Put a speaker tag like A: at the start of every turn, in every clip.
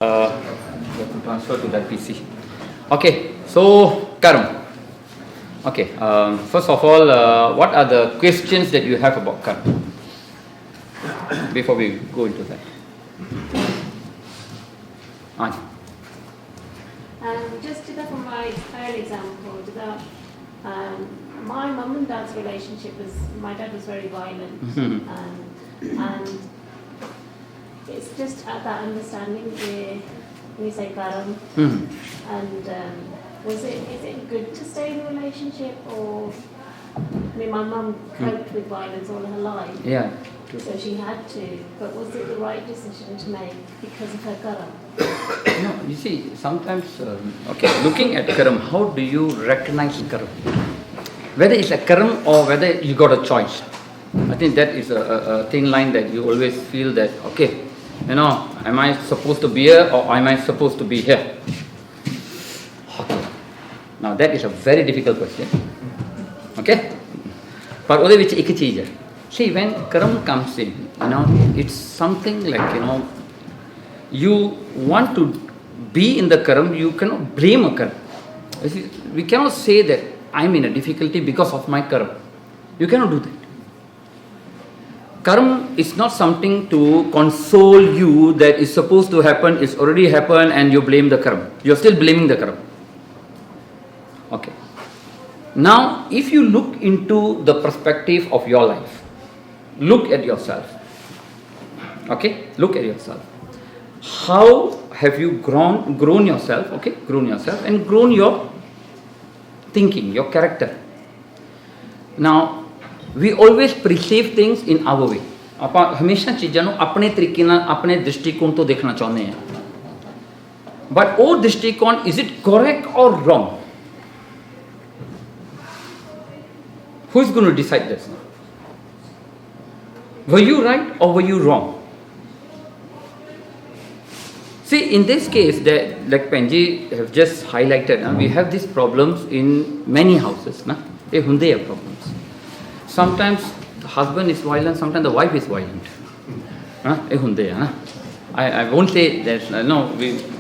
A: You have to transfer to that PC. Okay, so karma. Okay, first of all, what are the questions that you have about karma before we go into that? Anji.
B: Just from my own example, my mum and dad's relationship was, my dad was very violent, and it's just at that understanding where we say karam, and is it good to stay in a relationship, or, I mean, my mum coped with violence all her life,
A: Yeah.
B: so she had to, but was it the right decision to make because of her karam?
A: No, you see, sometimes, okay, looking at karam, how do you recognize karam? Whether it's a karam or whether you got a choice. I think that is a thin line that you always feel that, okay, you know, am I supposed to be here or am I supposed to be here? Okay. Now that is a very difficult question. Okay? But ਉਹਦੇ ਵਿੱਚ ਇੱਕ ਚੀਜ਼ ਹੈ. See, when karam comes in, you know, it's something like, you know, you want to be in the karam, you cannot blame a karam. You see, we cannot say that I'm in a difficulty because of my karam. You cannot do that. Karma is not something to console you that is supposed to happen, it's already happened, and you blame the karma. You're still blaming the karma. Okay. Now, if you look into the perspective of your life, look at yourself. Okay? Look at yourself. How have you grown yourself, okay? Grown yourself and grown your thinking, your character. Now, we always perceive things in our way. ਆਪਾਂ ਹਮੇਸ਼ਾ ਚੀਜ਼ਾਂ ਨੂੰ ਆਪਣੇ ਤਰੀਕੇ ਨਾਲ ਆਪਣੇ ਦ੍ਰਿਸ਼ਟੀਕੋਣ ਤੋਂ ਦੇਖਣਾ ਚਾਹੁੰਦੇ ਹਾਂ, ਬਟ ਉਹ ਦ੍ਰਿਸ਼ਟੀਕੋਣ is it correct or wrong? Who is going to decide this now? Were you right or were you wrong? See, in this case, that, like Penji have just highlighted, we have these problems in many houses. ਇਹ ਹੁੰਦੇ ਆ problems. Sometimes the husband is violent, sometimes the wife is violent. ਇਹ ਹੁੰਦੇ ਆ. I won't say that, no,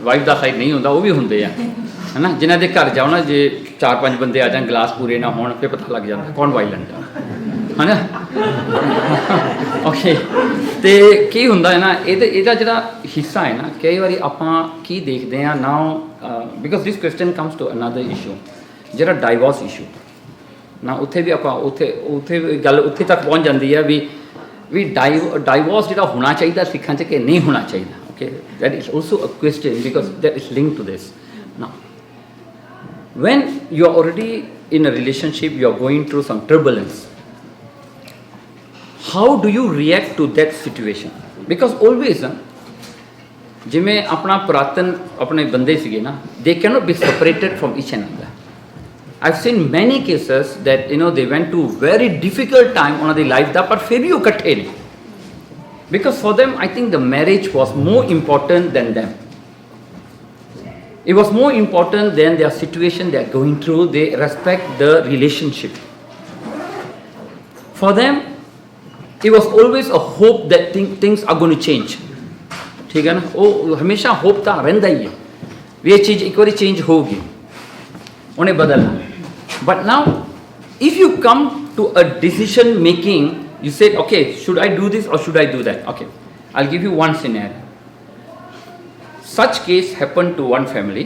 A: wife the side ਨਹੀਂ ਹੁੰਦਾ, ਉਹ ਵੀ ਹੁੰਦੇ ਆ. ਹੈ ਜਿਨ੍ਹਾਂ ਦੇ ਘਰ ਜਾਓ ਨਾ, ਜੇ 4-5 ਬੰਦੇ ਆ ਜਾਣ, ਗਲਾਸ ਪੂਰੇ ਨਾ ਹੋਣ, ਫਿਰ ਪਤਾ ਲੱਗ ਜਾਂਦਾ ਕੌਣ ਵਾਇਲੈਂਟ ਆ. ਹੈ ਨਾ? ਓਕੇ. ਅਤੇ ਕੀ ਹੁੰਦਾ ਹੈ ਨਾ, ਇਹਦਾ ਜਿਹੜਾ ਹਿੱਸਾ ਹੈ ਨਾ, ਕਈ ਵਾਰੀ ਆਪਾਂ ਕੀ ਦੇਖਦੇ ਹਾਂ now, because this question comes to another issue, ਜਿਹੜਾ ਡਾਈਵੋਰਸ ਇਸ਼ੂ. ਨਾ ਉੱਥੇ ਵੀ ਆਪਾਂ ਉੱਥੇ ਗੱਲ ਉੱਥੇ ਤੱਕ ਪਹੁੰਚ ਜਾਂਦੀ ਹੈ ਵੀ ਡਾਈਵੋਰਸ ਜਿਹੜਾ ਹੋਣਾ ਚਾਹੀਦਾ ਸਿੱਖਾਂ 'ਚ ਕਿ ਨਹੀਂ ਹੋਣਾ ਚਾਹੀਦਾ. Okay, that is also a question because that is link to this. Now, when you are already in a relationship, you are going through some turbulence, how do you react to that situation? Because always ਜਿਵੇਂ ਆਪਣਾ ਪੁਰਾਤਨ ਆਪਣੇ ਬੰਦੇ ਸੀਗੇ ਨਾ, they cannot be separated from each another. I've seen many cases that, you know, they went to very difficult time ਉਹਨਾਂ ਦੀ life ਦਾ, ਪਰ ਫਿਰ ਵੀ ਉਹ ਇਕੱਠੇ ਨੇ. Because for them, I think the marriage was more important than them. It was more important than their situation they are going through. They respect the relationship. For them, it was always a hope that things are going to change. ठीक है ना? वो हमेशा hope था रहता ही है, ये चीज़ एक बारी change होगी, उन्हें बदलना. But now, if you come to a decision making, you said, okay, should I do this or should I do that? Okay, I'll give you one scenario. Such case happened to one family.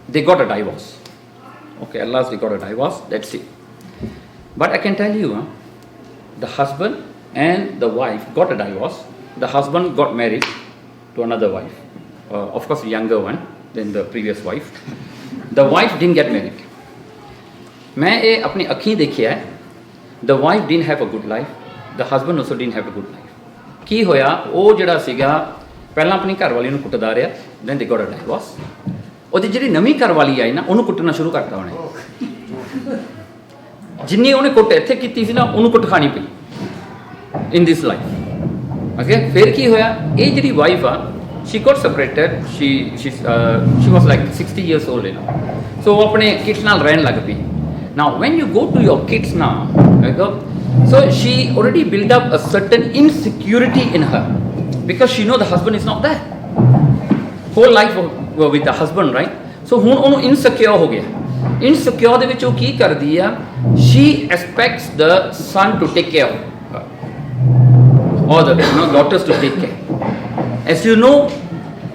A: They got a divorce. Okay, at last they got a divorce. That's it. But I can tell you, the husband and the wife got a divorce. The husband got married to another wife. Of course, a younger one than the previous wife. The wife didn't get married. मैं ये अपनी अखीं देखिया है. The wife didn't have a good life. The husband also didn't have a good life. ਕੀ ਹੋਇਆ, ਉਹ ਜਿਹੜਾ ਸੀਗਾ ਪਹਿਲਾਂ ਆਪਣੀ ਘਰਵਾਲੀ ਨੂੰ ਕੁੱਟਦਾ ਰਿਹਾ, then they got a divorce. ਉਹਦੀ ਜਿਹੜੀ ਨਵੀਂ ਘਰਵਾਲੀ ਆਈ ਨਾ, ਉਹਨੂੰ ਕੁੱਟਣਾ ਸ਼ੁਰੂ ਕਰਤਾ ਉਹਨੇ. ਜਿੰਨੀ ਉਹਨੇ ਕੁੱਟ ਇੱਥੇ ਕੀਤੀ ਸੀ ਨਾ, ਉਹਨੂੰ ਕੁੱਟ ਖਾਣੀ ਪਈ in this life. Okay, ਫਿਰ ਕੀ ਹੋਇਆ, ਇਹ ਜਿਹੜੀ ਵਾਈਫ ਆ, she got separated. She was like 60 years old, you know. So ਉਹ ਆਪਣੇ ਕਿਡਸ ਨਾਲ ਰਹਿਣ ਲੱਗ ਪਈ. Now, when you go to your kids now, okay, so she already built up a certain insecurity in her because she know the husband is not there. whole life with the husband, right? So ਹੁਣ ਉਹਨੂੰ insecure ਹੋ ਗਿਆ। Insecure ਦੇ ਵਿੱਚ ਉਹ ਕੀ ਕਰਦੀ ਆ, she expects the son to take care of her, or the daughters to take care. As you know,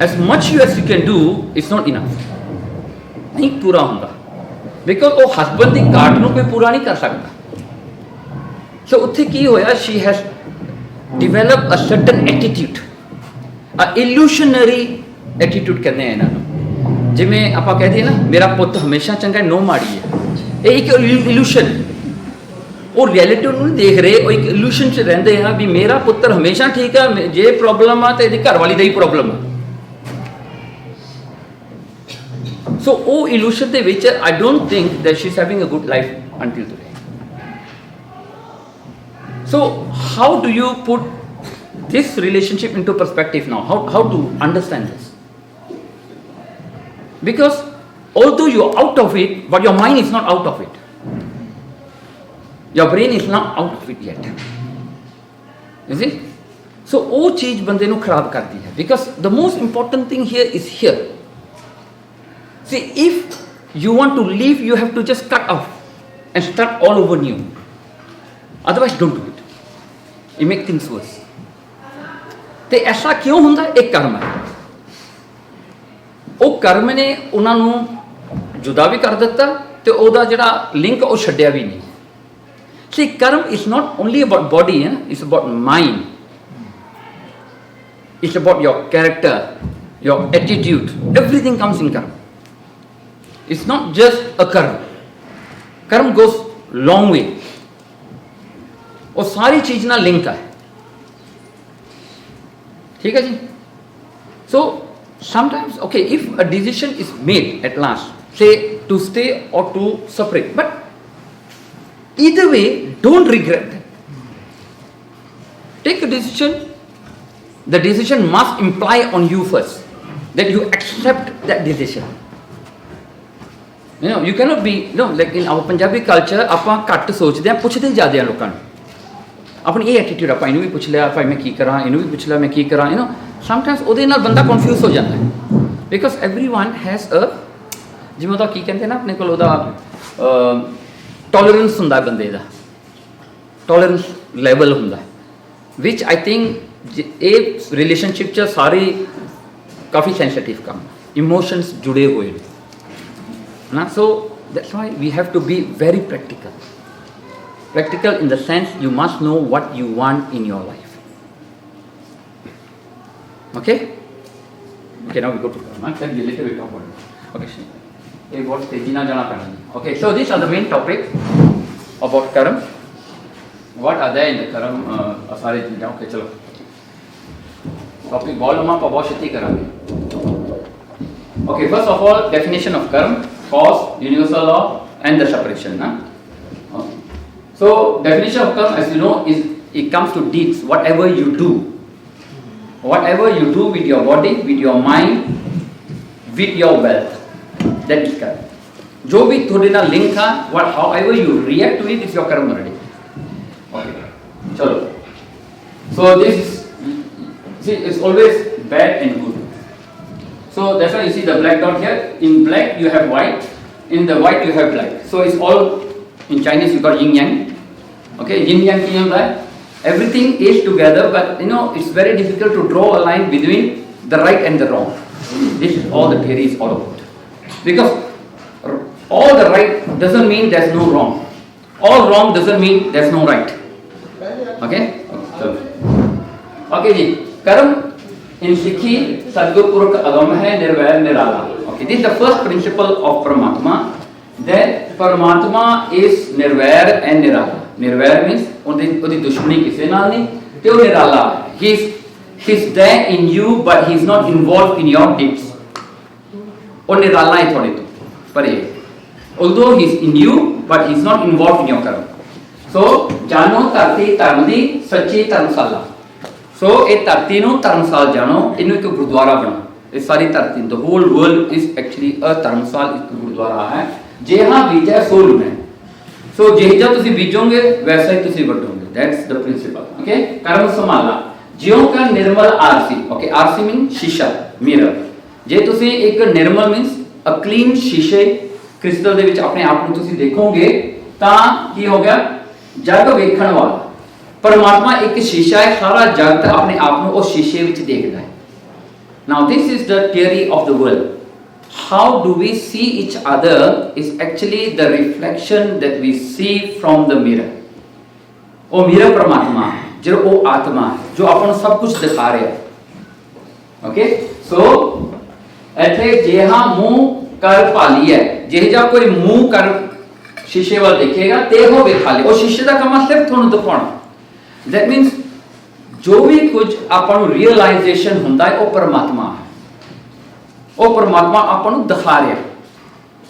A: as much as you can do, it's not enough. ਨਹੀਂ ਪੂਰਾ ਹੁੰਦਾ, because ਉਹ husband ਦੀ ਕਾਟ ਨੂੰ ਕੋਈ ਪੂਰਾ ਨਹੀਂ ਕਰ ਸਕਦਾ। So ਉੱਥੇ ਕੀ ਹੋਇਆ, she has developed a certain attitude, a illusionary attitude ਕਹਿੰਦੇ ਆ ਇਹਨਾਂ ਨੂੰ। ਜਿਵੇਂ ਆਪਾਂ ਕਹਦੇ ਨਾ ਮੇਰਾ ਪੁੱਤ ਹਮੇਸ਼ਾ ਚੰਗਾ, ਨੋ ਮਾੜੀ ਹੈ, ਇਹ ਇੱਕ ਇਲੂਸ਼ਨ। ਉਹ ਰਿਐਲਿਟੀ ਨੂੰ ਨਹੀਂ ਦੇਖ ਰਹੇ, ਉਹ ਇੱਕ ਇਲੂਸ਼ਨ 'ਚ ਰਹਿੰਦੇ ਆ ਵੀ ਮੇਰਾ ਪੁੱਤਰ ਹਮੇਸ਼ਾ ਠੀਕ ਆ, ਜੇ ਪ੍ਰੋਬਲਮ ਆ ਤਾਂ ਇਹਦੀ ਘਰ ਵਾਲੀ ਦਾ ਹੀ ਪ੍ਰੋਬਲਮ ਆ। ਸੋ ਉਹ ਇਲੂਸ਼ਨ ਦੇ ਵਿੱਚ I don't think that she is having a good life until today. So how do you put this relationship into perspective now? How to understand this? Because although you're out of it, but your mind is not out of it. Your brain is not out of it yet. Is it? So ਉਹ ਚੀਜ਼ ਬੰਦੇ ਨੂੰ ਖਰਾਬ ਕਰਦੀ ਹੈ, because the most important thing here is here. See, if you want to leave, you have to just cut off and start all over new. Otherwise, don't do it. It makes things worse. ਤੇ ਐਸਾ ਕਿਉਂ ਹੁੰਦਾ? ਇਹ ਕਰਮ ਹੈ। ਉਹ ਕਰਮ ਨੇ ਉਹਨਾਂ ਨੂੰ ਜੁਦਾ ਵੀ ਕਰ ਦਿੱਤਾ ਤੇ ਉਹਦਾ ਜਿਹੜਾ ਲਿੰਕ ਉਹ ਛੱਡਿਆ ਵੀ ਨਹੀਂ। See, karma is not only about body, it's about mind. It's about your character, your attitude. Everything comes in karma. It's not just a karma. Karma goes long way. ਉਹ ਸਾਰੀ ਚੀਜ਼ ਨਾਲ ਲਿੰਕ ਹੈ। ठीक है जी? So sometimes, okay, if a decision is made at last, say to stay or to separate, but either way, don't regret it. Take a decision. The decision must imply on you first that you accept that decision. You cannot be, like in our Punjabi culture, ਆਪਾਂ ਘੱਟ ਸੋਚਦੇ ਹਾਂ, ਪੁੱਛਦੇ ਜ਼ਿਆਦਾ ਲੋਕਾਂ ਨੂੰ। ਆਪਣੀ ਇਹ ਐਟੀਟਿਊਡ ਆਪਾਂ ਇਹਨੂੰ ਵੀ ਪੁੱਛ ਲਿਆ, ਭਾਈ ਮੈਂ ਕੀ ਕਰਾਂ, ਇਹਨੂੰ ਵੀ ਪੁੱਛ ਲਿਆ ਮੈਂ ਕੀ ਕਰਾਂ, ਸਮਟਾਈਮਸ ਉਹਦੇ ਨਾਲ ਬੰਦਾ ਕਨਫਿਊਜ਼ ਹੋ ਜਾਂਦਾ ਹੈ। ਬਿਕਾਜ਼ ਐਵਰੀਵਨ ਹੈਜ਼ ਅ, ਜਿਵੇਂ ਉਹਦਾ ਕੀ ਕਹਿੰਦੇ ਨਾ ਆਪਣੇ ਕੋਲ, ਉਹਦਾ ਟੋਲਰੈਂਸ ਹੁੰਦਾ ਬੰਦੇ ਦਾ, ਟੋਲਰੈਂਸ ਲੈਵਲ ਹੁੰਦਾ, ਵਿਚ ਆਈ ਥਿੰਕ ਇਹ ਰਿਲੇਸ਼ਨਸ਼ਿਪ 'ਚ ਸਾਰੇ ਕਾਫੀ ਸੈਂਸਿਟਿਵ ਕੰਮ, ਇਮੋਸ਼ਨਸ ਜੁੜੇ ਹੋਏ ਨੇ ਨਾ। So that's why we have to be very practical. Practical in the sense you must know what you want in your life. Okay? Okay, now we go to karma. Then we later will talk about it. Okay, ये बहुत तेजी ना जाना पड़ेगा. Okay, so these are the main topic about karma. What are there in the karma? सारे चीज़ें. Okay, चलो. Topic volume आप बहुत शेती करांगे. Okay, first of all, definition of karma, cause, universal law, and the separation. Na? So definition of karma, as you know, is it comes to deeds. Whatever you do with your body, with your mind, with your wealth, that is karma. जो भी थोड़े ना link था, however you react to it, is your karma already. Okay, चलो. So this is, see, it's always bad and good. So that's why you see the black dot here. In black you have white, in the white you have black. So it's all. In Chinese you got yin yang. Okay, yin yang ki hota hai, everything is together, but it's very difficult to draw a line between the right and the wrong. This is all the theory is all about, because all the right doesn't mean there's no wrong, all wrong doesn't mean there's no right. Okay, okay ji. Karm in Sikhi Sadguru Purukh agam hai, nirvair nirala. Okay, this is the first principle of Paramatma, that Paramatma is nirvair and nirala. Nirvair means ਉਹਦੀ ਦੁਸ਼ਮਣੀ ਕਿਸੇ ਨਾਲ ਨਹੀਂ, ਤੇ ਉਹ ਨਿਰਾਲਾ ਹੈ। He's there in you but he's not involved in your deeds. ਉਹ ਨਿਰਾਲਾ ਹੈ ਤੁਹਾਡੇ ਤੋਂ ਪਰੇ, although he's in you but he's not involved in your karma. So ਜਾਣੋ ਧਰਤੀ ਧਰਮ ਦੀ ਸੱਚੀ ਧਰਮਸ਼ਾਲਾ। So ਇਹ ਧਰਤੀ ਨੂੰ ਧਰਮਸ਼ਾਲਾ ਜਾਣੋ, ਇਹਨੂੰ ਇੱਕ ਗੁਰਦੁਆਰਾ ਬਣਾਓ। ਇਹ ਸਾਰੀ ਧਰਤੀ, the whole world is actually a ਧਰਮਸ਼ਾਲਾ, ਇੱਕ ਗੁਰਦੁਆਰਾ ਹੈ। ਜਿਹਾ ਬੀਜੈ ਸੋ ਲੁਣੈ। ਸੋ ਜਿਹੜਾ ਤੁਸੀਂ ਬੀਜੋਗੇ ਵੈਸਾ ਹੀ ਤੁਸੀਂ ਵੱਢੋਗੇ। That's the principle. Okay, कर्म संभालना। ज्यों का निर्मल आरसी। Okay, आरसी मीन शीशा, mirror। जे तुसी एक निर्मल मीनस अ क्लीन शीशे क्रिस्टल दे विच अपने आप नूं तुसी देखोगे तां की हो गया जग वेखण वाला। परमात्मा एक शीशा है, सारा जगत अपने आप नूं उस शीशे विच देखदा है। Now this is the theory of the world. How do we see each other is actually the reflection that we see from the mirror. वो mirror परमात्मा है, जो वो आत्मा है जो अपन सब कुछ दिखा रहा है। ओके सो ऐसे जेहा मुंह कर पाली है, जेहा कोई मुंह कर शीशे वाल देखेगा तेहो वेखा ले। वो शीशे का काम सिर्फ थोड़ा दिखाना। दैट मीन्स जो भी कुछ अपन रियलाइजेशन होता है वो परमात्मा है। वो परमात्मा आपको दिखा रहा,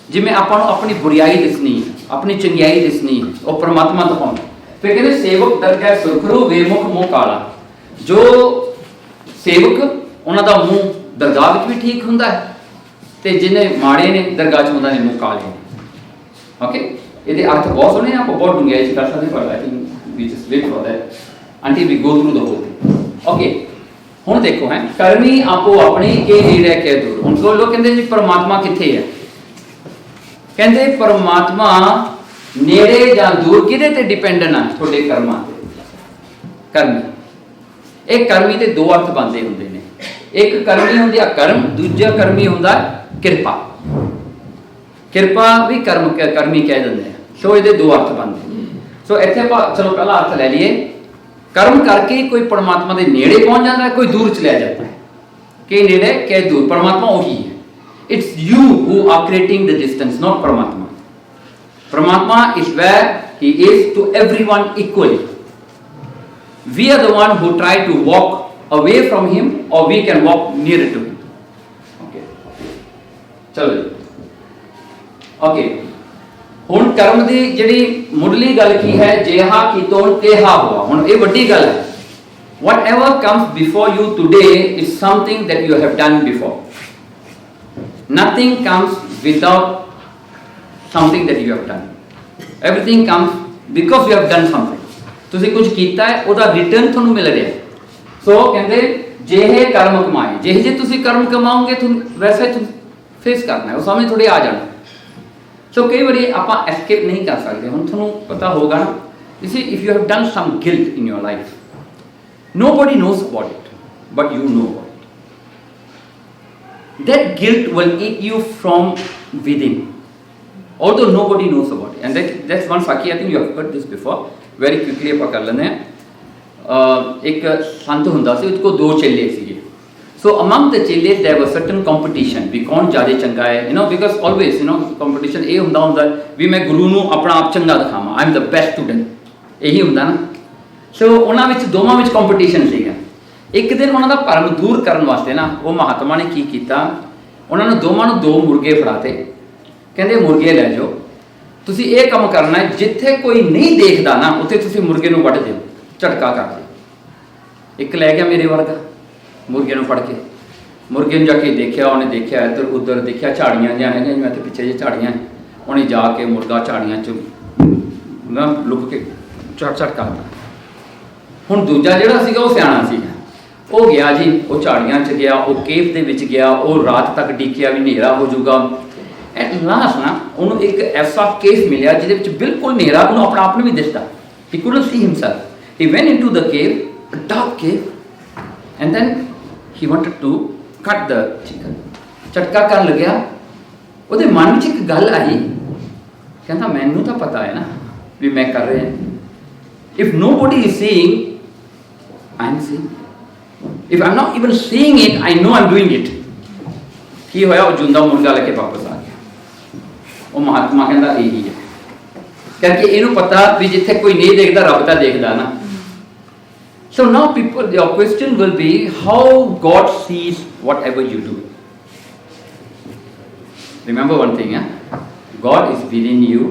A: जिमें आपको अपनी बुराई दिसनी है, अपनी चंगियाई दिसनी है, वो परमात्मा दिखाना। फिर कहते सेवक दरगाह सुरखरू वेमुख मुंह काला। जो सेवक उन्होंने मुंह दरगाह भी ठीक होंगे, तो जिन्हें माड़े ने दरगाह च उन्होंने मुंह काले। ओके ये अर्थ बहुत सोहने, आप बहुत डूंघाई कर सकते, पर I think we just wait for that until we go through the whole thing. Okay हुण देखो है करनी आपो अपनी के नीड़े के दूर। हुण तो लोग कहते जी परमात्मा किथे है, कहते परमात्मा नेड़े जां दूर किहदे ते डिपेंडेंट है, थोड़े कर्मां ते। करमी एक करमी ते दो अर्थ बनते हुंदे ने। एक करमी हुंदी है कर्म, दूजा करमी हुंदा किरपा। किरपा भी कर्म करमी कह दिंदे हैं। सो ये दो अर्थ बनते। सो इत्थे चलो पहला अर्थ ले लीए, कर्म करके कोई परमात्मा के नेड़े पहुंच जाता है, कोई दूर चला जाता है। के नेड़े के दूर, परमात्मा वही है। It's you who are creating the distance, not परमात्मा। परमात्मा is where he is to everyone equally. We are the one who try to walk away from him और we can walk near to him. Okay चलो okay हुण कर्म की जिहड़ी मुढ़ली गल की है, जेहा कीतो तेहा हुआ। हुण ये वड्डी गल है। Whatever comes before you today is something that you have done before. Nothing comes without something that you have done. Everything comes because you have done something. तुसी कुछ कीता है, उहदा रिटर्न तुहानू मिल रहा है। सो कहंदे जेहे कर्म कमाए, जेहे जे तुसी कर्म कमाओगे तुम वैसे तुम फेस करना है, वो सामने थोड़े आ जाना। सो कई बार आप एस्केप नहीं कर सकते। हम थोड़ा पता होगा ना, इसी if you have done some guilt in your life, nobody knows about it but you know about it. That guilt will eat you from within, although nobody knows about it. And that's one साकी, I think you have heard this before, very quickly आप कर लेते हैं। एक संत हुंदा सी, उसको दो चेले सी। So among the children there was certain competition भी कौन ज़्यादा चंगा है, you know, because always you know competition ये हुंदा भी मैं गुरु नूं अपना आप चंगा दिखावां, I am the best student, यही हुंदा ना। So उन्हां विच दोवां विच competition सीगा। एक दिन उन्हां दा भरम दूर करन वास्ते ना वो महात्मा ने की कीता, उन्हां नूं दोवां नूं दो मुर्गे फड़ाते, कहंदे मुर्गे लै जाओ, तुसीं ये काम करना है, जिथे कोई नहीं देखदा ना उत्थे तुसीं मुर्गे नूं वड्ढ दिओ, झटका कर दिओ। एक लै गया मेरे वर्गा मुर्गे नूं फड़ के, मुर्गे नूं जाके देखिया, उन्हें देखिया इधर उधर देखिया, झाड़ियां जिहां हैं मैं तो पिछे जी झाड़ियां, उन्हें जाके मुर्गा झाड़ियां च ना लुक के झट करता। हुण दूजा जिहड़ा सीगा वो सियाणा सीगा, वो गया जी, वो झाड़ियां च गया, वो केव दे विच गया, वो रात तक डिक्किया भी नेरा हो जाऊगा। एट लास्ट ना उन्होंने एक ऐसा केव मिलिया जिहदे विच बिल्कुल नेरा, उन्होंने अपना आप नूं भी दिसदा, he couldn't see himself. He went into the cave, a dark cave, and then he wanted to cut the chicken, झटका कर लग्या। ਉਹਦੇ ਮਨ ਵਿੱਚ ਇੱਕ ਗੱਲ ਆਈ, ਕਹਿੰਦਾ ਮੈਨੂੰ ਤਾਂ ਪਤਾ ਹੈ ਨਾ ਵੀ ਮੈਂ ਕਰ ਰਿਹਾ। if nobody is seeing, I am seeing. if I'm not even seeing it, I know I'm doing it. ਕੀ ਹੋਇਆ, ਉਹ ਜਿੰਦਾ ਮੁਰਗਾ ਲੈ ਕੇ ਵਾਪਸ ਆ ਗਿਆ। ਉਹ ਮਹਾਤਮਾ ਕਹਿੰਦਾ ਇਹੀ ਹੈ, ਕਿਉਂਕਿ ਇਹਨੂੰ ਪਤਾ ਵੀ ਜਿੱਥੇ ਕੋਈ ਨਹੀਂ ਦੇਖਦਾ ਰੱਬ ਤਾਂ ਦੇਖਦਾ ਨਾ। So now people, your question will be how God sees whatever you do. Remember one thing, God is within you,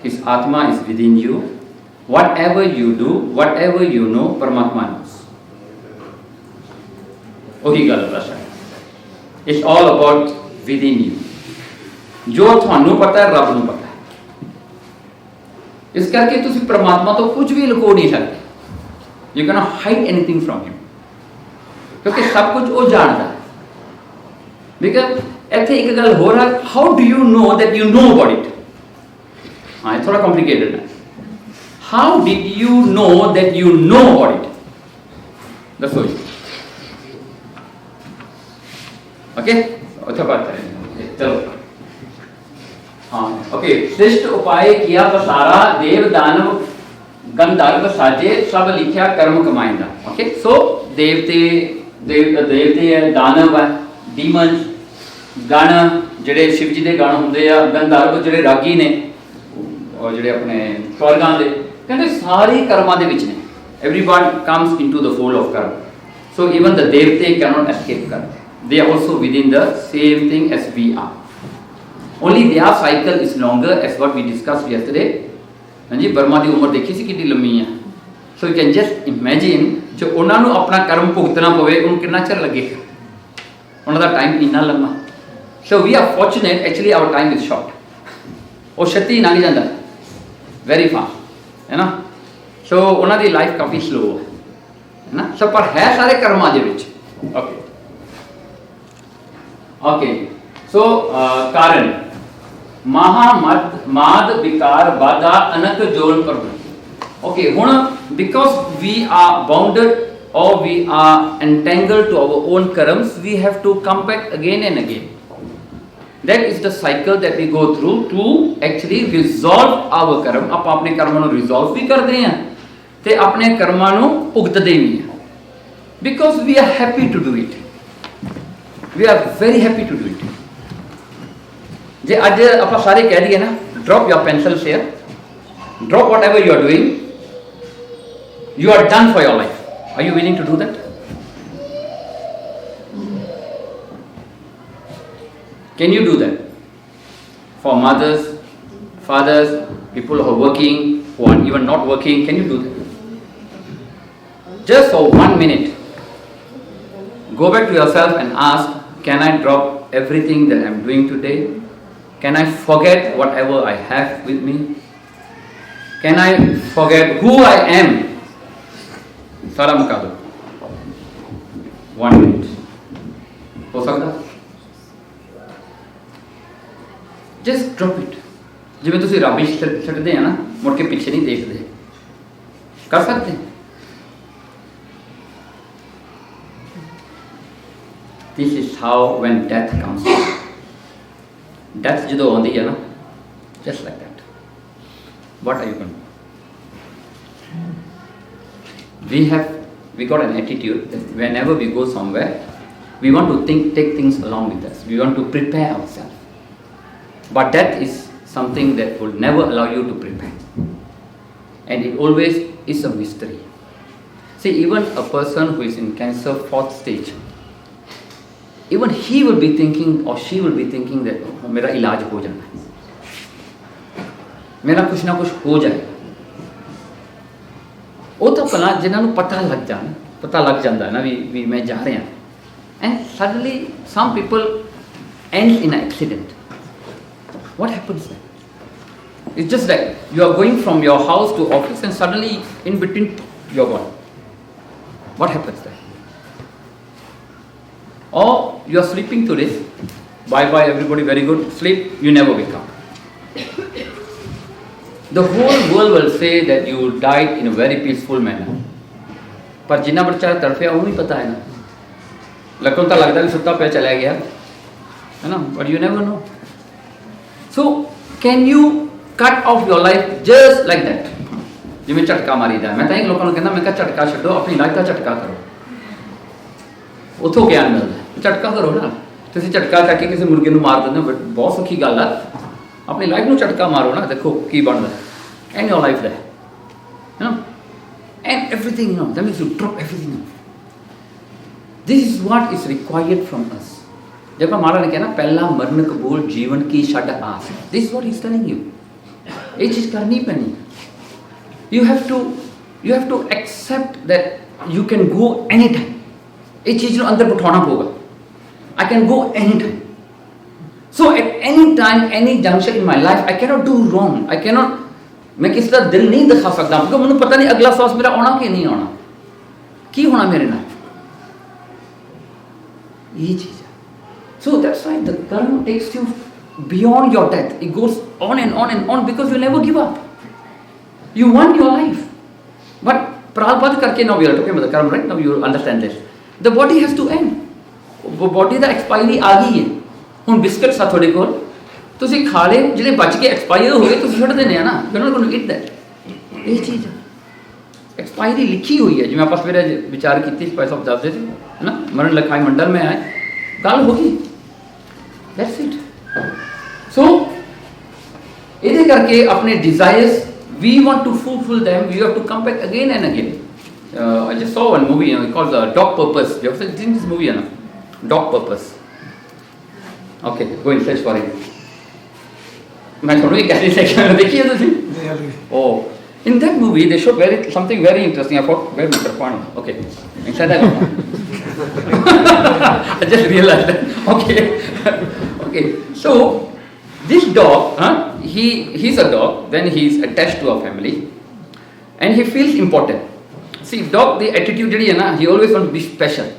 A: His Atma is within you. Whatever you do, whatever you know, Paramatma knows. ਉਹੀ ਗੱਲ ਹੈ। It's all about within you. ਜੋ ਤੁਹਾਨੂੰ ਪਤਾ ਹੈ ਰੱਬ ਨੂੰ ਪਤਾ ਹੈ। ਇਸ ਕਰਕੇ ਤੁਸੀਂ ਪਰਮਾਤਮਾ ਤੋਂ ਕੁਝ ਵੀ ਲੁਕੋ ਨਹੀਂ ਸਕਦੇ। You cannot hide anything from him, क्योंकि सब कुछ वो जानता है। बिकॉज ਇੱਥੇ ਇੱਕ ਗੱਲ ਹੋਰ ਹੈ, how do you know that you know about it. ਹਾਂ, ਇਹ ਥੋੜਾ ਕੰਪਲਿਕੇਟਡ ਹੈ। How did you know that you know about it, ਦੱਸੋ ਜੀ। ओके, अच्छा बात है, चलो। हाँ, ओके। श्रेष्ठ उपाय किया पसारा, देव दानव गंधर्व साजे, सब लिखिया कर्म कमाइंदा। ओके, सो देवते है, दानव है, डीमन, गण ਜਿਹੜੇ शिव जी ਦੇ ਗਣ ਹੁੰਦੇ ਆ, ਗੰਧਰਵ ਜਿਹੜੇ ਰਾਗੀ ਨੇ, ਔਰ ਜਿਹੜੇ ਆਪਣੇ ਸਵਰਗਾਂ ਦੇ, ਕਹਿੰਦੇ ਸਾਰੇ ਕਰਮਾਂ ਦੇ ਵਿੱਚ ਨੇ। Everyone comes into the fold of karma. So even the devte cannot escape karma. They are also within the same thing as we are. Only their cycle is longer, as what we discussed yesterday. ਹਾਂਜੀ, Burma ਦੀ ਉਮਰ ਦੇਖੀ ਸੀ ਕਿੰਨੀ ਲੰਮੀ ਹੈ। So you can just imagine, ਜੋ ਉਹਨਾਂ ਨੂੰ ਆਪਣਾ ਕਰਮ ਭੁਗਤਣਾ ਪਵੇ, ਉਹਨੂੰ ਕਿੰਨਾ ਚਿਰ ਲੱਗੇਗਾ, ਉਹਨਾਂ ਦਾ ਟਾਈਮ ਇੰਨਾ ਲੰਮਾ। So we are fortunate, actually our time is short. ਉਹ ਛੇਤੀ ਲੰਘ ਜਾਂਦਾ, ਵੈਰੀ ਫਾਸਟ, ਹੈ ਨਾ। ਸੋ ਉਹਨਾਂ ਦੀ ਲਾਈਫ ਕਾਫੀ ਸਲੋ ਹੈ ਨਾ। ਸੋ ਪਰ ਹੈ ਸਾਰੇ ਕਰਮਾਂ ਦੇ ਵਿੱਚ। ਓਕੇ ओके, सो कारण माद विकार बाधा अनक जोन प्रभु। ओके, हुण because we are bounded or we are entangled to our own karmas, we have to come back again and again. That is the cycle that we go through to actually resolve our karma. आप अपने कर्मां ਨੂੰ resolve ਵੀ ਕਰਦੇ हैं ਤੇ ਆਪਣੇ ਕਰਮਾਂ ਨੂੰ ਭੁਗਤਦੇ ਵੀ हैं, because we are happy to do it. We are very happy to do it. जे आज आप सारे कह दिए ना, drop your pencils here, drop whatever you are doing, you are done for your life. Are you willing to do that? Can you do that? For mothers, fathers, people who are working, who are even not working, can you do that? Just for 1 minute, go back to yourself and ask, can I drop everything that I am doing today? Can I forget whatever I have with me? Can I forget who I am? Salam kado. 1 minute. हो सकता? Just drop it. जिवें तुसीं rubbish छड्डदे हैं ना, मुड़ के पिछे नहीं देखते, कर सकते हैं। This is how when death comes. Death ਜਦੋਂ ਆਉਂਦੀ ਹੈ ਨਾ, just like that. What are you going to do? We got an attitude that whenever we go somewhere, we want to take things along with us. We want to prepare ourselves. But death is something that will never allow you to prepare. And it always is a mystery. See, even a person who is in cancer 4th stage, even he will be thinking or she will be thinking that मेरा इलाज हो जाना है, मेरा कुछ ना कुछ हो जाएगा। वो तो भला जिन्हों को पता लग जाता है ना भी मैं जा रहा, and suddenly some people end in an accident. What happens then? It's just like you are going from your house to office and suddenly in between you're gone. What happens then? Or you are sleeping today, bye bye everybody, very good, sleep, you never wake up. The whole world will say that you died in a very peaceful manner. पर जिन्ना बच्चा तड़फिया वो नहीं पता है ना, लगन तो लगता है सुता पे चला गया है ना, but you never know. So can you cut off your life just like that? जिवें झटका मारी दा, मैं तो एक लोगों को कहना, मैं कहा झटका छड्डो, अपनी लाइफ का झटका करो, उतों ज्ञान मिलता है। झटका करो ना, तुसीं झटका करके किसी मुर्गे ਨੂੰ मार ਦਿੰਦੇ हो, बहुत सौखी गल है। अपनी लाइफ ਨੂੰ झटका मारो ना, देखो की बनता है, and your life there, you know, and everything, you know, that means you drop everything. This is what is required from us. जब हमारा ने कहना पहला मरण कबूल जीवन की छड़ आस, this is what he is telling you. ये चीज करनी पैनी। You have to accept that you can go anytime. ये चीज ਨੂੰ अंदर बिठाना होगा। I can go anytime. So at any time, any junction in my life, I cannot do wrong. I cannot, मैं किसी का दिल नहीं दिखा सकता, क्योंकि मुझे पता नहीं अगला सांस मेरा आना कि नहीं आना, की होना मेरे नाल, ये चीज है। So that's why the karma takes you beyond your death. It goes on and on and on because you never give up. You want your life. But pralpad karke, now we are talking about the karma, right? Now you understand this. The body has to end. Body the expiry ਆ ਗਈ ਹੈ. ਹੁਣ biscuits ਆ ਤੁਹਾਡੇ ਕੋਲ, ਤੁਸੀਂ ਖਾ ਲਏ, ਜਿਹੜੇ ਬਚ ਕੇ ਐਕਸਪਾਇਰ ਹੋ ਗਏ ਤੁਸੀਂ ਛੱਡ ਦਿੰਦੇ ਆ ਨਾ, you not going to eat that. ਇਹ ਚੀਜ਼ एक्सपायरी लिखी हुई है, जिवें आप सवेरे विचार की भाई साहब दसदे थे है ना, मरण लिखाई मंडल में आए, गल होगी, दैट्स इट। सो ये करके अपने desires we want to fulfil them, we have to come back again and again. I just saw one movie called Dog Purpose, you have seen this movie है ना, Dog Purpose. Okay, go in search for it. मैं थोड़ी कैसी section देखी है तुसी? ओ, in that movie they showed something very interesting. I thought, where Mr. Pan? Okay, inside that I just realized that. Okay. So this dog, he's a dog, then he's attached to a family and he feels important. See, dog the attitude jehdi hai na, he always wants to be special.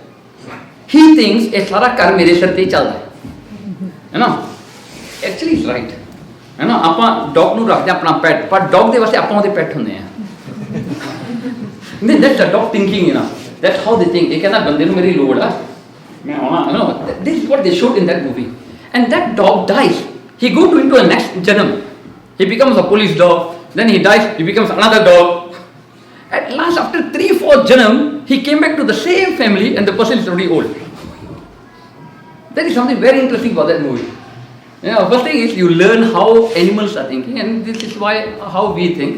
A: He thinks ye sara kar mere sir te chalda hai na, actually he's right है ना। आप dog ਨੂੰ ਰੱਖਦੇ ਆਪਣਾ pet, ਪਰ dog ਦੇ ਵਾਸਤੇ ਆਪਾਂ ਉਹਦੇ ਪੈਟ ਹੁੰਦੇ ਆ। ਨਹੀਂ, ਦੈਟਸ ਅ ਡੌਗ ਥਿੰਕਿੰਗ, ਨਾ ਦੈਟਸ ਹਾਊ ਦੇ ਥਿੰਕ। ਇਹ ਕਹਿੰਦਾ ਬੰਦੇ ਨੂੰ ਮੇਰੀ ਲੋੜ ਆ, ਮੈਂ ਆਉਣਾ, you know, this is what they showed in that movie. And that dog dies, he go to into a next ਜਨਮ, he becomes a police dog, then he dies, he becomes another dog. At last, after 3-4 janam, he came back to the same family and the person is already old. There is something very interesting about that movie. First thing is you learn how animals are thinking, and this is why how we think,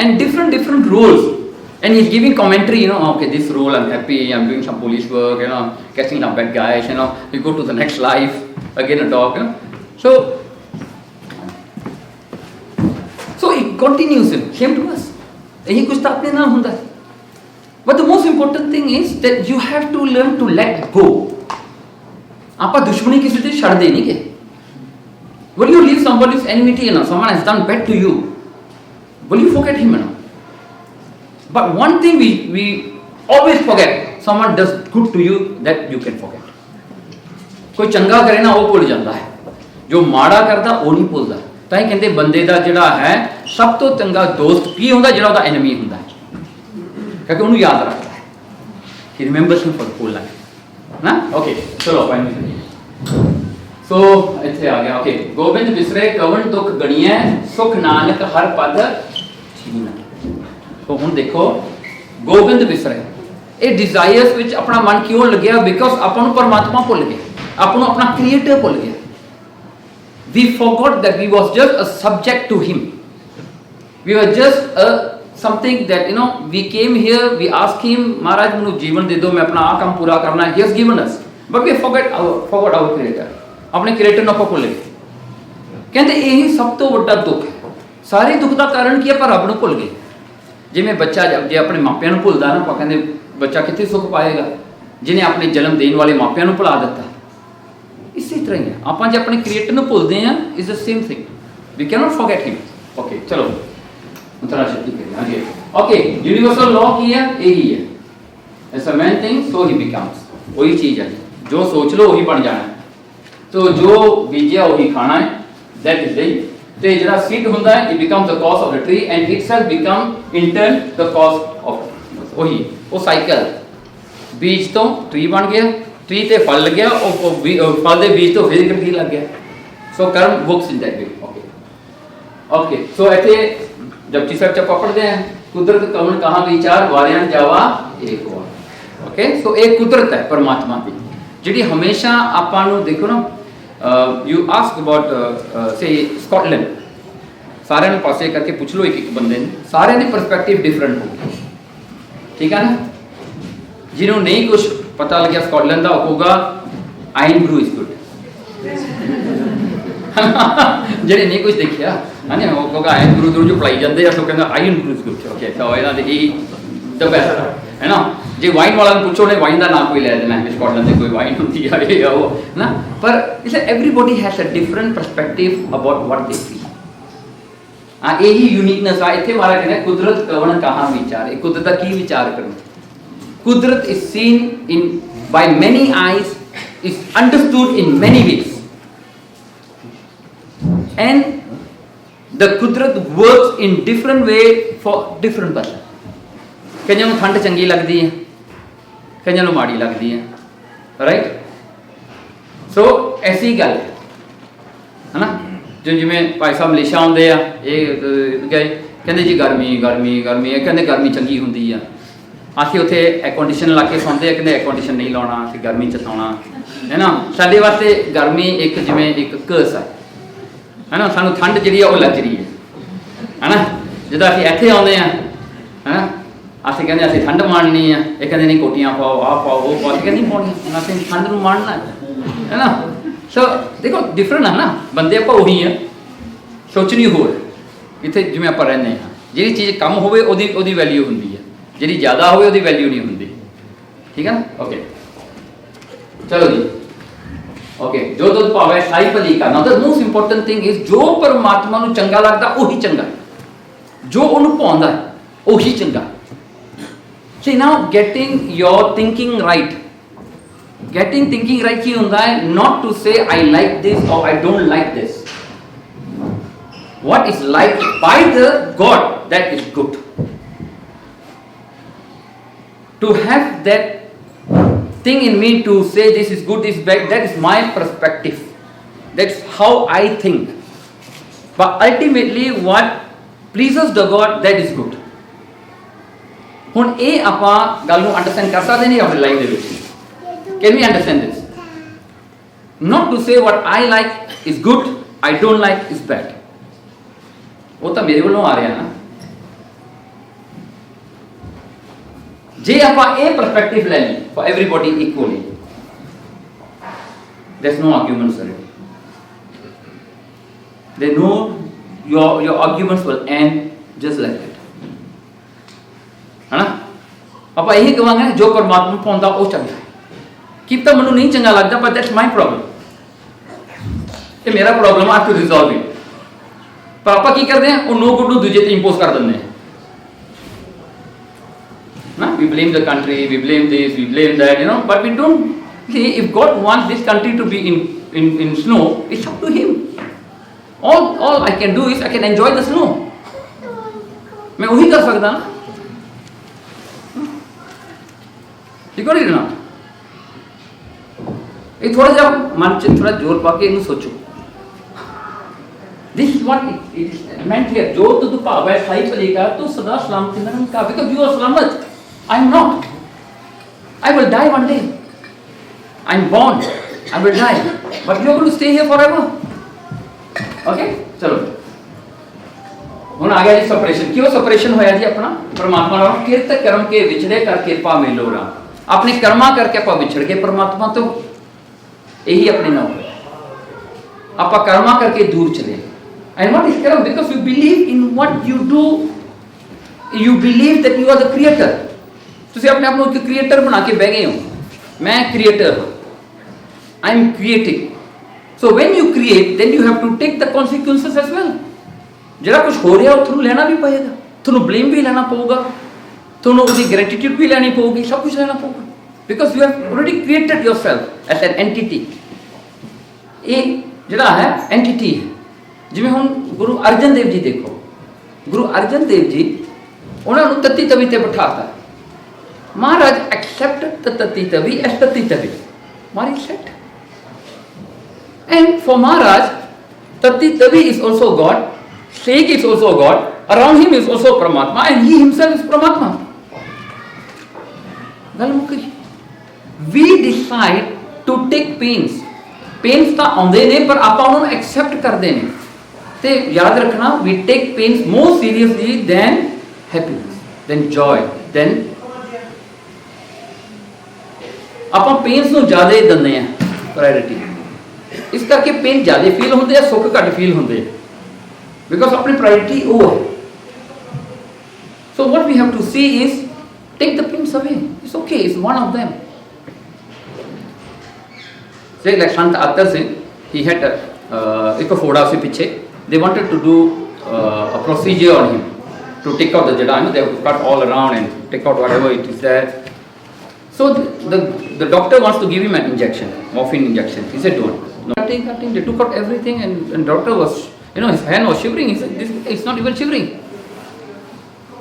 A: and different roles. And he's giving commentary, you know, okay, this role I'm happy, I'm doing some police work, you know, catching some bad guys, you know, you go to the next life, again a dog, you know. So it continues, same to us. यही कुछ तो अपने नाम होता है। But the most important thing is that you have to learn to let go. आप दुश्मनी किसी से छड़ दे नहीं के। Will you leave somebody's enmity, you know, someone has done bad to you, will you forget him, you know? But one thing we always forget, someone does good to you, that you can forget. कोई चंगा करे ना वो भुल जाता है, जो माड़ा करता वो नहीं भुलता। तां ही कहंदे बंदे दा जिहड़ा है सब तो चंगा दोस्त की हुंदा, जिहड़ा ओहदा एनिमी हुंदा है, क्योंकि ਉਹਨੂੰ याद रखता है, he remembers him for the whole life ना। ओके, चलो फाइनली सो ਇੱਥੇ ਆ ਗਿਆ। ਓਕੇ, ਗੋਬਿੰਦ ਬਿਸਰੇ ਕਵਣ ਦੁੱਖ ਗਣੀਐ, ਸੁਖ ਨਾਨਕ ਹਰ ਪਦ ਛੀਨੈ। तो ਹੁਣ ਦੇਖੋ ਗੋਬਿੰਦ ਬਿਸਰੇ, ਇਹ ਡਿਜ਼ਾਇਰਸ ਵਿੱਚ ਆਪਣਾ ਮਨ ਕਿਉਂ ਲੱਗਿਆ? ਬਿਕਾਜ਼ ਆਪਾਂ ਨੂੰ ਪਰਮਾਤਮਾ ਭੁੱਲ ਗਏ, ਆਪਾਂ ਨੂੰ ਆਪਣਾ ਕ੍ਰੀਏਟਰ ਭੁੱਲ ਗਿਆ। We forgot that we was just a subject to him. We were just a something that, you know, we came here, we asked him, Maharaj ਮੈਨੂੰ ਜੀਵਨ ਦੇ ਦਿਓ, ਮੈਂ ਆਪਣਾ ਆ ਕੰਮ ਪੂਰਾ ਕਰਨਾ ਹੈ। He has given us, but we forgot our creator. ਆਪਣੇ ਕ੍ਰੀਏਟਰ ਨੂੰ ਆਪਾਂ ਭੁੱਲ ਗਏ। ਕਹਿੰਦੇ ਇਹੀ ਸਭ ਤੋਂ ਵੱਡਾ ਦੁੱਖ ਹੈ। ਸਾਰੇ ਦੁੱਖ ਦਾ ਕਾਰਨ ਕੀ ਹੈ? ਪਰ ਰੱਬ ਨੂੰ ਭੁੱਲ ਗਏ। ਜਿਵੇਂ ਬੱਚਾ ਜੇ ਆਪਣੇ ਮਾਪਿਆਂ ਨੂੰ ਭੁੱਲਦਾ ਨਾ, ਆਪਾਂ ਕਹਿੰਦੇ ਬੱਚਾ ਕਿੱਥੇ ਸੁੱਖ ਪਾਏਗਾ? ਜਿਹਨੇ ਆਪਣੇ ਜਨਮ ਦੇਣ ਵਾਲੇ ਮਾਪਿਆਂ ਨੂੰ ਭੁਲਾ ਦਿੱਤਾ। ਇਸੇ ਤਰ੍ਹਾਂ ਹੀ ਹੈ, ਆਪਾਂ ਜੇ ਆਪਣੇ ਕ੍ਰੀਏਟਰ ਨੂੰ ਭੁੱਲਦੇ ਹਾਂ, is the same thing, we cannot forget him. Okay, ਚਲੋ ਉਤਰਾ ਸ਼ਬਦ ਕਰੀਏ ਅੱਗੇ। ਓਕੇ, ਯੂਨੀਵਰਸਲ ਲਾਅ ਕੀ ਹੈ? ਇਹੀ ਹੈ, as a man think so he becomes. ਉਹੀ ਚੀਜ਼ ਹੈ, ਜੋ ਸੋਚ ਲਓ ਉਹੀ ਬਣ ਜਾਣਾ। तो जो बीजिया वही खाना है, दैट इज इट। तो जरा सीड होता है, it becomes the cause of the tree and itself become in turn the cause of वही वो साइकिल। बीज तो ट्री बन गया, ट्री ते फल लग गया, और फल दे बीज तो फिर ट्री लग गया। सो कर्म works in that way. Okay, so ऐसे जब तीसरा चप्पा पढ़ते हैं, कुदरत कवन कहाँ विचार वारियां जावा एक और। ओके, सो एक कुदरत है परमात्मा की, जिहड़ी हमेशा आपां नूं देखो ना। यू आस्क अबाउट से स्कॉटलैंड, सारे पासे करके पूछ लो एक बंदे ने, सारे दी परस्पैक्टिव डिफरेंट होगी, ठीक है ना। जिन्हों नहीं कुछ पता लगे स्कॉटलैंड का, होगा आइन ब्रू इज गुड। ਜਿਹੜੇ नहीं कुछ देखिया है ना, वो कहोगा आइन ब्रू जो पढ़ाई जाते हैं, तो कहना आइन ब्रू इज गुड। ओके, तो इन्हां दे द बेस्ट है ना। जे वाइन वाला पूछो ने वाइन का नाम कोई लै देना है, स्कॉटलैंड से कोई वाइन होती है वो ना, पर इसलिए everybody has a different perspective about what they feel. हाँ, यही यूनिकनेस आ। इत्थे मारा कहना कुदरत कवन कहाँ विचार, कुदरत का की विचार करना। कुदरत is seen in by many eyes is understood in many ways. And the Qudrat works in different way for different person. कईयां नूं ठंड चंगी लगदी है, कईयां नूं माड़ी लगदी है, राइट? सो ऐसी गल है ना, जो जिवें भाई साहब मलेशिया आउंदे आ, ये गए कहंदे जी गर्मी गर्मी गर्मी है, कहंदे गर्मी चंगी हुंदी आ, आखिर उत्थे एयर कंडीशन ला के सौंदे आ, कहंदे एयर कंडीशन नहीं लाउणा, कि गर्मी च सौणा है ना। साडे वास्ते गर्मी एक जिवें एक कर्स है ना, सानूं ठंड जिहड़ी आ ओह लग्जरी है ना। जदों असीं इत्थे आउंदे आ है ना, असीं कहंदे असीं ठंड माणनी आ, ये कहंदे नहीं कोटियां पाओ, आ पाओ, वो पाओ, असीं कहंदे नहीं पाउणियां, असीं ठंड नूं माणना है ना। सो देखो डिफरेंट है ना, बंदे आपां उही आ, सोचनी होर इत्थे जिवें आपां रहिंदे हां, जिहड़ी चीज़ कम होवे ओदी वैल्यू हुंदी है, जिहड़ी ज़्यादा होवे ओदी वैल्यू नहीं हुंदी, ठीक है ना। ओके चलो जी, ओके जो दुध भावे साई भली का। Now the most important thing is जो परमात्मा नूं चंगा लगदा ओही चंगा, जो उहनूं भाउंदा ओही चंगा। See now getting your thinking right. Getting thinking right की होता है not to say I like this or I don't like this. What is liked by the God, that is good. To have that thing in me to say this is good, this is bad, that is my perspective. That's how I think. But ultimately what pleases the God, that is good. ਹੁਣ ਇਹ ਆਪਾਂ ਗੱਲ ਨੂੰ understand ਕਰ ਸਕਦੇ ਨਹੀਂ ਆਪਣੀ life ਦੇ ਵਿੱਚ। Can we understand this, not to say what I like is good, I don't like is bad. ਉਹ ਤਾਂ ਮੇਰੇ ਵੱਲੋਂ ਆ ਰਿਹਾ ਨਾ। ਜੇ ਆਪਾਂ ਇਹ ਪਰਸਪੈਕਟਿਵ ਲੈ ਲਈ for everybody equally, there's no arguments already. They know your arguments will end just like that. है ना, ਆਪਾਂ ਇਹੀ ਕਹਾਂਗੇ ਜੋ ਪਰਮਾਤਮਾ ਪਾਉਂਦਾ ਉਹ ਚੰਗਾ ਹੈ। ਕੀ ਤਾਂ ਮੈਨੂੰ ਨਹੀਂ ਚੰਗਾ ਲੱਗਦਾ, ਪਰ ਦੈਟਸ ਮਾਈ ਪ੍ਰੋਬਲਮ, ਇਹ ਮੇਰਾ ਪ੍ਰੋਬਲਮ ਆ, ਟੂ ਰਿਜ਼ੋਲਵ ਇਟ। ਪਰ ਆਪਾਂ ਕੀ ਕਰਦੇ ਹਾਂ, ਉਹ ਨੋ ਗੁੱਡ ਨੂੰ ਦੂਜੇ ਤੇ ਇੰਪੋਜ਼ ਕਰ ਦਿੰਦੇ ਹਾਂ ਨਾ। We blame the country, we blame this, we blame that, you know, but we don't see if God wants this country to be in snow, it's up to him. all I can do is I can enjoy the snow. मैं वही कर सकता ना। ठीक है ना, ये थोड़ा जा मन च थोड़ा जोर पा के इन्हें सोचो। This is what it is meant here. जो तुद भावे साई भली का तू सदा सलामत रहना का, बिकॉज़ यू आर सलामत, I am not. I will die one day, I am born, I will die, but you are going to stay here forever. Okay चलो ਹੁਣ आ गया जी सेपरेशन। क्यों सेपरेशन होया जी अपना परमात्मा नाल? किरत कर्म के विछड़े कर कृपा मिलो राम। अपने कर्मा करके आप विछड़ के परमात्मा तो यही अपने नाम आप कर्मा करके दूर चले। And what is karma? Because you believe in what you do, you believe that you are the creator. तुम अपने आप को क्रिएटर बना के बह गए हो, मैं क्रिएटर हूं, I am creating. So when you create then you have to take the consequences as well. ਜਿਹੜਾ ਕੁਝ ਹੋ ਰਿਹਾ ਉਹ ਤੁਹਾਨੂੰ ਲੈਣਾ ਵੀ ਪਏਗਾ, ਤੁਹਾਨੂੰ ਬਲੇਮ ਵੀ ਲੈਣਾ ਪਊਗਾ, ਤੁਹਾਨੂੰ ਉਹਦੀ ਗ੍ਰੈਟੀਟਿਊਡ ਵੀ ਲੈਣੀ ਪਊਗੀ, ਸਭ ਕੁਝ ਲੈਣਾ ਪਊਗਾ, because you have already created yourself S N NTT. ਇਹ ਜਿਹੜਾ ਹੈ ਐਂਟੀਟੀ ਹੈ। ਜਿਵੇਂ ਹੁਣ ਗੁਰੂ ਅਰਜਨ ਦੇਵ ਜੀ ਦੇਖੋ, ਗੁਰੂ ਅਰਜਨ ਦੇਵ ਜੀ ਉਹਨਾਂ ਨੂੰ ਤਤੀ ਤਵੀ ਤੇ ਬਿਠਾਤਾ। ਮਹਾਰਾਜ ਐਕਸੈਪਟ ਤਤੀ ਤਵੀ ਐਸ ਤਤੀ ਤਵੀ, Maharaj accept. And for Maharaj ਤਤੀ ਤਵੀ is also God, Snake is also God, around him is also Paramatma, and he himself is Paramatma. We decide to take pains. Pains ਤਾਂ ਆਉਂਦੇ ਨੇ ਪਰ ਆਪਾਂ ਉਹਨਾਂ ਨੂੰ ਐਕਸੈਪਟ ਕਰਦੇ ਨੇ। ਤੇ ਯਾਦ ਰੱਖਣਾ, we take pains more seriously than happiness, than joy, than ਆਪਾਂ pains ਨੂੰ ਜ਼ਿਆਦਾ ਦਿੰਦੇ ਆ ਪ੍ਰਾਇੋਰਟੀ। ਇਸ ਕਰਕੇ ਪੇਨ ਜ਼ਿਆਦਾ ਫੀਲ ਹੁੰਦੇ ਆ, ਸੁੱਖ ਘੱਟ ਫੀਲ ਹੁੰਦੇ ਆ, because अपनी priority वो है। So what we have to see is take the pains away. It's okay, it's one of them. Say like Sant Akhtar Singh, he had एक फोड़ा से पीछे, they wanted to do a procedure on him to take out the jada, they have to cut all around and take out whatever it is there. So the doctor wants to give him an injection, morphine injection. He said, don't. No. Cutting. They took out everything, and doctor was, his hand was shivering. He said, it's not even shivering.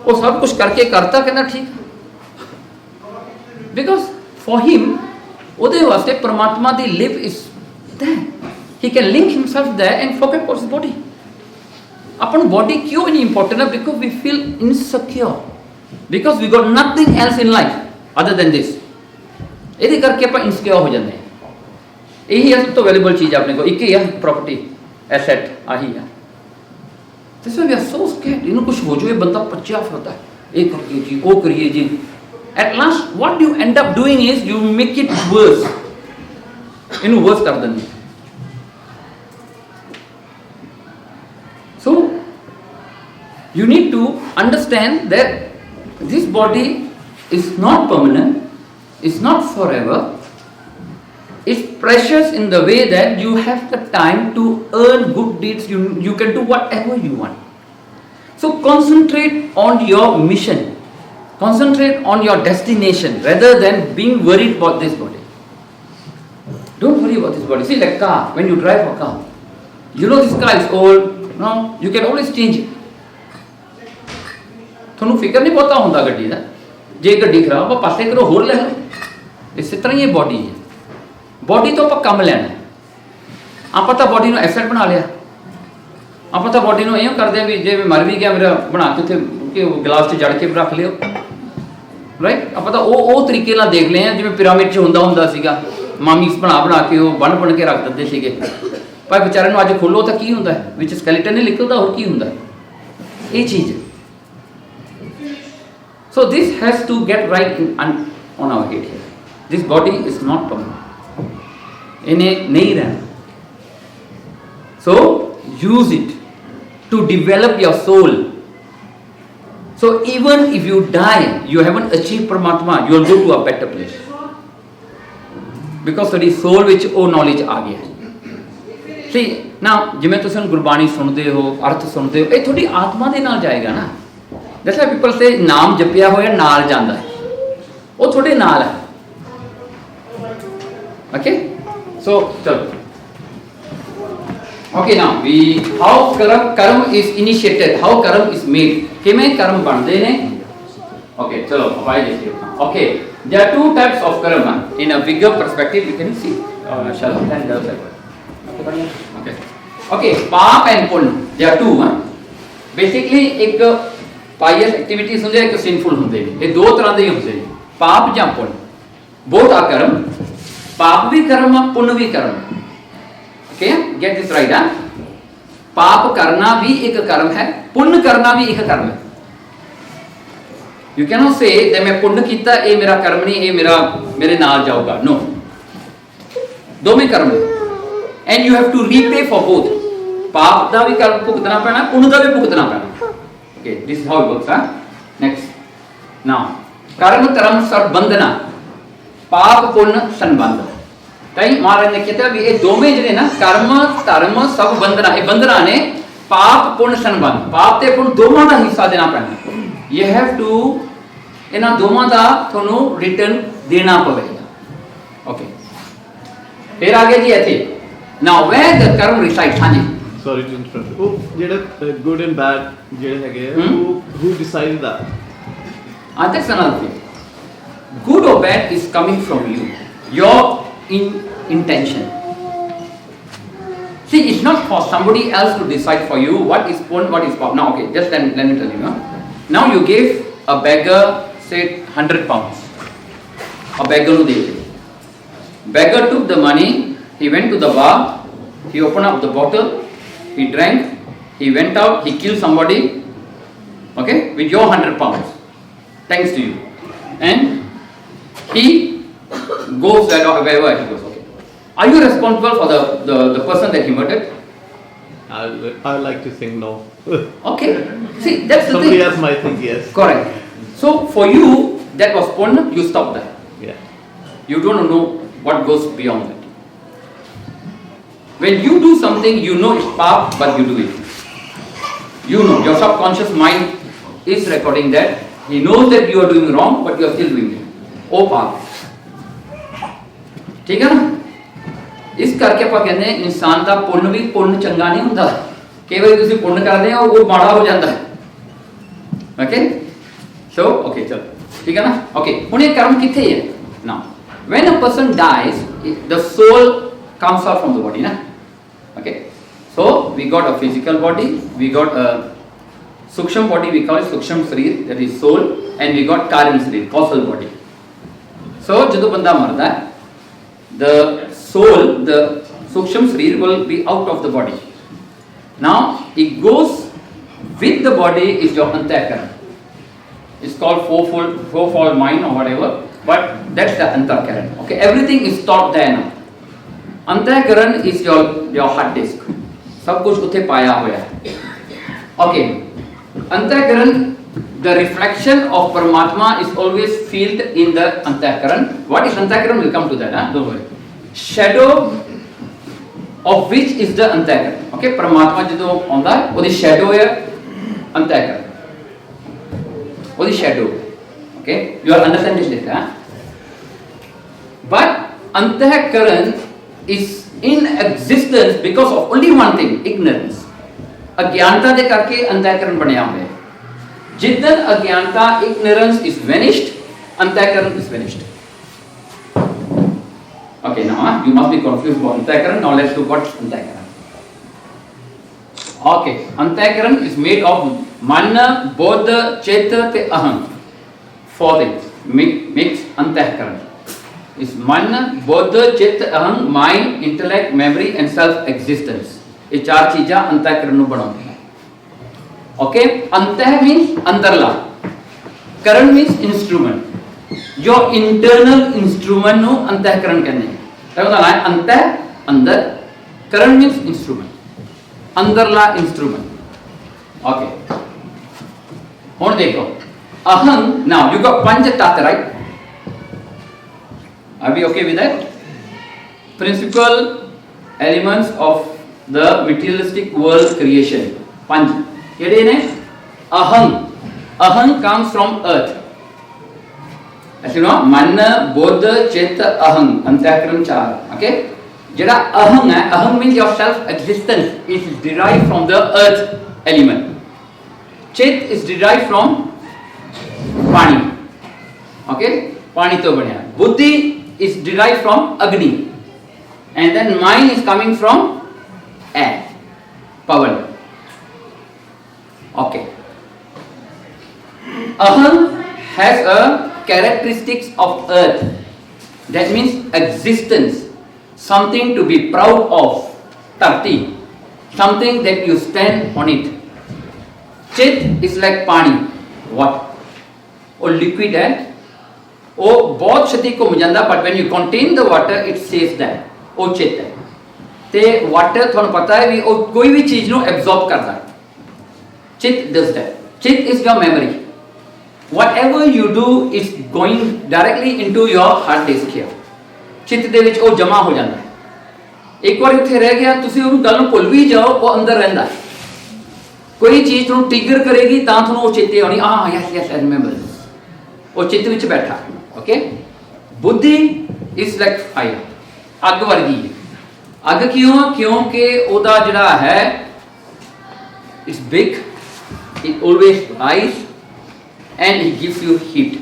A: वो सब कुछ करके करता कहना ठीक, because for him, ਉਹਦੇ ਵਾਸਤੇ परमात्मा ਦੀ live is there. He can link himself there and forget what's his body. Upon body क्यों नहीं important है? Because we feel insecure, because we got nothing else in life other than this. ਇਹਦੇ ਕਰਕੇ ਆਪਾਂ insecure ਹੋ ਜਾਂਦੇ ਹਾਂ. ਇਹੀ ਹੈ ਸਭ ਤੋਂ ਵੈਲਿਊਬਲ ਚੀਜ਼ ਆਪਣੇ ਕੋਲ, ਇੱਕ ਹੀ ਹੈ property, asset, ਆਹੀ ਹੈ. That's why we are so scared. कुछ हो जाए बंदा पच्चा फिरता है, ये करिए जी, वो करिए जी. At last, what you end up doing is you make it worse. Worse कर देंगे. So you need to understand that this body is not permanent, it's not forever. It's precious in the way that you have the time to earn good deeds. You can do whatever you want. So concentrate on your mission. Concentrate on your destination rather than being worried about this body. Don't worry about this body. See, like car, when you drive a car, this car is old. No, you can always change it. ਤੁਹਾਨੂੰ ਫਿਕਰ ਨਹੀਂ ਪਤਾ ਹੁੰਦਾ ਗੱਡੀ ਦਾ, ਜੇ ਗੱਡੀ ਖਰਾਬ ਆ ਪਾਸੇ ਕਰੋ ਹੋਰ ਲੈ ਲਓ. ਇਸੇ ਤਰ੍ਹਾਂ ਹੀ ਇਹ ਬੋਡੀ ਹੈ. ਬੋਡੀ ਤੋਂ ਆਪਾਂ ਕੰਮ ਲੈਣਾ, ਆਪਾਂ ਤਾਂ ਬੋਡੀ ਨੂੰ ਐਸੈਟ ਬਣਾ ਲਿਆ. ਆਪਾਂ ਤਾਂ ਬੋਡੀ ਨੂੰ ਇਉਂ ਕਰਦੇ ਆ ਵੀ ਜੇ ਮੈਂ ਮਰ ਵੀ ਗਿਆ ਮੇਰਾ ਬਣਾ ਕੇ ਉੱਥੇ ਗਲਾਸ 'ਚ ਜੜ ਕੇ ਰੱਖ ਲਿਓ, ਰਾਈਟ. ਆਪਾਂ ਤਾਂ ਉਹ ਤਰੀਕੇ ਨਾਲ ਦੇਖ ਲਏ ਆ ਜਿਵੇਂ ਪਿਰਾਮਿਡ 'ਚ ਹੁੰਦਾ ਸੀਗਾ, ਮਾਮੀਸ ਬਣਾ ਕੇ ਉਹ ਬਣ ਕੇ ਰੱਖ ਦਿੰਦੇ ਸੀਗੇ. ਪਰ ਵਿਚਾਰੇ ਨੂੰ ਅੱਜ ਖੋਲੋ ਤਾਂ ਕੀ ਹੁੰਦਾ ਵਿੱਚ ਸਕੈਲੇਟਨ ਨਹੀਂ ਨਿਕਲਦਾ, ਹੋਰ ਕੀ ਹੁੰਦਾ, ਇਹ ਚੀਜ਼. So this has to get right on our head here. This body is not permanent. इन्हें नहीं रहना. So use it to develop your soul. So even if you die, you haven't achieved Paramatma, you will go to a better place. Because ਤੁਹਾਡੀ soul ਵਿੱਚ ਉਹ knowledge ਆ ਗਿਆ. See, now ਜਿਵੇਂ ਤੁਸੀਂ ਗੁਰਬਾਣੀ ਸੁਣਦੇ ਹੋ, ਅਰਥ ਸੁਣਦੇ ਹੋ, ਇਹ ਤੁਹਾਡੀ ਆਤਮਾ ਦੇ ਨਾਲ ਜਾਏਗਾ ਨਾ. That's why people say ਨਾਮ ਜਪਿਆ ਹੋਇਆ ਨਾਲ ਜਾਂਦਾ ਹੈ, ਉਹ ਤੁਹਾਡੇ ਨਾਲ ਹੈ. Okay, so ਚਲੋ. Okay, now how karma is initiated, how karma is made, ਕਿਵੇਂ ਕਰਮ ਬਣਦੇ ਨੇ. Okay, ਚਲੋ ਆਪਾਂ ਇਹ ਦੇਖੀਏ. Okay, there are two types of karma in a bigger perspective. You can see. Shall I stand there? Okay, पाप and पुण्य, there are two. Basically एक पाइयस एक्टिविटीज ਹੁੰਦੇ, ਇੱਕ sinful ਹੁੰਦੇ ਨੇ. ਇਹ ਦੋ ਤਰ੍ਹਾਂ ਦੇ ਹੁੰਦੇ ਨੇ, ਪਾਪ ਜਾਂ ਪੁੰਨ. both are ਕਰਮ. ਪਾਪ ਵੀ ਕਰਮ ਆ, ਪੁੰਨ ਵੀ ਕਰਮ. Okay, get this right. पाप करना भी एक कर्म है, पुण्य करना भी एक कर्म है. You cannot say that मैं पुण्य कीता ये मेरा कर्म नहीं, ये मेरे नाल जाऊगा. No, दोवें कर्म है. And you have to repay for both. पाप दा भी कर्म भुगतना पैना, पुण्य दा भी भुगतना पैना. Okay, this is how it works. Next, now कर्म कर्म संबंधना, पाप पुण्य संबंध. कई महाराज ने कहता भी ये दोवें ਜਿਹੜੇ ਨਾ कर्म धर्म सब बंधना, ये बंधना ने पाप पुण्य संबंध, पाप ਤੇ ਪੁण्य ਦੋਵਾਂ ਦਾ ਹਿੱਸਾ ਦੇਣਾ ਪੈਣਾ. You have to ਇਹਨਾਂ ਦੋਵਾਂ ਦਾ ਤੁਹਾਨੂੰ ਰਿਟਰਨ ਦੇਣਾ ਪਵੇਗਾ. Okay, ਫਿਰ ਆਗੇ ਜੀ ਇੱਥੇ now where the karma resides. ਹਾਂਜੀ,
C: sorry to interrupt. ਉਹ ਜਿਹੜਾ good and bad ਜਿਹੜੇ ਹੈਗੇ ਉਹ who decides that?
A: That's another thing. Good or bad is coming from you, your intention. See, it's not for somebody else to decide for you what is pun, what is pop. Now, okay, just let me tell you. Now you gave a beggar, say 100 pounds. A beggar who did it. Beggar took the money, he went to the bar, he opened up the bottle, he drank, he went out, he killed somebody, okay, with your 100 pounds, thanks to you. And he goes wherever he goes. Okay, are you responsible for the person that he murdered?
C: I like to think no.
A: Okay, see, that's the
C: Somebody
A: thing.
C: else might think yes.
A: Correct. So for you that was punya, you stop that.
C: Yeah.
A: You don't know what goes beyond that. When you do something, you know it's pap, but you do it. You know, your subconscious mind is recording that. He knows that you are doing wrong, but you are still doing it. Oh pap. ठीक है ना। ਇਸ ਕਰਕੇ ਆਪਾਂ ਕਹਿੰਦੇ ਹਾਂ ਇਨਸਾਨ ਦਾ ਪੁੰਨ ਵੀ ਪੁੰਨ ਚੰਗਾ ਨਹੀਂ ਹੁੰਦਾ, ਕਈ ਵਾਰੀ ਤੁਸੀਂ ਪੁੰਨ ਕਰਦੇ ਹੋ ਉਹ ਮਾੜਾ ਹੋ ਜਾਂਦਾ ਹੈ। ਓਕੇ ਸੋ ਓਕੇ ਚਲੋ ਠੀਕ ਹੈ ਨਾ। ਓਕੇ ਹੁਣ ਇਹ ਕਰਮ ਕਿੱਥੇ ਹੈ ਨਾ, when a person dies the soul comes out from the body na. Okay, so we got a physical body, we got a suksham body, we call it suksham sharir, that is soul, and we got karan sharir, causal body. So ਜਦੋਂ ਬੰਦਾ ਮਰਦਾ ਹੈ the soul, the suksham sharir will be out of the body. Now it goes with the body is your antahkaran. It's called fourfold mind or whatever, but that's the antahkaran. Okay, everything is stored there now. Antahkaran is your hard disk. सब कुछ उथे पाया हुआ है. Okay, antahkaran, the reflection of Paramatma is always felt in the antahkaran. What is antahkaran? We'll come to that. Don't worry. Shadow of which is the antahkaran. Okay, Paramatma ਜਦੋਂ ਆਉਂਦਾ ਹੈ ਉਹਦੀ shadow ਹੈ antahkaran. ਉਹਦੀ shadow. Okay, you are understanding this, huh? But antahkaran is in existence because of only one thing, ignorance. अज्ञानता ਦੇ ਕਰਕੇ antahkaran ਬਣਿਆ ਹੋਇਆ ਹੈ। ਜਿੱਦਨ ਅਗਿਆਨਤਾ, ignorance is vanished, antahkaran is vanished. Okay, now you must be confused about antahkaran. Now let's do what's antahkaran. Okay, antahkaran is made of mana, bodha, cheta te aham. Four things makes antahkaran. Is mana, bodha, cheta, aham, mind, intellect, memory and self existence. ये चार चीज़ां अंतःकरण ਨੂੰ ਬਣਾਉਂਦੀਆਂ हैं. Okay, अंतः means अंदरला, करण means instrument. जो internal instrument ਨੂੰ अंतःकरण ਕਹਿੰਦੇ हैं. ਇਹ ਹੁੰਦਾ ਹੈ अंतः अंदर, करण means instrument, अंदरला instrument. Okay, ਹੁਣ देखो अहम. Now you got पंच तत्व, right? Are we okay with that? Principal elements of the materialistic world creation. Panch. Kede ne? Aham. Aham comes from earth. As you know, mana, bodha, cheta, aham. Antahkaran char. Okay? Jada aham hai, aham means your self-existence is derived from the earth element. Chet is derived from pani. Okay? Pani to banya. Buddhi is derived from agni. And then mind is coming from air, power. Okay. Aham has a characteristics of earth. That means existence, something to be proud of, tarti, something that you stand on it. Chit is like pani, water, or liquid है. वो बहुत क्षति को मुझांदा, but when you contain the water, it says that. वो चित है. ते water ਤੁਹਾਨੂੰ ਪਤਾ ਹੈ ਵੀ ਉਹ ਕੋਈ ਵੀ ਚੀਜ਼ ਨੂੰ ਐਬਜ਼ੌਰਬ ਕਰਦਾ ਹੈ. ਚਿਤ does that. Chit is your memory. Whatever you do is going directly into your hard disk here. ਚਿਤ ਦੇ ਵਿੱਚ ਉਹ ਜਮਾ ਹੋ ਜਾਂਦਾ ਹੈ. ਇੱਕ ਵਾਰ ਉੱਥੇ ਰਹਿ ਗਿਆ, ਤੁਸੀਂ ਉਹਨੂੰ ਗੱਲ ਨੂੰ ਭੁੱਲ ਵੀ ਜਾਓ, ਉਹ ਅੰਦਰ ਰਹਿੰਦਾ ਹੈ. ਕੋਈ ਚੀਜ਼ ਤੁਹਾਨੂੰ ਟ੍ਰਿਗਰ ਕਰੇਗੀ ਤਾਂ ਤੁਹਾਨੂੰ ਉਹ ਚੇਤੇ ਆਉਣੀ, ਯੈਸ ਯੈਸ ਆਈ ਰਿਮੈਂਬਰ, ਉਹ ਚਿੱਤ ਵਿੱਚ ਬੈਠਾ. ਓਕੇ, ਬੁੱਧੀ ਇਜ਼ ਲਾਈਕ ਫਾਇਰ, ਅੱਗ ਵਰਗੀ ਹੈ. ਅੱਗ ਕਿਉਂ? ਕਿਉਂਕਿ ਉਹਦਾ ਜਿਹੜਾ ਹੈ it's big, it always rise and it gives you heat.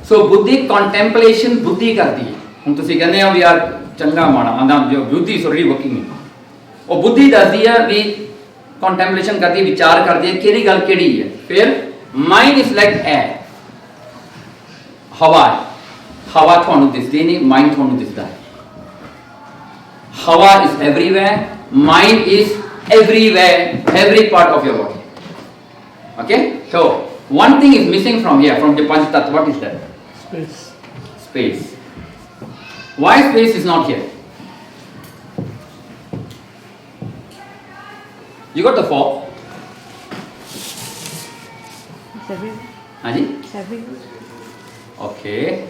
A: So ਬੁੱਧੀ ਕੰਟੈਂਪਲੇਸ਼ਨ ਬੁੱਧੀ ਕਰਦੀ ਹੈ. ਹੁਣ ਤੁਸੀਂ ਕਹਿੰਦੇ ਹੋ ਵੀ ਯਾਰ ਚੰਗਾ ਮਾੜਾ ਆਂਦਾ ਜੋ ਬੁੱਧੀ ਸੋਰੀ ਵਰਕਿੰਗ, ਉਹ ਬੁੱਧੀ ਦੱਸਦੀ ਹੈ ਵੀ ਕੰਟੈਂਪਲੇਸ਼ਨ ਕਰਦੀ, ਵਿਚਾਰ ਕਰਦੀ ਹੈ ਕਿਹੜੀ ਗੱਲ ਕਿਹੜੀ ਹੈ. ਫਿਰ ਮਾਈਂਡ ਇਜ਼ ਲਾਈਕ 에ਅਰ, ਹਵਾ ਹੈ. ਹਵਾ ਤੁਹਾਨੂੰ ਦਿਸਦੀ ਨਹੀਂ, ਮਾਈਂਡ ਤੁਹਾਨੂੰ ਦਿਸਦਾ ਹੈ. Hawa is everywhere, mind is everywhere, every part of your body. Okay, so one thing is missing from here, from the Panch Tattva. What is that?
C: Space.
A: Space. Why space is not here? You got the four?
B: It's everywhere.
A: Haji?
B: It's everywhere.
A: Okay.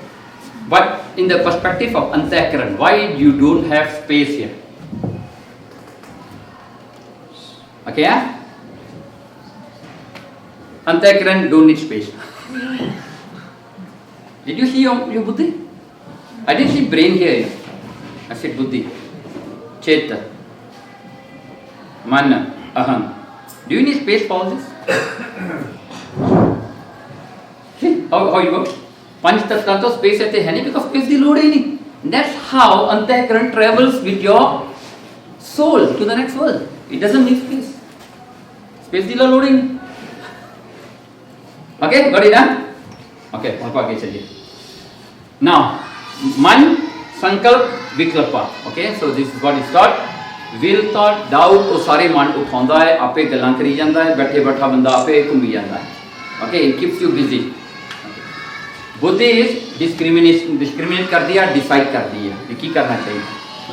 A: But in the perspective of Antahkaran, why you don't have space here? Okay, yeah? Antahkaran don't need space. Did you see your buddhi? I didn't see brain here. I said buddhi, cheta, mana, aham. Do you need space for all this? how you go? Panch tattva to space aithe hai nahi, because space di load hai nahi. That's how antahkaran travels with your soul to the next world. It doesn't need space. Space di load hai nahi. Okay, got it, huh? Okay, aap aage chaliye. Now, man, sankalp, vikalpa. Okay, so this is what is taught. Will thought, doubt, ਉਹ ਸਾਰੇ ਮਨ ਉਠਾਉਂਦਾ ਹੈ, ਆਪੇ ਗੱਲਾਂ ਕਰੀ ਜਾਂਦਾ ਹੈ, ਬੈਠੇ ਬੈਠਾ ਬੰਦਾ ਆਪੇ ਘੁੰਮੀ ਜਾਂਦਾ ਹੈ. Okay, it keeps you busy. बुद्धि is discriminate करती है, decide करती है कि करना चाहिए.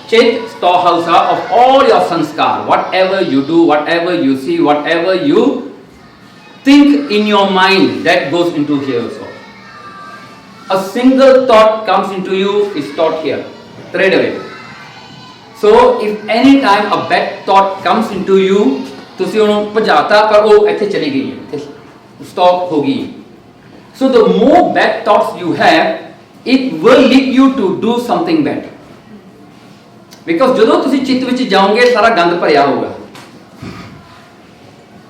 A: Chit storehouse of all your sanskar, whatever you do, whatever you see, whatever you think in your mind, that goes into here also. A single thought comes into you is stored here, straight away. So if any time a bad thought comes into you, ਤੁਸੀਂ ਉਹਨੂੰ ਭਜਾਤਾ ਪਰ ਉਹ ਇੱਥੇ ਚਲੀ ਗਈ ਹੈ, stop ਹੋ ਗਈ. So the more bad thoughts you have, it will lead you to do something bad. Because ਜਦੋਂ ਤੁਸੀਂ ਚਿੱਤ ਵਿੱਚ ਜਾਓਗੇ ਸਾਰਾ ਗੰਦ ਭਰਿਆ ਹੋਊਗਾ.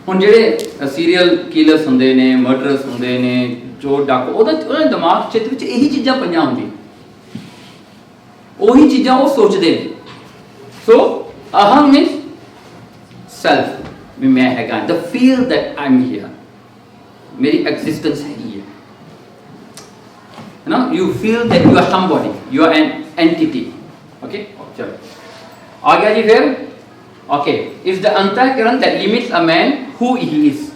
A: ਹੁਣ ਜਿਹੜੇ ਸੀਰੀਅਲ ਕਿਲਰਸ ਹੁੰਦੇ ਨੇ, ਮਰਡਰਸ ਹੁੰਦੇ ਨੇ, ਚੋਰ ਡਾਕੂ, ਉਹਦਾ ਦਿਮਾਗ ਚਿੱਤ ਵਿੱਚ ਇਹੀ ਚੀਜ਼ਾਂ ਪਈਆਂ ਹੁੰਦੀਆਂ, ਉਹੀ ਚੀਜ਼ਾਂ ਉਹ ਸੋਚਦੇ ਨੇ. So aham means self, ਵੀ ਮੈਂ ਹੈਗਾ, the feel that I'm here, ਮੇਰੀ existence ਹੈਗੀ ਹੈ. You know, you feel that you are somebody, you are an entity. Okay, चलो आ गया जी फिर. Okay, is the antahkaran that limits a man who he is.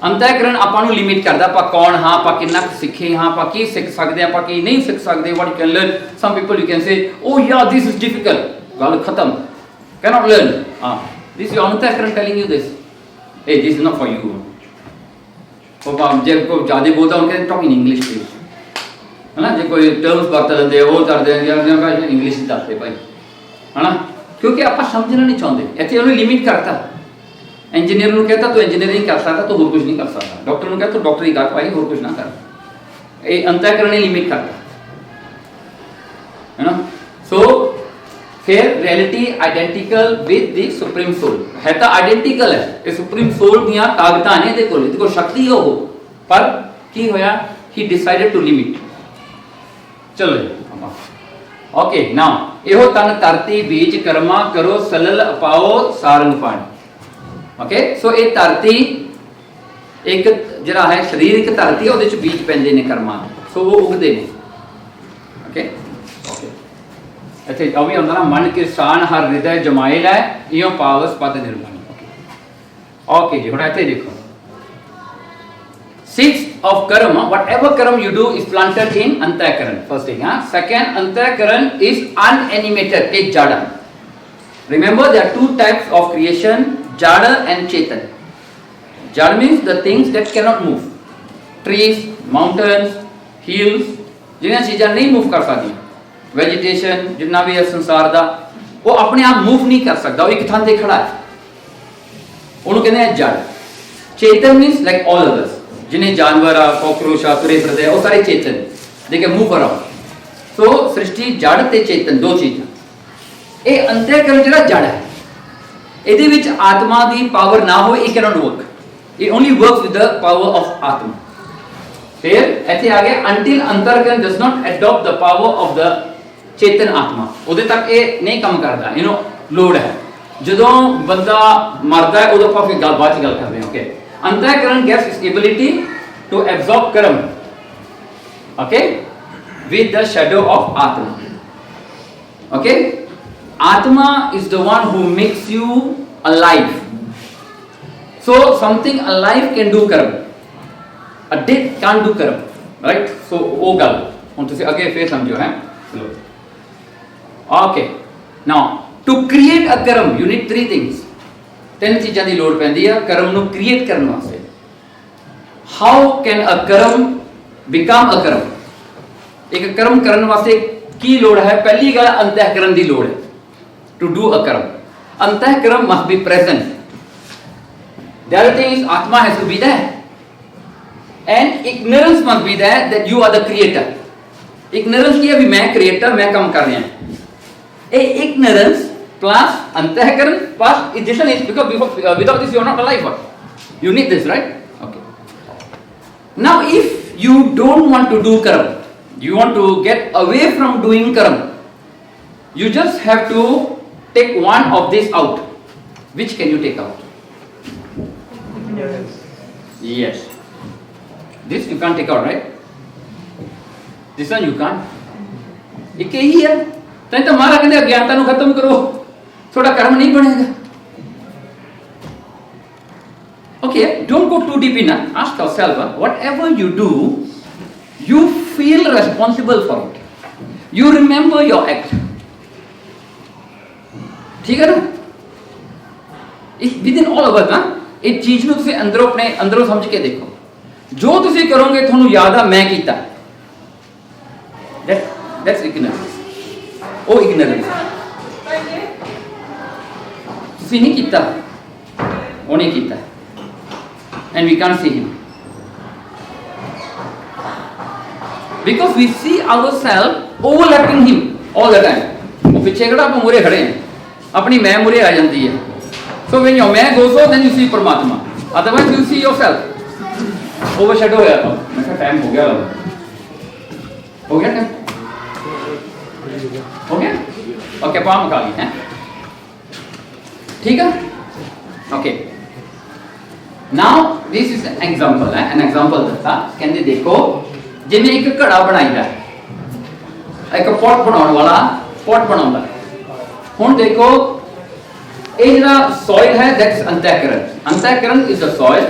A: ਅੰਤःਕਰਨ ਆਪਾਂ ਨੂੰ ਲਿਮਿਟ ਕਰਦਾ, ਆਪਾਂ ਕੌਣ ਹਾਂ, ਆਪਾਂ ਕਿੰਨਾ ਕੁ ਸਿੱਖੇ ਹਾਂ, ਆਪਾਂ ਕੀ ਸਿੱਖ ਸਕਦੇ ਹਾਂ, ਆਪਾਂ ਕੀ ਨਹੀਂ ਸਿੱਖ ਸਕਦੇ. what you can learn. Some people you can say, oh yeah, this is difficult, ਗੱਲ ਖਤਮ, cannot learn. This is your antahkaran telling you this. Hey, this is not for you. ਜੇ ਕੋਈ ਜ਼ਿਆਦਾ ਬੋਲਦਾ ਉਹਨਾਂ ਕਹਿੰਦੇ talk in English please, ਹੈ ਨਾ. ਜੇ ਕੋਈ ਟਰਮਸ ਵਰਤ ਲੈਂਦੇ ਉਹ ਕਰਦੇ ਯਾਰ ਇੰਗਲਿਸ਼ ਹੀ ਦੱਸਦੇ ਭਾਈ, ਹੈ ਨਾ, ਕਿਉਂਕਿ ਆਪਾਂ ਸਮਝਣਾ ਨਹੀਂ ਚਾਹੁੰਦੇ. ਇੱਥੇ ਉਹਨੇ ਲਿਮਿਟ ਕਰਤਾ. ਇੰਜੀਨੀਅਰ ਨੂੰ ਕਹਿੰਦਾ ਤੂੰ ਇੰਜੀਨੀਅਰਿੰਗ ਕਰ ਸਕਦਾ, ਤੂੰ ਹੋਰ ਕੁਝ ਨਹੀਂ ਕਰ ਸਕਦਾ. ਡਾਕਟਰ ਨੂੰ ਕਹਿੰਦਾ ਤੂੰ ਡਾਕਟਰੀ ਕਰ ਭਾਈ, ਹੋਰ ਕੁਝ ਨਾ ਕਰ. ਇਹ ਅੰਤःਕਰਨ ਨੇ ਲਿਮਿਟ ਕਰਤਾ, ਹੈ ਨਾ. ਸੋ ਫਿਰ ਰਿਐਲਿਟੀ ਆਈਡੈਂਟੀਕਲ ਵਿਦ ਦੀ ਸੁਪਰੀਮ ਸੋਲ ਹੈ, ਤਾਂ ਆਈਡੈਂਟੀਕਲ ਹੈ. ਇਹ ਸੁਪਰੀਮ ਸੋਲ ਦੀਆਂ ਤਾਕਤਾਂ ਨੇ ਇਹਦੇ ਕੋਲ ਸ਼ਕਤੀ ਹੈ ਉਹ, ਪਰ ਕੀ ਹੋਇਆ, ਹੀ ਡਿਸਾਈਡਡ ਟੂ ਲਿਮਿਟ. ਚਲੋ ਜੀ ਓਕੇ. ਨਾਓ ਇਹੋ ਤਨ ਧਰਤੀ ਬੀਜ ਕਰਮਾ ਕਰੋ ਸਲਲ ਅਪਾਓ ਸਾਰੰਗ ਪਾਣੀ. ਓਕੇ, ਸੋ ਇਹ ਧਰਤੀ ਇੱਕ ਜਿਹੜਾ ਹੈ ਸਰੀਰਕ ਧਰਤੀ, ਉਹਦੇ ਚ ਬੀਜ ਪੈਂਦੇ ਨੇ ਕਰਮਾਂ, ਸੋ ਉਹ ਉਗਦੇ ਨੇ. ਓਕੇ ਓਕੇ, ਇੱਥੇ ਉਹ ਵੀ ਹੁੰਦਾ ਨਾ, ਮਨ ਕਿਸਾਨ ਹਰ ਹਿਰਦੈ ਜਮਾਇਲ ਹੈ, ਇਉਂ ਪਾਵਸ ਪਦ ਨਿਰਮਾਣ. ਓਕੇ ਜੀ, ਹੁਣ ਇੱਥੇ ਦੇਖੋ, seeds of karma, whatever karma you do is planted in antahkaran. First thing, second, antahkaran is unanimated, is jada. Remember, there are two types of creation, jada and chetan. Jada means the things that cannot move, trees, mountains, hills, जिन्हें चीज़ें नहीं move कर सकती, vegetation जितना भी है संसार दा, वो अपने आप मूव नहीं कर सकता, वो एक थान ते खड़ा है, उन्होंने कहते हैं जड़. चेतन मीन्स लाइक ऑल अदर्स, जिन्हें जानवर आ, कॉकरोच आ, तुरे फिरदे, वो सारे चेतन, दे कैन मूव अराउंड. सो सृष्टि जड़ ते चेतन दो चीज़ां. ये अंतःकरण जिहड़ा जड़ है, ਇਹਦੇ ਵਿੱਚ ਆਤਮਾ ਦੀ ਪਾਵਰ ਨਾ ਹੋਵੇ, it cannot work. It only works with the power of ਆਤਮਾ. फिर ਇੱਥੇ ਆ ਗਿਆ until ਅੰਤਰਕਰਨ does not adopt the power of the ਚੇਤਨ ਆਤਮਾ, ਉਹਦੇ ਤੱਕ ਇਹ ਨਹੀਂ ਕੰਮ ਕਰਦਾ. ਲੋੜ ਹੈ ਜਦੋਂ ਬੰਦਾ ਮਰਦਾ ਹੈ, ਉਦੋਂ ਆਪਾਂ ਫਿਰ ਬਾਅਦ ਚ ਗੱਲ ਕਰਦੇ ਹਾਂ. ਓਕੇ, ਅੰਤਰਕਰਨ gets its ability to absorb karma, okay, with the shadow of atma. Okay, atma is the one who makes you alive. So something alive can do karma, a dead can't do karma, right? So ਉਹ ਗੱਲ ਹੁਣ ਤੁਸੀਂ ਅੱਗੇ ਫੇਰ ਸਮਝੋ ਹੈ. Okay, now to create a karma you need three things. ਤਿੰਨ ਚੀਜ਼ਾਂ ਦੀ ਲੋੜ ਪੈਂਦੀ ਹੈ ਕਰਮ ਨੂੰ ਕ੍ਰੀਏਟ ਕਰਨ ਵਾਸਤੇ. How can a karma become a karma? ਇੱਕ ਕਰਮ ਕਰਨ ਵਾਸਤੇ ਕੀ ਲੋੜ ਹੈ? ਪਹਿਲੀ ਗੱਲ ਅੰਤःਕਰਨ ਦੀ ਲੋੜ ਹੈ. To do a karma, antahkaram must be present. The other thing is atma has to be there, and ignorance must be there that you are the creator. Ignorance की अभी मैं creator, मैं काम कर रहा हूँ, Ignorance plus antahkaran plus addition is because without this you are not alive. What? You need this, right? Okay. Now if you don't want to do karma, you want to get away from doing karma, you just have to take one of this out. Which can you take out? Yes. This you can't take out, right? This one you can't. एक ही है तैं तो मारा कहते अज्ञानता ਨੂੰ खत्म करो थोड़ा कर्म नहीं बनेगा. Okay, don't go too deep in. Ask yourself, whatever you do, you feel responsible for it. You remember your act. ठीक है ना? Within all of us, ना एक चीज ਨੂੰ ਤੁਸੀਂ ਅੰਦਰੋਂ ਆਪਣੇ ਅੰਦਰੋਂ ਸਮਝ ਕੇ ਦੇਖੋ. ਜੋ ਤੁਸੀਂ ਕਰੋਗੇ ਤੁਹਾਨੂੰ ਯਾਦ ਆ ਮੈਂ ਕੀਤਾ. That's ignorance. Oh, ignorance. ਤੁਸੀਂ ਨਹੀਂ ਕੀਤਾ. ਉਹਨੇ ਕੀਤਾ. And we can't see him. Because we see ourselves overlapping him all the time. ਉਹ ਪਿੱਛੇ ਕਿਹੜਾ ਆਪਾਂ ਮੂਰੇ ਖੜੇ ਹਾਂ. ਆਪਣੀ ਮੈਂ ਮੂਰੇ ਆ ਜਾਂਦੀ ਹੈ. So when your man goes on, then you see Paramatma. Otherwise you see yourself. Overshadow हो जाता. मैं कहा टाइम हो गया लगा. हो गया क्या? हो गया? ओके पाम खा ली हैं. ठीक है? Okay. Now this is an example. An example ਦਿੱਤਾ. ਕਹਿੰਦੇ ਦੇਖੋ ਜਿਵੇਂ ਇੱਕ ਘੜਾ ਬਣਾਈਦਾ ਹੈ. ਇੱਕ ਪੋਟ ਬਣਾਉਣ ਵਾਲਾ ਪੋਟ ਬਣਾਉਂਦਾ. ਹੁਣ ਦੇਖੋ ਇਹ ਜਿਹੜਾ soil है that is अंतःकरण. अंतःकरण is the soil.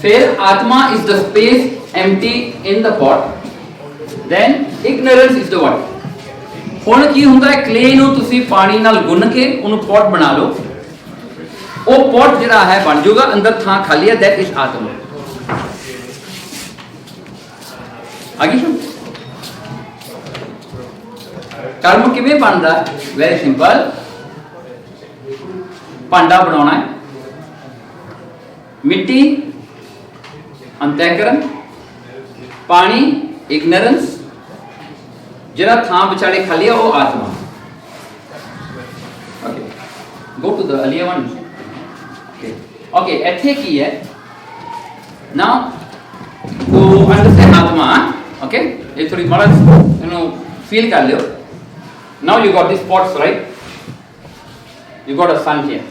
A: फिर आत्मा is the space empty in the pot. Then ignorance is the what? ਹੁਣ ਕੀ ਹੁੰਦਾ ਹੈ clay ਨੂੰ ਤੁਸੀਂ ਪਾਣੀ ਨਾਲ ਗੁੰਨ ਕੇ ਉਹਨੂੰ pot ਬਣਾ ਲਓ. ਉਹ pot ਜਿਹੜਾ ਹੈ ਬਣ ਜਾਊਗਾ ਅੰਦਰ ਥਾਂ ਖਾਲੀ ਹੈ that is आत्मा. आगे सुन कर्म किਵੇਂ ਬਣਦਾ very simple. ਭਾਂਡਾ ਬਣਾਉਣਾ ਹੈ ਮਿੱਟੀ ਅੰਤःਕਰਨ ਪਾਣੀ ignorance ਜਿਹੜਾ ਥਾਂ ਵਿਚਾਲੇ ਖਾਲੀ ਹੈ ਉਹ ਆਤਮਾ. okay go to the earlier one. okay ਇੱਥੇ ਕੀ ਹੈ now to understand atma. okay ਇਹ ਥੋੜੀ ਮਾੜਾ ਇਹਨੂੰ feel ਕਰ ਲਿਓ. now you got these pots, right? you got a sun here.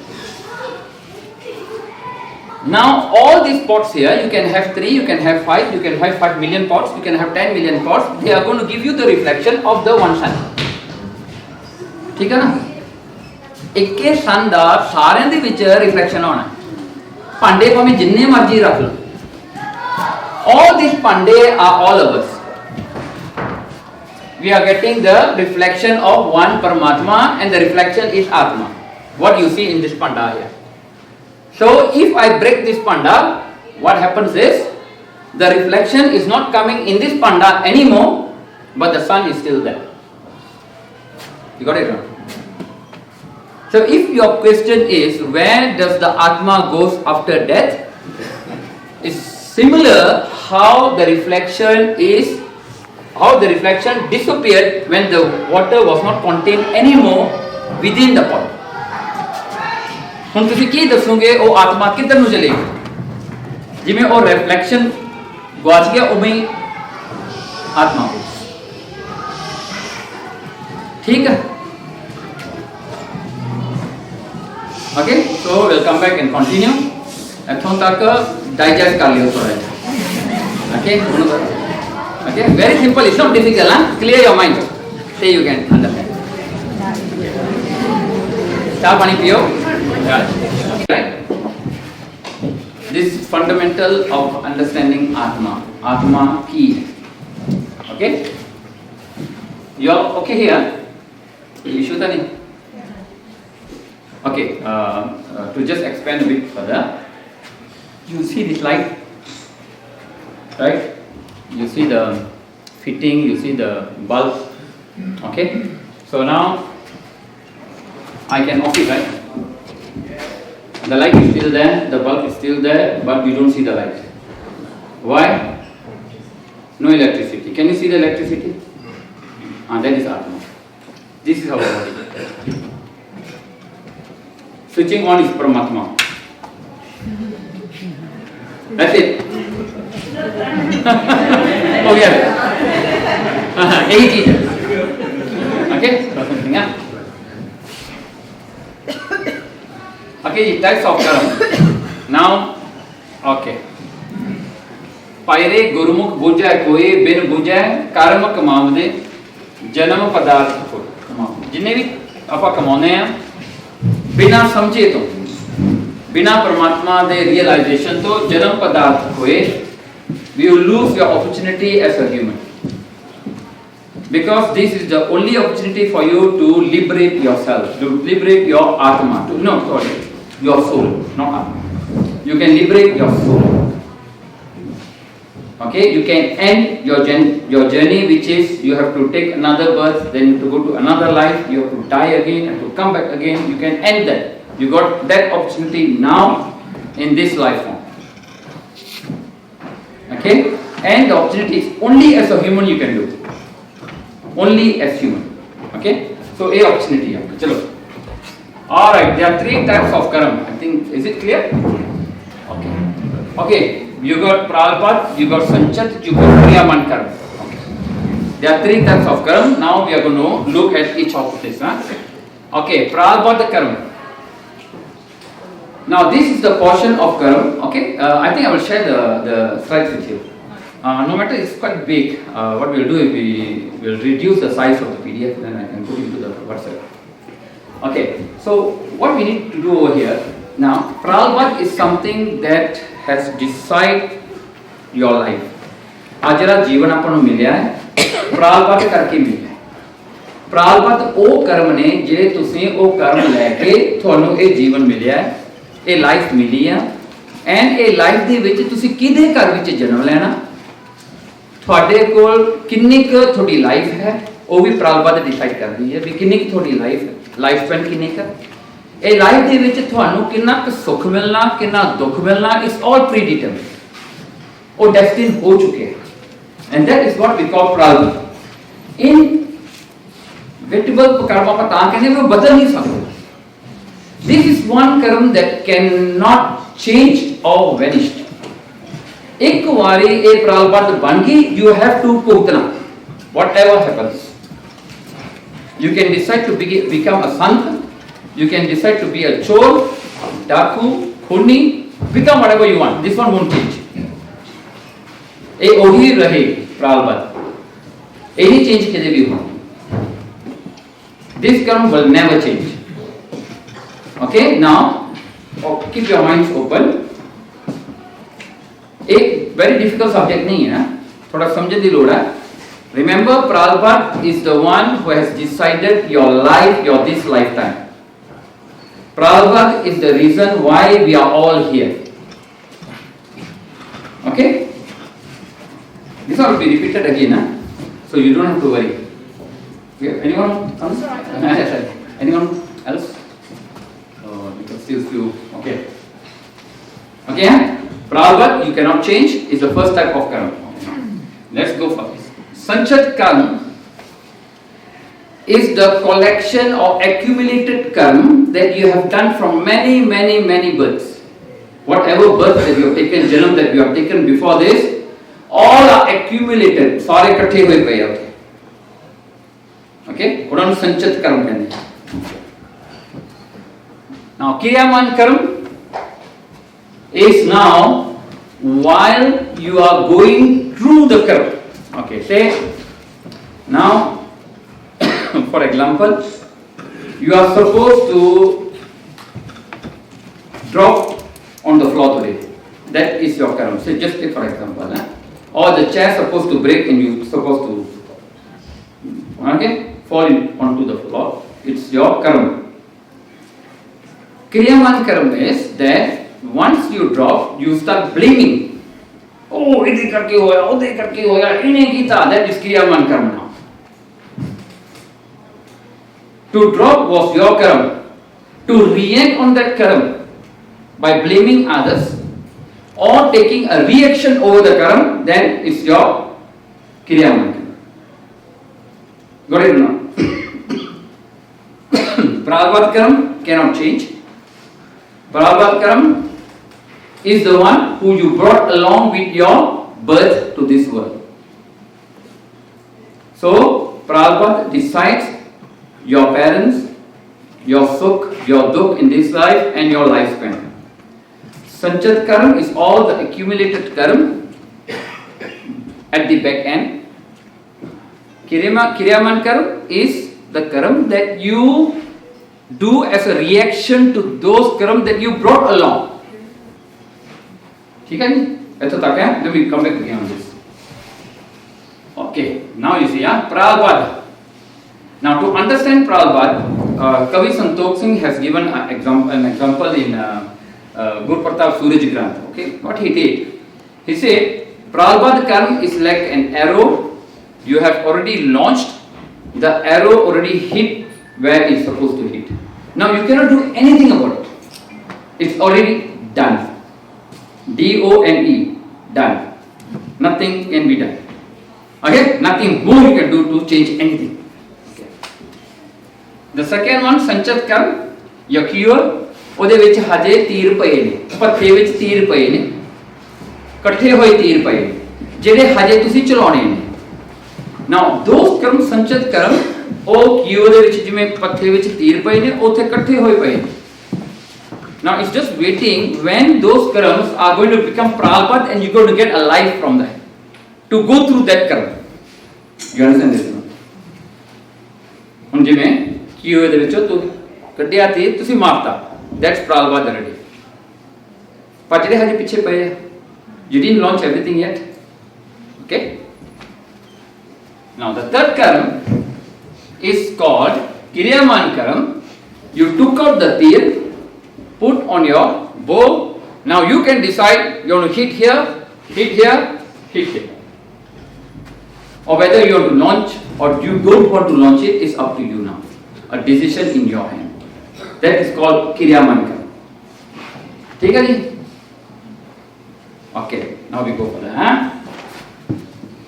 A: Now all these pots here, you can have 3, you can have 5, you can have 5 million pots, you can have 10 million pots. They are going to give you the reflection of the one sun. ठीक है ना? एक के sun ਦਾ ਸਾਰਿਆਂ ਦੇ ਵਿੱਚ reflection ਆਉਣਾ. ਭਾਂਡੇ ਭਾਵੇਂ ਜਿੰਨੇ ਮਰਜ਼ੀ ਰੱਖ ਲਓ. All these ਭਾਂਡੇ are all of us. We are getting the reflection of one Paramatma and the reflection is Atma. What you see in this panda here. So if I break this panda, what happens is the reflection is not coming in this panda anymore, but the sun is still there. You got it right? So if your question is where does the Atma goes after death, it's similar how the reflection disappeared when the water was not contained anymore within the pot. ਹੁਣ ਤੁਸੀਂ ਕੀ ਦੱਸੋਗੇ ਉਹ ਆਤਮਾ ਕਿੱਧਰ ਨੂੰ ਚਲੇਗੀ ਜਿਵੇਂ ਉਹ reflection ਗਵਾਚ ਗਿਆ ਉਵੇਂ ਹੀ ਆਤਮਾ ਹੋ ਠੀਕ ਹੈ okay so we'll come back and continue ਇੱਥੋਂ ਤੱਕ ਡਾਈਜੈਸਟ ਕਰ ਲਿਓ ਥੋੜਾ ਜਿਹਾ okay okay very simple it's not difficult clear your mind so you can understand ਚਾਹ ਪਾਣੀ ਪੀਓ. Right. This is fundamental of understanding Atma. Atma key. Okay? You all okay here? Issue tani? Okay. To just expand a bit further, you see this light, right? You see the fitting. You see the bulb. Okay. So now I can off it, right? The light is still there, the bulb is still there, but we don't see the light. Why? No electricity. Can you see the electricity? That is Atma. This is our body. Switching on is Paramatma. That's it. Oh yeah. यही चीज है. Okay, something हाँ. Okay, types of karma. Now, okay. पायरे गुरुमुख बुझै कोई बिन बुझै कर्म कमावदे जन्म पदार्थ को कमावदे. जिन्हें भी आप कमाने हैं बिना समझे तो बिना परमात्मा दे रियलाइजेशन तो जन्म पदार्थ होए, we will lose your opportunity as a human, because this is the only opportunity for you to liberate yourself, to liberate your atma, your soul, not atma. You can liberate your soul. Okay, you can end your journey, which is you have to take another birth, then to go to another life, you have to die again and to come back again. You can end that. You got that opportunity now in this life form. Okay, and the opportunity is only as a human you can do. Only as human. Okay, so a opportunity. Chalo. All right, there are 3 types of karma. I think, is it clear? Okay. Okay. You got Pralpad, you got Sanchat, you got Kriyaman karma. Okay. There are 3 types of karma. Now we are going to look at each of this. Okay, Pralpad karma. Now this is the portion of karma. Okay, I think I will share the slides with you. No matter it's quite big, what we will do is we will reduce the size of the PDF, then I can put it into the WhatsApp. Okay, so what we need to do over here now, Pralpad is something that has decide your life. आज जरा जीवन अपन को मिलया है प्रालपद करके मिलया है. प्रालपद ओ कर्म ने जे तुसी ओ कर्म लेके थानू ए जीवन मिलया है, ए लाइफ मिली है, एंड ए लाइफ दे विच तुसी किदे घर विच जन्म लेना, ਤੁਹਾਡੇ ਕੋਲ किन्नी क थोड़ी लाइफ है, वो भी प्रालपद डिसाइड करदी है भी किन्नी क थोड़ी लाइफ है, लाइफ स्पैन किन्नी क ए लाइफ दे विच थानू किन्ना क सुख मिलना किन्ना दुख मिलना इज ऑल प्री डिटरमिन्ड. वो डेस्टिन हो चुके हैं, and that is what we call prarabdha. इन वेटिबल कर्म आप ता कहने वो बदल नहीं सकते. This is one karma that can not change और वैनिश्ड. एक बारी ए प्रारब्ध बन गई, यू हैव टू भुगतना whatever happens. You can decide to become a sant. You can decide to be a chor, daku, khuni, become whatever you want. This one won't change. A ohi rahe pralpad. Any change kede bhi ho. This karma will never change. Okay, now keep your minds open. एक very difficult subject नहीं है, थोड़ा समझने की लोड़ है. Remember, pralpad is the one who has decided your life, your this lifetime. Pralpad is the reason why we are all here. Okay? This one will be repeated again, so you don't have to worry. Anyone else? Anyone else? Because still few. Okay. Okay? Pralpad you cannot change is the first type of karma. Let's go for this. Sanchat karma is the collection of accumulated karma that you have done from many births. Whatever birth that you have taken, janam that you have taken before this, all are accumulated. सारे इकट्ठे हुए पे होते. Okay? उन्होंने संचित कर्म कहते हैं. Now, क्रियामान कर्म is now while you are going through the karma. Okay, say now. For example, you are supposed to drop on the floor today. That is your karma. So just take for example, or the chair supposed to break and you supposed to fall onto the floor. It's your karma. Kriyaman karma is that once you drop, you start blaming. Oh, इधर करके होया, उधर करके होया, इन्हें कीता. That is kriyaman karma now. To drop was your karma. To react on that karma by blaming others or taking a reaction over the karma, then it's your kriyaman. Got it or not? Pralpad karma cannot change. Prarabdha karma is the one who you brought along with your birth to this world. So Prarabdha decides your parents, your sukh, your dukh in this life, and your lifespan. Sanchit karma is all the accumulated karma at the back end. Kriyaman karma is the karma that you do as a reaction to those karma that you brought along. ठीक है जी? ऐसा तक है? Let me come back again on this. Okay, now you see, Prarabdha. Now to understand Prarabdha, Kavi Santokh Singh has given an example in Guru Pratap Suraj Granth. Okay, what he did, he said, Prarabdha karma is like an arrow. You have already launched, the arrow already hit where it's supposed to hit. Now you cannot do anything about it. It's already done. D-O-N-E, done. Nothing can be done. Okay, nothing more you can do to change anything. Okay. The second one, Sanchit karma, Yakiyur, ਉਹਦੇ ਵਿੱਚ ਹਜੇ ਤੀਰ ਪਏ ਨੇ, ਪੱਥੇ ਵਿੱਚ ਤੀਰ ਪਏ ਨੇ, ਇਕੱਠੇ ਹੋਏ ਤੀਰ ਪਏ ਨੇ, ਜਿਹੜੇ ਹਜੇ ਤੁਸੀਂ ਚਲਾਉਣੇ ਨੇ. Now those karma, Sanchit karma, ਉਹ ਕੀ ਉਹਦੇ ਵਿੱਚ ਜਿਵੇਂ ਪੱਥੇ ਵਿੱਚ ਤੀਰ ਪਏ ਨੇ, ਉੱਥੇ ਇਕੱਠੇ ਹੋਏ ਪਏ ਨੇ. Now it's just waiting when those karmas are going to become prarabdha and you're going to get a life from that, to go through that karma. You understand this? ਹੁਣ ਜਿਵੇਂ ਕੀ ਉਹਦੇ ਵਿੱਚੋਂ ਤੂੰ ਕੱਢਿਆ ਤੇ ਤੁਸੀਂ ਮਾਰਤਾ, that's prarabdha already. ਪਰ ਜਿਹੜੇ ਹਜੇ ਪਿੱਛੇ ਪਏ, you didn't launch everything yet. Okay? Now the third karma is called Kriyaman karma. You took out the tir, put on your bow. Now you can decide you want to hit here, hit here, hit here. Or whether you want to launch or you don't want to launch it is up to you now. A decision in your hand. That is called Kriyaman karma. ठीक है जी? Okay, now we go for that.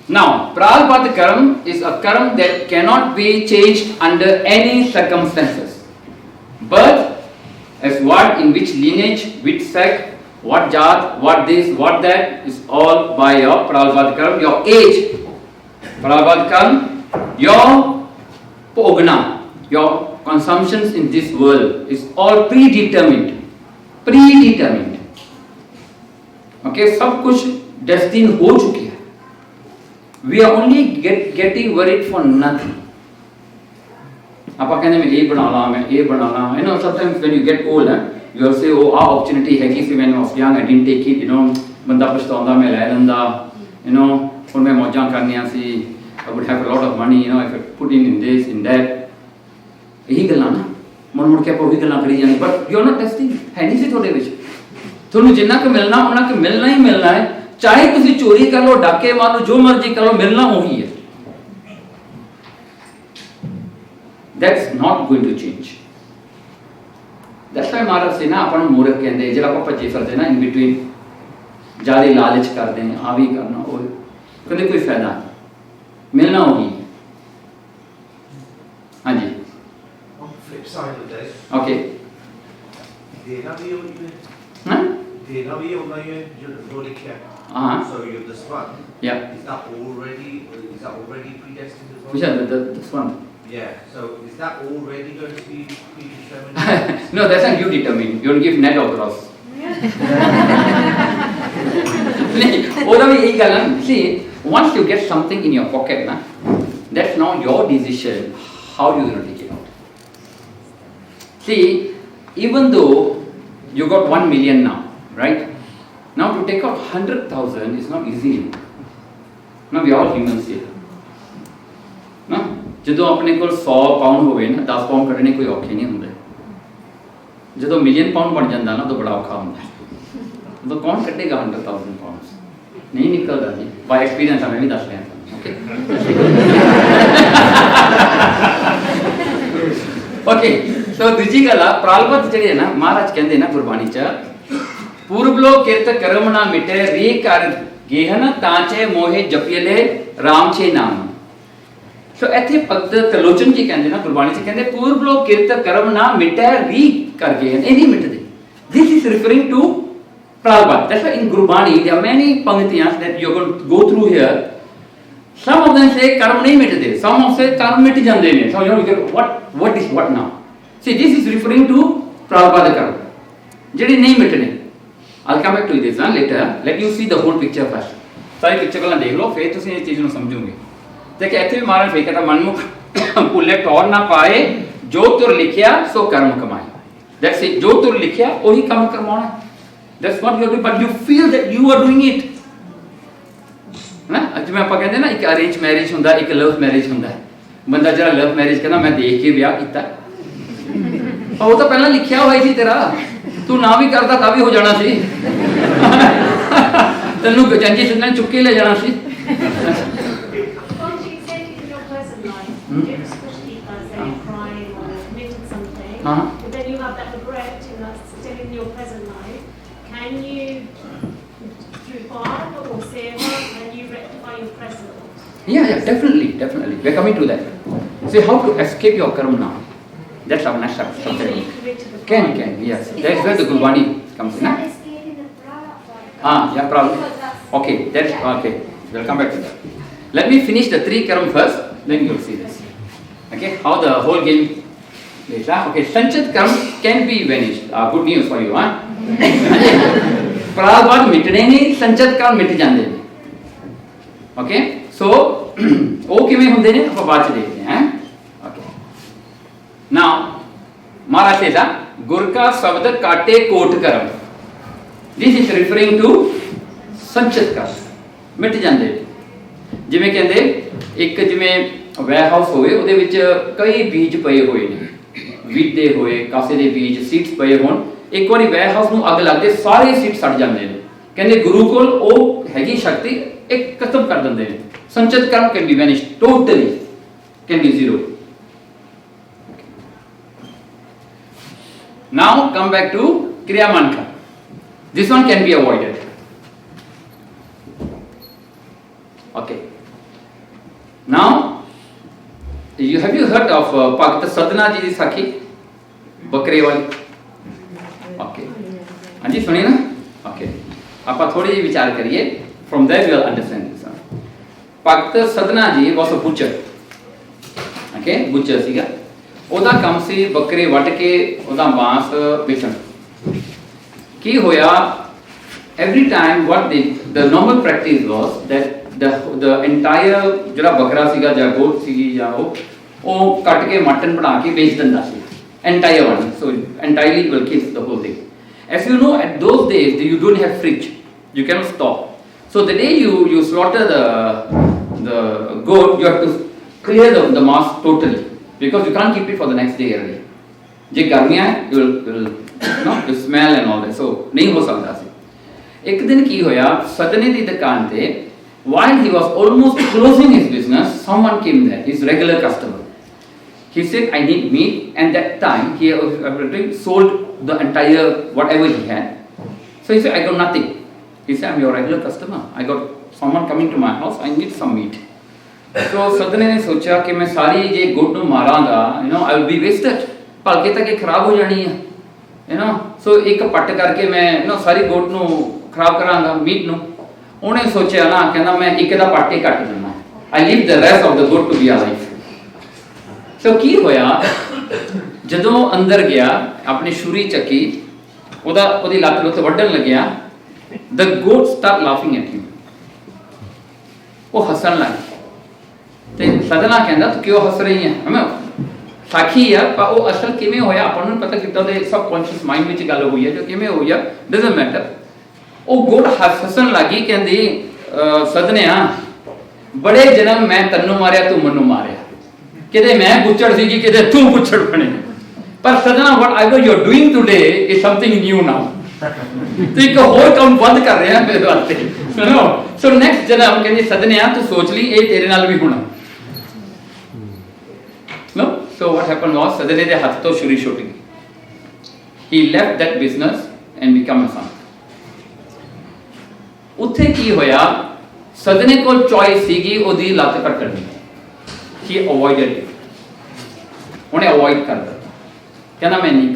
A: Now, Prarabdha karma is a karma that cannot be changed under any circumstances. Birth, as what, in which lineage, which sect, what jat, what this, what that, is all by your Prarabdha karma. Your age, Prarabdha karma, your pogna, your consumptions in this world is all predetermined. Predetermined. Okay, सब कुछ destined हो चुकी है. We are only getting worried for nothing. ਆਪਾਂ ਕਹਿੰਦੇ ਮੈਂ ਇਹ ਬਣਾਉਣਾ, ਮੈਂ ਇਹ ਬਣਾਉਣਾ. You know, sometimes when you get old, you will say, oh, our opportunity ਹੈਗੀ ਸੀ when I was young, I didn't take it. You know, ਬੰਦਾ ਪਛਤਾਉਂਦਾ, ਮੈਂ ਲੈ ਲੈਂਦਾ. You know, ਹੁਣ ਮੈਂ ਮੌਜਾਂ ਕਰਨੀਆਂ ਸੀ. I would have a lot of money. You know, if I put in this, in that. ਇਹੀ ਗੱਲਾਂ ਨਾ. ਮੁੜ ਕੇ ਆਪਾਂ ਉਹੀ ਗੱਲਾਂ ਕਰੀ ਜਾਂਦੇ. But you are not testing. ਹੈ ਨਹੀਂ ਸੀ ਤੁਹਾਡੇ ਵਿੱਚ. ਤੁਹਾਨੂੰ ਜਿੰਨਾ ਕੁ ਮਿਲਣਾ, ਉਹਨਾਂ ਕੁ ਮਿਲਣਾ ਹੀ ਮਿਲਣਾ ਹੈ. ਚਾਹੇ ਤੁਸੀਂ ਚੋਰੀ ਕਰ ਲਓ, ਡਾਕੇ ਮਾਰ ਲਓ, ਜੋ ਮਰਜ਼ੀ ਕਰ ਲਓ, ਮਿਲਣਾ ਉਹੀ ਹੈ. That's not going to change. That's why ਮਹਾਰਾਜ ਸੀ ਨਾ ਆਪਾਂ ਨੂੰ ਮੂਰਖ ਕਹਿੰਦੇ, ਜਿਹੜਾ ਆਪਾਂ ਭੱਜੇ ਫਿਰਦੇ ਨਾ in between, ਜ਼ਿਆਦਾ ਲਾਲਚ ਕਰਦੇ ਨੇ, ਆ ਵੀ ਕਰਨਾ, ਉਹ ਕਹਿੰਦੇ ਕੋਈ ਫਾਇਦਾ ਨਹੀਂ, ਮਿਲਣਾ ਉਹੀ ਹੈ. ਹਾਂਜੀ.
D: Flip side of this.
A: Okay.
D: ਦੇਣਾ ਵੀ ਹੋਈ ਹੈ.
A: ਹਾਂ?
D: ਦੇਣਾ ਵੀ ਹੋਣਾ ਹੈ ਜੋ ਲਿਖਿਆ. So you have this one.
A: Yeah.
D: Is that already predestined as well?
A: Which one? This one.
D: Yeah. So is that already going to be predetermined?
A: No, that's not you determine. You don't give net or gross. ਉਹਦਾ ਵੀ ਇਹੀ ਗੱਲ ਹੈ. See, once you get something in your pocket, na, that's now your decision how you going to take it out. See, even though you got 1 million now, right? Now to take out 100,000 is not easy. Now we are all humans here. No? ਜਦੋਂ ਆਪਣੇ ਕੋਲ 100 pound ਹੋਵੇ ਨਾ, 10 pound ਕੱਢਣੇ ਕੋਈ ਔਖੇ ਨਹੀਂ ਹੁੰਦੇ. ਜਦੋਂ ਮਿਲੀਅਨ ਪਾਉਂਡ ਬਣ ਜਾਂਦਾ ਨਾ, ਤਾਂ ਬੜਾ ਔਖਾ ਹੁੰਦਾ. ਉਦੋਂ ਕੌਣ ਕੱਢੇਗਾ 100,000 ਪਾਉਂਡ? ਨਹੀਂ ਨਿਕਲਦਾ ਜੀ. ਬਾਈ ਐਕਸਪੀਰੀਅੰਸ ਆ, ਮੈਂ ਵੀ ਦੱਸ ਰਿਹਾ. ਓਕੇ, ਸੋ ਦੂਜੀ ਗੱਲ ਆ, ਪ੍ਰਾਲਬਧ ਜਿਹੜੇ ਹੈ ਨਾ, ਮਹਾਰਾਜ ਕਹਿੰਦੇ ਨਾ ਗੁਰਬਾਣੀ 'ਚ, ਪੂਰਬਲੋ ਕਿਰਤ ਕਰਮ ਨਾ ਮਿਟੇ ਰੀ ਕਰ ਗੇਹਨ ਤਾਂਚੇ ਮੋਹੇ ਜਪੀਲੇ ਰਾਮ ਛੇ ਨਾਮ. ਸੋ ਇੱਥੇ ਭਗਤ ਤਲੋਚਨ ਜੀ ਕਹਿੰਦੇ ਨਾ ਗੁਰਬਾਣੀ 'ਚ, ਕਹਿੰਦੇ ਪੂਰਬਲੋ ਕਿਰਤ ਕਰਮ ਨਾ ਮਿਟੇ ਰੀ ਕਰ ਗੇਹਨ, ਇਹ ਨਹੀਂ ਮਿਟਦੇ. This is referring to Prabhupada. That's why in Gurbani there are many pangtiyas that you're going to go through here. Some of them say karma nahi mitde, some of say karma mit jande ne. So you know what is what now? See, this is referring to Prabhupada karma. Jehde nahi mitne. I'll come back to this later. Let you see the whole picture first. सारी picture को देख लो, फिर तुम ये चीज़ को समझोगे। देखिए ऐसे भी मारन फेंका था मनमुख पुल्ले टॉर ना पाए, जो तुर लिखिया सो कर्म कमाए। That's it. जो तुर लिखिया वही कर्म कमाना। That's what you do, but you feel that you are doing it. ना आज मैं आपको कहते हैं ना एक अरेंज मैरिज होता है, एक लव मैरिज होता है। बंदा जरा लव मैरिज करना मैं देख के ब्याह किया। और वो तो पहला लिखिया हुआ ही थी तेरा। तू ना भी करता तभी हो जाना सी। तन्नू जंजी सुनने चुक्के ले जाना सी।
B: But then you have that regret and that's still in your present life. Can you, through Bhava or Seva, can you rectify your present?
A: Yeah, definitely. We're coming to that. See how to escape your karma now. That's our next subject. Can, yes. That's where the Gurbani comes in. Yeah, probably. Okay, that's okay. We'll come back to that. Let me finish the 3 karma first, then you'll see this. Okay, how the whole game is. Okay, Sanchit karma can be vanished. Good news for you, huh? Prabhupada mitne nahi, Sanchit karma mit jande. Okay, so वो किमें होते हैं आप बात देखते हैं okay now महाराज से गुर का शब्द काटे कोट करम दिस इज रिफरिंग टू संचित कर्म मिट जाते जिमें कहते एक जिमें वेयर हाउस होए ਉਹਦੇ ਵਿੱਚ ਕਈ ਬੀਜ ਪਏ ਹੋਏ ਨੇ ਵੀਟ ਦੇ ਹੋਏ ਕਾਸੇ ਦੇ ਬੀਜ ਸੀਡਸ ਪਏ ਹੋਣ ਇੱਕ ਵਾਰੀ ਵੇयर ਹਾਊਸ ਨੂੰ ਅੱਗ ਲੱਗ ਕੇ ਸਾਰੇ ਸੀਡ ਸੜ ਜਾਂਦੇ ਨੇ ਕਹਿੰਦੇ ਗੁਰੂ ਕੋਲ ਉਹ ਹੈਗੀ ਸ਼ਕਤੀ ਇੱਕ ਖਤਮ ਕਰ ਦਿੰਦੇ ਨੇ Sanchit karma can be vanished totally, can be zero. Okay. Now come back to Kriyaman karma. This one can be avoided. Okay. Now, have you heard of Bhakt Sadhana ji di Sakhi? Bakre wali. Okay. हाँ जी सुनिए ना? Okay. आप थोड़ी जी विचार करिए. From there you will understand this. Bhakt Sadhana ji was a butcher. Okay, butcher ਸੀਗਾ ਉਹਦਾ ਕੰਮ ਸੀ ਬੱਕਰੇ ਵੱਢ ਕੇ ਉਹਦਾ ਮਾंस ਵੇਚਣ ਕੀ ਹੋਇਆ every time what the normal practice was that the entire ਜਿਹੜਾ ਬੱਕਰਾ ਸੀਗਾ ਜਾਂ ਗੋਟ ਸੀਗੀ ਜਾਂ ਉਹ ਕੱਟ ਕੇ ਮਟਨ ਬਣਾ ਕੇ ਵੇਚ ਦਿੰਦਾ ਸੀ entire one so entirely will kill the whole thing as you know at those days you don't have fridge you cannot stop so the day you slaughter the goat, you have to clear the mass totally because you can't keep it for the next day early. जे गर्मियाँ हैं, you smell and all that, so नहीं हो सकता सी। एक दिन की होया सदने दी दुकान थे, while he was almost closing his business, someone came there, his regular customer. He said, I need meat, and that time he sold the entire whatever he had. So he said, I got nothing. He said, I'm your regular customer. I got someone coming to my house, I need some meat. So सदने ने सोचा कि मैं सारी ये गोट ਨੂੰ ਮਾਰਾਂਗਾ I will be wasted ਭਲਕੇ ਤੱਕ ਇਹ ਖਰਾਬ ਹੋ ਜਾਣੀ ਹੈ so ਇੱਕ ਪੱਟ ਕਰਕੇ ਮੈਂ ਸਾਰੀ ਗੋਟ ਨੂੰ ਖਰਾਬ ਕਰਾਂਗਾ ਮੀਟ ਨੂੰ ਉਹਨੇ ਸੋਚਿਆ ਨਾ ਕਹਿੰਦਾ ਮੈਂ ਇੱਕ ਦਾ ਪੱਟ ਹੀ ਕੱਟ ਦਿੰਦਾ I leave the rest of the goat to be alive so ਕੀ ਹੋਇਆ ਜਦੋਂ ਅੰਦਰ ਗਿਆ ਆਪਣੀ ਛੁਰੀ ਚੱਕੀ ਉਹਦੀ ਲੱਤ ਲੁੱਤ ਵੱਢਣ ਲੱਗਿਆ the goat start laughing at him ਉਹ ਹੱਸਣ ਲੱਗ ਤੇ ਸਦਨਾ ਕਹਿੰਦਾ ਤੂੰ ਕਿਉਂ ਹੱਸ ਰਹੀ ਹੈ ਹਮੇ ਸਾਖੀ ਆ ਪਰ ਉਹ ਅਸਲ ਕਿਵੇਂ ਹੋਇਆ ਆਪਾਂ ਨੂੰ ਪਤਾ ਕਿੱਦਾਂ ਦੇ ਸਬਕੌਂਸ਼ੀਅਸ ਮਾਈਂਡ ਵਿੱਚ ਗੱਲ ਹੋਈ ਹੈ ਜੋ ਕਿਵੇਂ ਹੋਈ ਆ ਡਸਨਟ ਮੈਟਰ ਉਹ ਗੋਟ ਹੱਸਣ ਲੱਗੀ ਕਹਿੰਦੀ ਸਦਨਿਆ ਬੜੇ ਜਨਮ ਮੈਂ ਤੈਨੂੰ ਮਾਰਿਆ ਤੂੰ ਮੈਨੂੰ ਮਾਰਿਆ ਕਿਤੇ ਮੈਂ ਬੁੱਚੜ ਸੀਗੀ ਕਿਤੇ ਤੂੰ ਬੁੱਚੜ ਬਣੇ ਪਰ ਸਦਨਾ what I was you're doing today is something new now तो एक और काम बंद कर रहे हैं मेरे वास्ते सुनो सो नेक्स्ट जन्म कहंदी सदनिया तू सोच ली ये तेरे नाल भी होना no so what happened was सदने दे हाथ तो छुरी छुट गई he left that business and become a saint ਉੱਥੇ ਕੀ ਹੋਇਆ ਸਦਨੇ ਕੋਲ ਚੋਇਸ ਸੀਗੀ ਉਹਦੀ ਲੱਤ ਕੱਟਣ ਦੀ he avoided it ਉਹਨੇ ਅਵੋਇਡ ਕਰ ਦਿੱਤਾ ਕਹਿੰਦਾ ਮੈਂ ਨਹੀਂ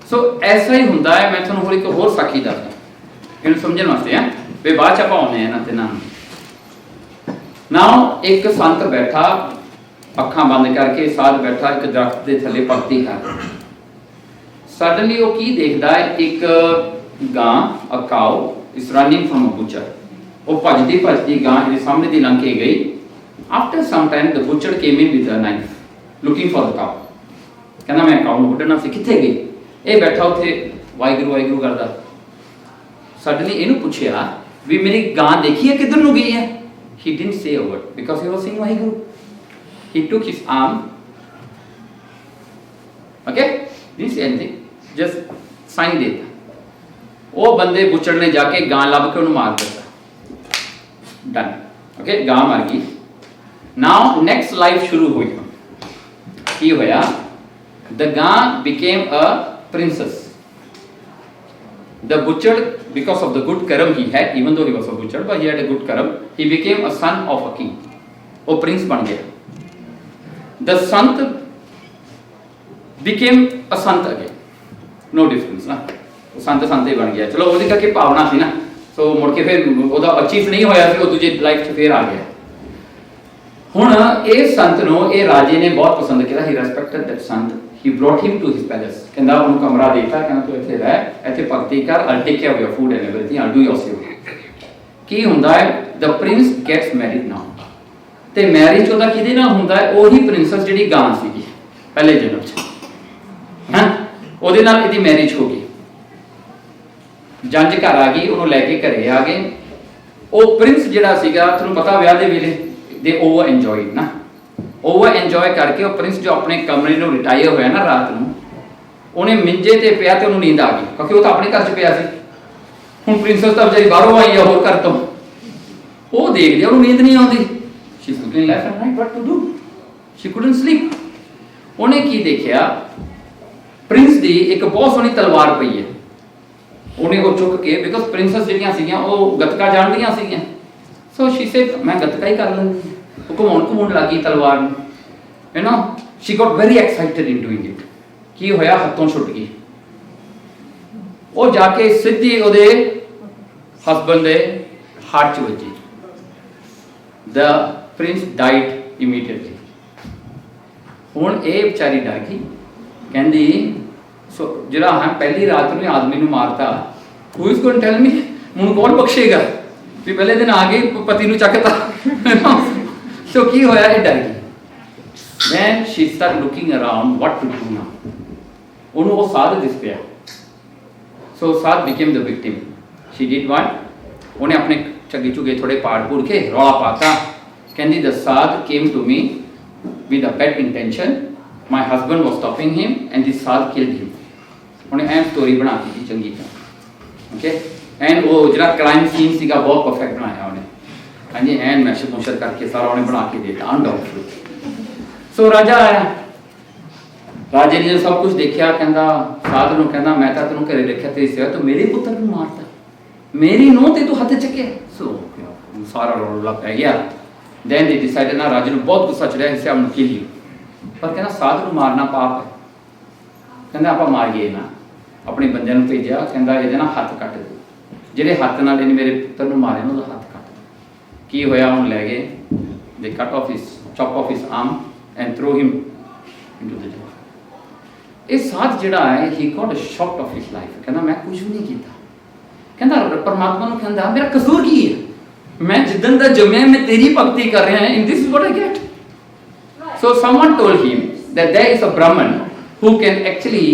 A: ਸੋ ਐਸਾ ਹੀ ਹੁੰਦਾ ਹੈ। ਮੈਂ ਤੁਹਾਨੂੰ ਹੋਰ ਇੱਕ ਹੋਰ ਸਾਖੀ ਦੱਸਦਾ ਇਹਨੂੰ ਸਮਝਣ ਵਾਸਤੇ ਹੈ ਵੀ ਬਾਅਦ ਚ ਆਪਾਂ ਆਉਂਦੇ ਹਾਂ ਇਹਨਾਂ ਤਿੰਨਾਂ ਨੂੰ। ਨਾਓ ਇੱਕ ਸੰਤ ਬੈਠਾ ਅੱਖਾਂ ਬੰਦ ਕਰਕੇ, ਸਾਧ ਬੈਠਾ ਇੱਕ ਦਰਖਤ ਦੇ ਥੱਲੇ ਭਗਤੀ ਕਰ। ਸਡਨਲੀ ਉਹ ਕੀ ਦੇਖਦਾ ਹੈ, ਇੱਕ ਗਾਂ, ਅ ਕਾਓ ਇਸ ਰਨਿੰਗ ਫਰਮ ਅ ਬੁਚਰ। ਉਹ ਭੱਜਦੀ ਭੱਜਦੀ ਗਾਂ ਇਹਦੇ ਸਾਹਮਣੇ ਦੀ ਲੰਘ ਕੇ ਗਈ। After some time the butcher came in with a knife looking for the cow. ਕਹਿੰਦਾ ਮੈਂ ਕਾਓ ਨੂੰ ਵੱਢਣਾ ਸੀ, ਕਿੱਥੇ ਗਈ? ਇਹ ਬੈਠਾ ਉੱਥੇ ਵਾਹਿਗੁਰੂ ਵਾਹਿਗੁਰੂ ਕਰਦਾ। ਸਡਨਲੀ ਇਹਨੂੰ ਪੁੱਛਿਆ ਵੀ ਮੇਰੀ ਗਾਂ ਦੇਖੀ ਹੈ ਕਿੱਧਰ ਨੂੰ ਗਈ ਹੈ? He didn't say a word because he was saying Waheguru. He took his arm, okay, didn't say anything, just sign देता। ਉਹ ਬੰਦੇ ਬੁੱਚੜ ਨੇ ਜਾ ਕੇ ਗਾਂ ਲੱਭ ਕੇ ਉਹਨੂੰ ਮਾਰ ਦਿੱਤਾ। ਡਨ, ਓਕੇ, ਗਾਂ ਮਰ ਗਈ। ਨਾਓ ਨੈਕਸਟ ਲਾਈਫ ਸ਼ੁਰੂ ਹੋਈ। ਕੀ ਹੋਇਆ? ਦ ਗਾਂ became a princess। The butcher, because of the good karam he had, even though he was a butcher, but he had a good karam, he became a son of a king। वो prince बन गया। The sant became a sant again, no difference ना। संत संत ही बन गया। चलो ਉਹਦੀ ਕਰਕੇ ਭਾਵਨਾ ਸੀ ਨਾ, ਸੋ ਮੁੜ ਕੇ ਫਿਰ ਉਹਦਾ ਅਚੀਵ ਨਹੀਂ ਹੋਇਆ ਸੀ, ਉਹ ਦੂਜੇ ਲਾਈਫ 'ਚ ਫਿਰ ਆ ਗਿਆ। ਹੁਣ ਇਹ ਸੰਤ ਨੂੰ ਇਹ ਰਾਜੇ ਨੇ ਬਹੁਤ ਪਸੰਦ ਕੀਤਾ। ਹੀ respected that Sant. He brought him to his palace। ਕਹਿੰਦਾ ਉਹਨੂੰ ਕਮਰਾ ਦੇਤਾ, ਕਹਿੰਦਾ ਤੂੰ ਇੱਥੇ ਰਹਿ, ਇੱਥੇ ਭਗਤੀ ਕਰ, I'll take care of your food and everything, I'll do your seva। ਕੀ ਹੁੰਦਾ ਹੈ? The prince gets married now। ਤੇ ਮੈਰਿਜ ਉਹਦਾ ਕਿਹਦੇ ਨਾਲ ਹੁੰਦਾ ਹੈ? ਉਹੀ ਪ੍ਰਿੰਸੈਸ ਜਿਹੜੀ ਗਾਂ ਸੀਗੀ ਪਹਿਲੇ ਜਨਮ 'ਚ, ਹਾਂ, ਉਹਦੇ ਨਾਲ ਇਹਦੀ ਮੈਰਿਜ ਹੋ ਗਈ। ਜੰਜ ਘਰ ਆ ਗਈ, ਉਹਨੂੰ ਲੈ ਕੇ ਘਰੇ ਆ ਗਏ। ਉਹ ਪ੍ਰਿੰਸ ਜਿਹੜਾ ਸੀਗਾ, ਤੁਹਾਨੂੰ ਪਤਾ ਵਿਆਹ ਦੇ ਵੇਲੇ ਦੇ ਓਵਰ ਇੰਜੋਇਡ ਨਾ, ਓਵਰ ਇੰਜੋਏ ਕਰਕੇ ਉਹ ਪ੍ਰਿੰਸ ਜੋ ਆਪਣੇ ਕਮਰੇ ਨੂੰ ਰਿਟਾਇਰ ਹੋਇਆ ਨਾ ਰਾਤ ਨੂੰ, ਉਹਨੇ ਮਿੰਜੇ ਤੇ ਪਿਆ ਤੇ ਉਹਨੂੰ ਨੀਂਦ ਆ ਗਈ, ਕਿਉਂਕਿ ਉਹ ਤਾਂ ਆਪਣੇ ਘਰ 'ਚ ਪਿਆ ਸੀ। ਹੁਣ ਪ੍ਰਿੰਸੈਸ ਤਾਂ ਵਿਚਾਰੀ ਬਾਹਰੋਂ ਆਈ ਆ ਹੋਰ ਘਰ ਤੋਂ, ਉਹ ਦੇਖਦੀ ਉਹਨੂੰ ਨੀਂਦ ਨਹੀਂ ਆਉਂਦੀ। She's looking left and right, what to do? She couldn't sleep। ਉਹਨੇ ਕੀ ਦੇਖਿਆ? ਪ੍ਰਿੰਸ ਦੀ ਇੱਕ ਬਹੁਤ ਸੋਹਣੀ ਤਲਵਾਰ ਪਈ ਹੈ। ਉਹਨੇ ਉਹ ਚੁੱਕ ਕੇ, ਬਿਕੋਜ਼ ਪ੍ਰਿੰਸੈਸ ਜਿਹੜੀਆਂ ਸੀਗੀਆਂ ਉਹ ਗੱਤਕਾ ਜਾਣਦੀਆਂ ਸੀਗੀਆਂ, ਸੋ ਸ਼ੀ ਸੇਡ ਮੈਂ ਗੱਤਕਾ ਹੀ ਕਰ ਲੈਂਦੀ। ਉਹ ਘੁਮਾਉਣ ਲੱਗੀ ਤਲਵਾਰ ਨੂੰ, you know, she got very excited in doing it. ਕੀ ਹੋਇਆ? ਹੱਥੋਂ ਛੁੱਟ ਗਈ। ਉਹ ਜਾ ਕੇ ਸਿੱਧੀ ਉਹਦੇ ਹਸਬੈਂਡ ਦੇ ਹਾਰਟ 'ਚ ਵੱਜੀ। ਦ ਪ੍ਰਿੰਸ ਡਾਈਡ ਇਮੀਡੀਏਟਲੀ। ਹੁਣ ਇਹ ਵਿਚਾਰੀ ਡਰ ਗਈ, ਕਹਿੰਦੀ ਸੋ ਜਿਹੜਾ ਹਾਂ ਪਹਿਲੀ ਰਾਤ ਨੂੰ ਆਦਮੀ ਨੂੰ ਮਾਰਤਾ, who is going to tell me? ਮੈਨੂੰ ਕੌਣ ਬਖਸ਼ੇਗਾ ਵੀ ਪਹਿਲੇ ਦਿਨ ਆ ਗਈ ਪਤੀ ਨੂੰ ਚੱਕਤਾ। ਸੋ ਕੀ ਹੋਇਆ? ਇਹ ਡਰ ਗਈ। Then she started looking around what to do now। ਉਹਨੂੰ ਉਹ ਸਾਧ ਦਿਸ ਪਿਆ। ਸੋ ਸਾਧ became the victim। She did what? ਉਹਨੇ ਆਪਣੇ ਝੱਗੇ ਝੁਗੇ ਥੋੜੇ ਪਾੜ ਪੂੜ ਕੇ ਰੌਲਾ ਪਾਤਾ। ਕਹਿੰਦੀ the ਸਾਧ came to me with a bad intention। My husband was stopping him and the ਸਾਧ killed him। ਉਹਨੇ ਐਂ ਸਟੋਰੀ ਬਣਾ ਦਿੱਤੀ ਚੰਗੀ ਤਰ੍ਹਾਂ, ਓਕੇ। ਐਂਡ ਉਹ ਜਿਹੜਾ ਕ੍ਰਾਈਮ ਸੀਨ ਸੀਗਾ ਬਹੁਤ ਪਰਫੈਕਟ ਬਣਾਇਆ ਉਹਨੇ, ਹਾਂਜੀ, ਐਨ ਮੈਸ਼ਰ ਮੁਸ਼ਰ ਕਰਕੇ ਸਾਰਾ ਉਹਨੇ ਬਣਾ ਕੇ ਦਿੱਤਾ ਅਨਡਾਊਟਫੁਲ। ਸੋ ਰਾਜਾ ਆਇਆ। ਰਾਜੇ ਨੇ ਸਭ ਕੁਝ ਦੇਖਿਆ, ਕਹਿੰਦਾ ਸਾਧ ਨੂੰ, ਕਹਿੰਦਾ ਮੈਂ ਤਾਂ ਤੈਨੂੰ ਘਰੇ ਰੱਖਿਆ ਤੇਰੀ ਸੇਵਾ, ਤੂੰ ਮੇਰੇ ਪੁੱਤਰ ਨੂੰ ਮਾਰਤਾ, ਮੇਰੀ ਨੂੰਹ ਤੇ ਤੂੰ ਹੱਥ ਚੱਕਿਆ। ਸੋ ਸਾਰਾ ਰੌਲਾ ਪੈ ਗਿਆ। ਦੈਨ ਦੇ ਡਿਸਾਈਡਡ ਨਾ, ਰਾਜੇ ਨੂੰ ਬਹੁਤ ਗੁੱਸਾ ਚੜਿਆ, ਇਸੇ ਆਮ ਨੂੰ ਕਿਲ ਯੂ। ਪਰ ਕਹਿੰਦਾ ਸਾਧ ਨੂੰ ਮਾਰਨਾ ਪਾਪ ਹੈ। ਕਹਿੰਦਾ ਆਪਾਂ ਮਾਰੀਏ ਨਾ। ਆਪਣੇ ਬੰਦਿਆਂ ਨੂੰ ਭੇਜਿਆ, ਕਹਿੰਦਾ ਇਹਦੇ ਨਾਲ ਹੱਥ ਕੱਟ ਦੇ, ਜਿਹੜੇ ਹੱਥ ਨਾਲ ਇਹਨੇ ਮੇਰੇ ਪੁੱਤਰ ਨੂੰ ਮਾਰਿਆ ਨਾ ਉਹਦਾ ਹੱਥ ਕੱਟ। ਕੀ ਹੋਇਆ? ਉਹਨੂੰ ਲੈ ਗਏ, ਦੇ cut off his, chop off his arm and throw him into the jungle. ਇਹ ਸਾਧ ਜਿਹੜਾ ਹੈ, ਹੀ ਗਾਟ ਅ ਸ਼ੌਕ ਆਫ ਹਿਸ ਲਾਈਫ। ਕਹਿੰਦਾ ਮੈਂ ਕੁਝ ਵੀ ਨਹੀਂ ਕੀਤਾ। ਕਹਿੰਦਾ ਪਰਮਾਤਮਾ ਨੂੰ, ਕਹਿੰਦਾ ਮੇਰਾ ਕਸੂਰ ਕੀ ਹੈ? ਮੈਂ ਜਿੱਦਣ ਦਾ ਜੰਮਿਆ ਮੈਂ ਤੇਰੀ ਭਗਤੀ ਕਰ ਰਿਹਾ ਹਾਂ, in this is what I get. So someone told him that there is a Brahman who can actually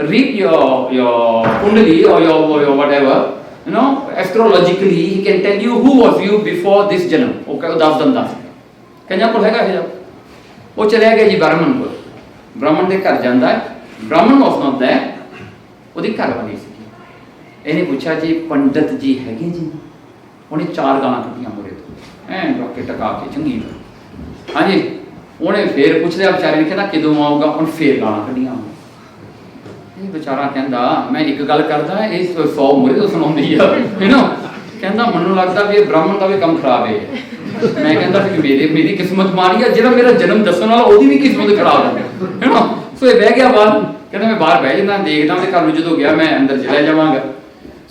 A: read your kundali or your whatever, you know, astrologically he can tell you who was you before this janam। Okay, ਦੱਸ ਦਿੰਦਾ ਸੀ। ਕਹਿੰਦਾ ਕੋਲ ਹੈਗਾ ਇਹ। ਉਹ ਚਲਿਆ ਗਿਆ ਜੀ ਬ੍ਰਾਹਮਣ ਕੋਲ। ਬ੍ਰਾਹਮਣ ਦੇ ਘਰ ਜਾਂਦਾ ਹੈ। ਬ੍ਰਾਹਮਣ was not there, ਉਹਦੀ ਘਰ ਵਾਲੀ ਸੀ। ਇਹਨੇ ਪੁੱਛਿਆ ਜੀ ਪੰਡਤ ਜੀ ਹੈਗੇ ਜੀ? ਉਹਨੇ 4 ਗਾਲਾਂ ਕੱਢੀਆਂ ਮੋਰੇ ਤੋਂ, ਐਂ ਰੱਖ ਕੇ ਟਕਾ ਕੇ ਚੰਗੀ ਤਰ੍ਹਾਂ, ਹਾਂਜੀ। ਉਹਨੇ ਫੇਰ ਪੁੱਛ ਲਿਆ ਵਿਚਾਰੇ ਨੇ, ਕਹਿੰਦਾ ਕਦੋਂ ਆਊਗਾ? ਉਹਨੇ ਫੇਰ ਗਾਲਾਂ ਕੱਢੀਆਂ। ਇਹ ਵਿਚਾਰਾ ਕਹਿੰਦਾ ਮੈਂ ਇੱਕ ਗੱਲ ਕਰਦਾ, ਇਹ 100 ਮੋਰੇ ਤੋਂ ਸੁਣਾਉਂਦੀ ਆ, ਯੂ ਨੋ। ਕਹਿੰਦਾ ਮੈਨੂੰ ਲੱਗਦਾ ਵੀ ਇਹ ਬ੍ਰਾਹਮਣ ਦਾ ਵੀ ਕੰਮ ਖਰਾਬ ਹੈ। ਮੈਂ ਕਹਿੰਦਾ ਵੀ ਮੇਰੀ ਕਿਸਮਤ ਮਾੜੀ ਆ, ਜਿਹੜਾ ਮੇਰਾ ਜਨਮ ਦੱਸਣ ਵਾਲਾ ਉਹਦੀ ਵੀ ਕਿਸਮਤ ਖਰਾਬ ਹੈ, ਯੂ ਨੋ। ਸੋ ਇਹ ਬਹਿ ਗਿਆ ਬਾਹਰ। कहता मैं बाहर बह जाता देखदा ते घर जो गया मैं अंदर चला जावांगा।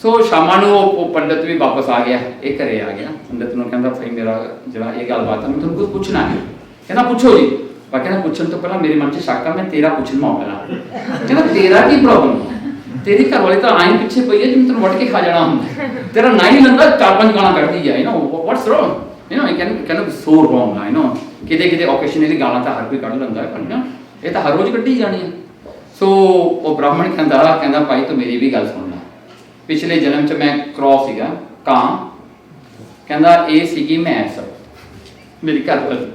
A: सो शामां नूं वो पंडित भी वापस आ गया, ये घरे आ गया। पंडित नूं कहंदा भाई मेरा जिहड़ा ये गलबात है मैं तुहानूं कुछ पुछना है। कहंदा पुछो जी। पर कहंदा पुछण तो पहला मेरे मन च शक है मैं तेरा पुछना पहला। कहंदा तेरा की प्रॉब्लम है? तेरी घरवाली तो आई पिछे पई है जिवें तैनूं वट के खा जाना हुंदा, तेरा ना ही लंदा 4-5 गालां कढदी है, what's wrong, you can be so wrong, किते ओकेशनली गालां तो हर कोई कढ लैंदा है, पर ये तो हर रोज कढी जानी है। सो वो ब्राह्मण कहंदा भाई तू मेरी भी गल सुन लै, पिछले जन्म च मैं क्रॉ सीगा कां, कहंदा ये सीगी मैस मेरी घरवाली,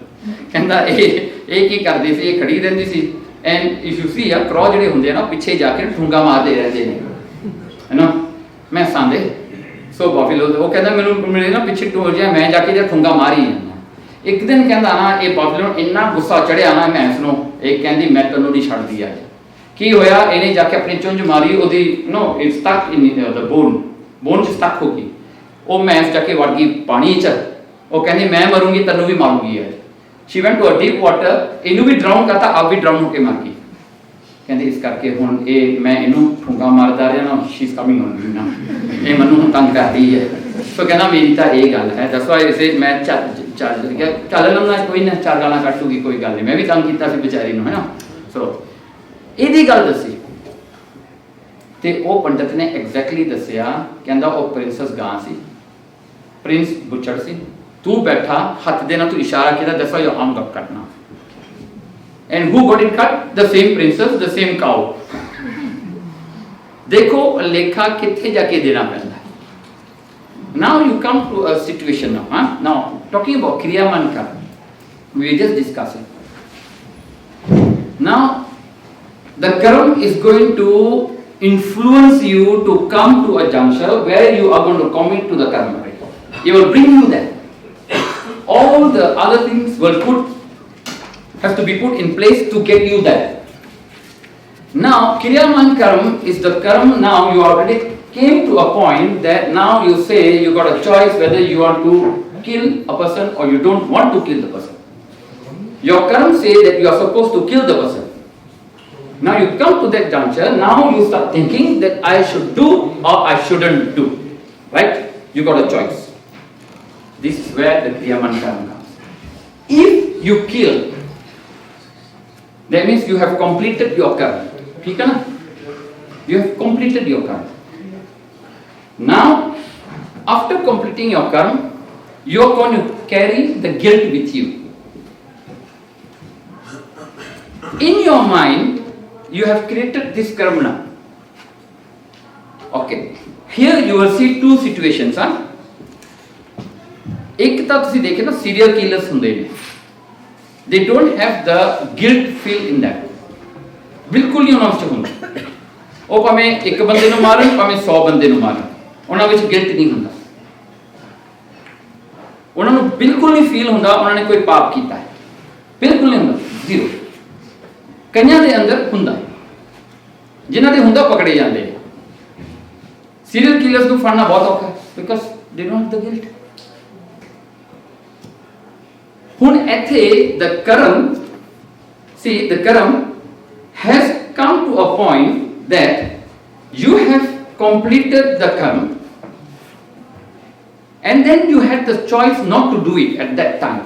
A: कहंदा ये की करदी सी, ये खड़ी रहिंदी सी एंड यू सी आ क्रॉ जिहड़े हुंदे ना पिछे जाके ठुंगा मारदे रहंदे ने, है ना मैसां दे। सो बाफिलो वो कहंदा मैनूं मेरे ना पिछे टूर जिहा मैं जाके जे ठुंगा मारी जांदा। एक दिन कहंदा ना ये बाफिलो इन्ना गुस्सा चढ़िया ना मैस नूं, एक कहंदी मैं तैनूं नहीं छड्डदी अज। की होया इहने जाके अपनी चुंझ मारी, ओदी नो it stuck in the bone च स्टक हो गई। वो मैस जाके वड़ गई पानी च, वो कहंदी मैं मरूंगी तैनूं भी मारूंगी अज। She went to a deep water, इनू भी ड्राउन करता आप भी ड्राउन होके मर गई। कहंदी इस करके हुण ये मैं इनू ठुंगा मारदा रहा ना, she is coming on me ना, ये मनु तंग कर रही है। तो कहना मेरी तो ये गल है, दस वार इसे मैं चल लंघना कोई ना, 4 गालां कट लूगी कोई गल नहीं, मैं भी तंग कीता सी बेचारी नूं, है ना। सो इहदी गल दसी ते वो पंडित ने एग्जैक्टली दसिया, कहंदा वो प्रिंसस गां सी, प्रिंस बुचड़ सी, तू बैठा हाथ देना तू इशारा किया दसा your arm got cut now, and who got it cut? The same princess, the same cow. देखो लेखा किथे जाके देना पैंदा है। Now you come to a situation now talking about kriyaman karma, we just discussing now the karma is going to influence you to come to a juncture where you are going to commit to the karma. It will bring you there. All the other things have to be put in place to get you there. Now, Kriyaman Karma is the karma. Now you already came to a point that now you say you got a choice whether you want to kill a person or you don't want to kill the person. Your karma says that you are supposed to kill the person. Now you come to that juncture, now you start thinking that I should do or I shouldn't do. Right? You got a choice. This is where the Kriyaman Karma comes. If you kill, that means you have completed your karma. ठीक है ना? You have completed your karma. Now, after completing your karma, you are going to carry the guilt with you. In your mind, you have created this karma. Okay. Here you will see 2 situations. एक तो तुसी देखे ना serial killers हुंदे ने, they don't have the guilt feel in that. बिल्कुल नहीं उन्हां विच हुंदा, ਉਹ ਭਾਵੇਂ ਇੱਕ ਬੰਦੇ ਨੂੰ ਮਾਰਨ ਭਾਵੇਂ 100 ਬੰਦੇ ਨੂੰ ਮਾਰਨ, ਉਹਨਾਂ ਵਿੱਚ ਗਿਲਟ ਨਹੀਂ ਹੁੰਦਾ, ਉਹਨਾਂ ਨੂੰ ਬਿਲਕੁਲ ਨਹੀਂ ਫੀਲ ਹੁੰਦਾ ਉਹਨਾਂ ਨੇ ਕੋਈ ਪਾਪ ਕੀਤਾ ਹੈ, ਬਿਲਕੁਲ ਨਹੀਂ ਹੁੰਦਾ, ਜ਼ੀਰੋ। ਕਈਆਂ ਦੇ ਅੰਦਰ ਹੁੰਦਾ, ਜਿਨ੍ਹਾਂ ਦੇ ਹੁੰਦਾ ਪਕੜੇ ਜਾਂਦੇ ਨੇ। ਸੀਰੀਅਲ ਕਿਲਰਸ ਨੂੰ ਫੜਨਾ ਬਹੁਤ ਔਖਾ ਹੈ because they don't have the guilt. ਹੁਣ ਇੱਥੇ ਦ ਕਰਮ, see the karma has come to a point that you have completed the karma and then you had the choice not to do it at that time,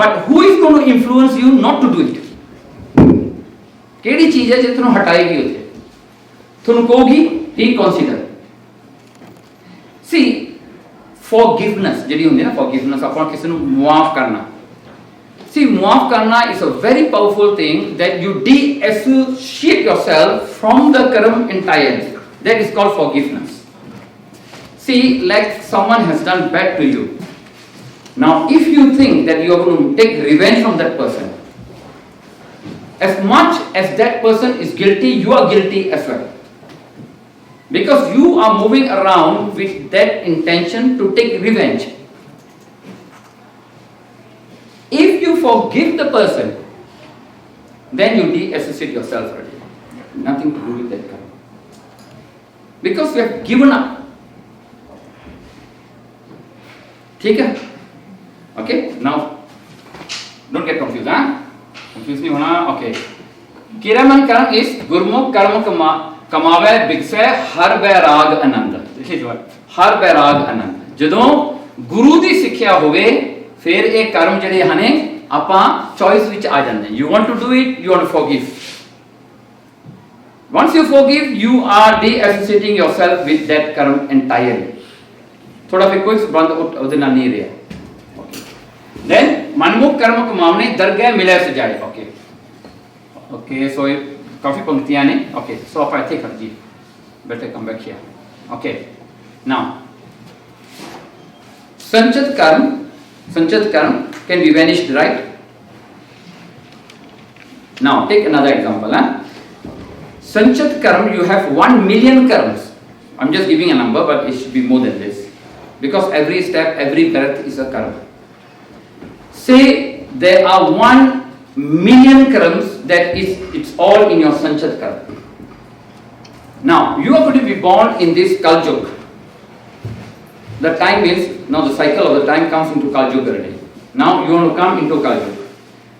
A: but who is going to influence you not to do it? ਕਿਹੜੀ ਚੀਜ਼ ਹੈ ਜੇ ਤੁਹਾਨੂੰ ਹਟਾਏਗੀ ਉੱਥੇ, ਤੁਹਾਨੂੰ ਕਹੋਗੀ reconsider। see forgiveness ਜਿਹੜੀ ਹੁੰਦੀ ਹੈ ਨਾ, forgiveness ਆਪਾਂ ਕਿਸੇ ਨੂੰ ਮੁਆਫ ਕਰਨਾ। See, muaf karna is a very powerful thing that you de-associate yourself from the karma entirely. That is called forgiveness. See, like someone has done bad to you. Now, if you think that you are going to take revenge from that person, as much as that person is guilty, you are guilty as well. Because you are moving around with that intention to take revenge. If you forgive the person, then you de-associate yourself already. Nothing to do with that karma. Because you have given up. ठीक है? Okay? Now, don't get confused, huh? Confused नहीं होना, okay. किरामन कर्म is गुरमुख कर्म कमावे बिगसै हर बैराग आनंद। हर बैराग आनंद। जदों गुरु की सिक्ख्या होवे फिर ये कर्म जिहड़े हने आपां चॉइस विच आ जांदे। You want to do it, you want to forgive. Once you forgive, you are de-associating yourself with that कर्म entirely. थोड़ा फिर कोई संबंध उहदे नाल नहीं रहा। Then मनमुख कर्म कमावने दरगाह मिले सजाए। ओके ओके, सो काफी पंक्तियां ने। ओके, सो आप इत्थे खड़ जी, better come back here. Okay, now sanchit karma can be vanished, right? Now take another example. Sanchit karm, you have 1 million karmas. I'm just giving a number, but it should be more than this, because every step, every breath is a karma. Say there are 1 million karmas, it's all in your sanchit karma. Now you are going to be born in this Kaljug. The time is now, the cycle of the time comes into Kaljug already. Now you want to come into Kaljug.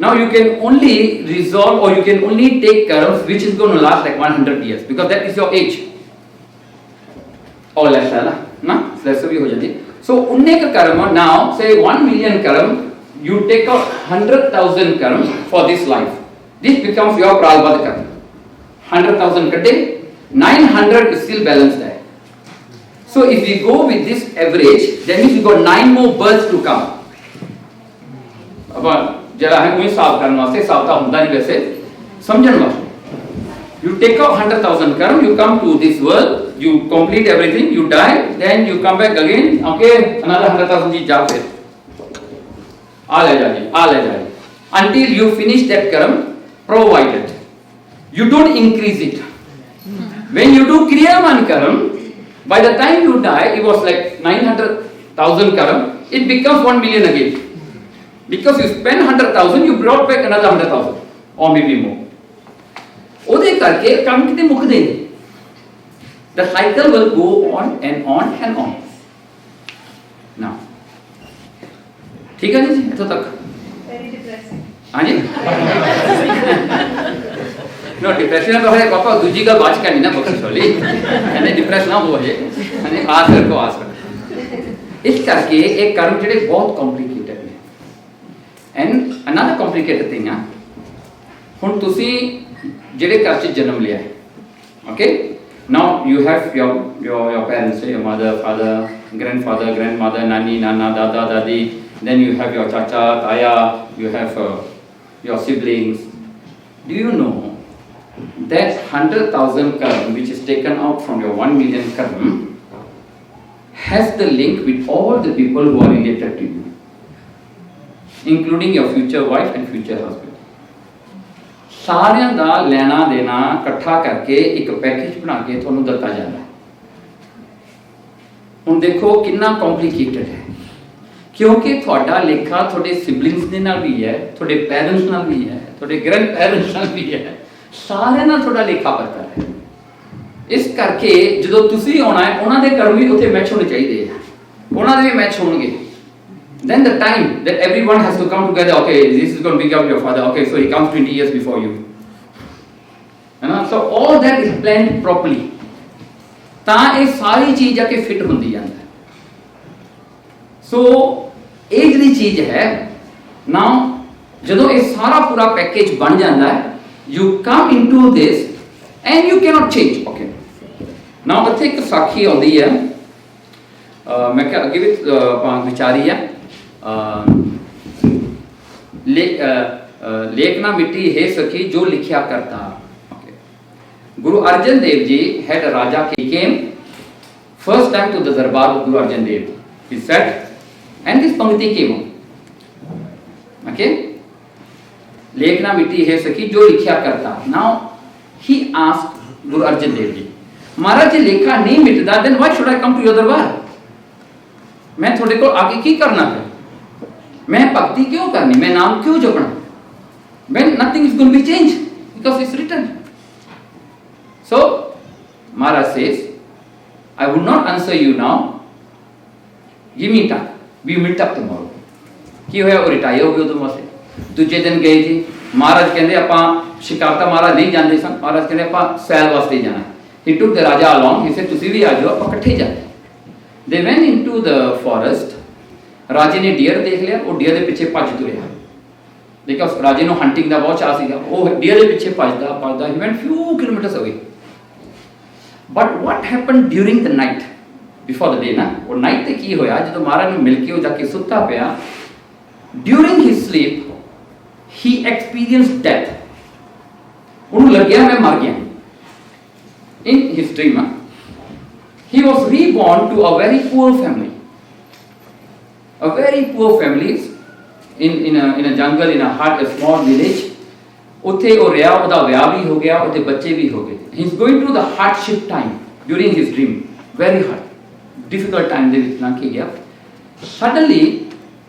A: Now you can only resolve, or you can only take karms which is going to last like 100 years, because that is your age. All less na, less bhi ho jati. So unne ka karma, now say 1 million karm, you take out 100,000 karms for this life. This becomes your prarabdha karma. 100,000 kate, 900 is still balanced there. So if we go with this average, that means we got 9 more births to come. About जरा है कोई साफ करने वास्ते, साफ था होता नहीं वैसे समझने वास्ते। You take out 100,000 कर्म, you come to this world, you complete everything, you die, then you come back again. Okay, another 100,000 जी जा फिर आ ले जा until you finish that कर्म, provided you don't increase it. When you do kriyaman कर्म, by the time you die, it was like 900,000 कर्म, it becomes 1 million again. Because you spend 100,000, you brought back another 100,000 or maybe more. ਉਹਦੇ ਕਰਕੇ ਕੰਮ ਕਿਤੇ ਮੁੱਕਦੇ ਨਹੀਂ। The cycle will go on and on and on. Now, ठीक है जी, ਇੱਥੋਂ तक।
B: Very depressing.
A: हाँ जी। No, depression तो है पापा, दूसरी का बात करनी ना बख्शिश वाली। यानी डिप्रेस ना हो जाए, यानी आस कर। इस करके एक कर्म ਜਿਹੜੇ बहुत complicated है। And another complicated thing, ਹੁਣ ਤੁਸੀਂ ਜਿਹੜੇ ਘਰ 'ਚ ਜਨਮ ਲਿਆ ਹੈ, okay, now you have your parents, your mother, father, grandfather, grandmother, nani, nana, dada, dadi, then you have your chacha, taya, you have your siblings. Do you know that 100,000 karm which is taken out from your 1 million karm has the link with all the people who are related to you, including your future wife and future husband. ਸਾਰਿਆਂ ਦਾ ਲੈਣਾ ਦੇਣਾ ਇਕੱਠਾ ਕਰਕੇ ਇੱਕ package ਬਣਾ ਕੇ ਤੁਹਾਨੂੰ ਦਿੱਤਾ ਜਾਂਦਾ ਹੈ। ਹੁਣ ਦੇਖੋ ਕਿੰਨਾ ਕੰਪਲਿਕੇਟਡ ਹੈ, ਕਿਉਂਕਿ ਤੁਹਾਡਾ ਲੇਖਾ ਤੁਹਾਡੇ ਸਿਬਲਿੰਗਸ ਦੇ ਨਾਲ ਵੀ ਹੈ, ਤੁਹਾਡੇ ਪੈਰੈਂਟਸ ਨਾਲ ਵੀ ਹੈ, ਤੁਹਾਡੇ ਗ੍ਰੈਂਡ ਪੈਰੈਂਟਸ ਨਾਲ ਵੀ ਹੈ, ਸਾਰਿਆਂ ਨਾਲ ਤੁਹਾਡਾ ਲੇਖਾ ਪੱਤਰ ਹੈ। ਇਸ ਕਰਕੇ ਜਦੋਂ ਤੁਸੀਂ ਆਉਣਾ ਹੈ, ਉਹਨਾਂ ਦੇ ਕਰਮ ਵੀ ਉੱਥੇ ਮੈਚ ਹੋਣੇ ਚਾਹੀਦੇ ਆ, ਉਹਨਾਂ ਦੇ ਵੀ ਮੈਚ ਹੋਣਗੇ। Then the time that everyone has to come together, okay, this is going to become your father, okay, so he comes 20 years before you. So all that is planned properly. ਤਾਂ ਇਹ ਸਾਰੀ ਚੀਜ਼ ਆ ਕੇ fit ਹੁੰਦੀ ਜਾਂਦਾ ਹੈ। ਸੋ ਇਹ ਜਿਹੜੀ ਚੀਜ਼ ਹੈ ਨਾ, ਜਦੋਂ ਇਹ ਸਾਰਾ ਪੂਰਾ ਪੈਕੇਜ ਬਣ ਜਾਂਦਾ ਹੈ, you come into this and you cannot change. Okay, now ਇੱਥੇ ਇੱਕ ਸਾਖੀ ਆਉਂਦੀ ਹੈ, ਮੈਂ ਕਿਹਾ ਅੱਗੇ ਵੀ ਆਪਾਂ ਵਿਚਾਰੀ ਹੈ, लेख ना मिट्टी है सखी जो लिखा करता। Okay. Guru Arjan Dev Ji had a Raja came first time to the darbar of Guru Arjan Dev. He said, and this pankti came on. Okay, लेख ना मिट्टी है सखी जो लिखा करता। Now he asked Guru Arjan Dev Ji, महाराज जी लेखा नहीं मिटता, then why should I come to your darbar? मैं थोड़े को आगे की करना है, मैं भक्ति क्यों करनी, मैं नाम क्यों जपना, when nothing is going to be changed because it's written. So Maharaj says, I would not answer you now, give me time, we meet up tomorrow। ਕੀ ਹੋਇਆ, ਉਹ ਰਿਟਾਇਰ ਹੋ ਗਏ ਉਦੋਂ ਵਾਸਤੇ, ਦੂਜੇ ਦਿਨ ਗਏ ਜੀ, महाराज कहते आपां शिकारता महाराज नहीं जाते सन, महाराज कहते आपां सैर वास्ते जाना। He took the raja along, he said तुसीं भी आ जाओ, आपां इकट्ठे जाते। They went into the forest. राजे ने डियर देख लिया, वो डियर के पिछे भज तुरिया, बिकॉज राजे नूं हंटिंग का बहुत चाह सीगा। वो डियर के पिछे भजदा ही went few kilometres away. But what happened during the night before the day ना, वो नाइट ते की होया जदों महाराज नूं मिल के वो जाके सुत्ता पिया, ड्यूरिंग हिज स्लीप ही एक्सपीरियंस्ड डेथ। उन्होंने लग्या मैं मर गया। In his dream he was reborn to a very poor family, a very poor family in a jungle, in a hut, a small village. उत्थे वो रहा, उसका विआह भी हो गया, उसके बच्चे भी हो गए। he is going through the hardship time during his dream, very hard, difficult time दे विच लंघ के गया। suddenly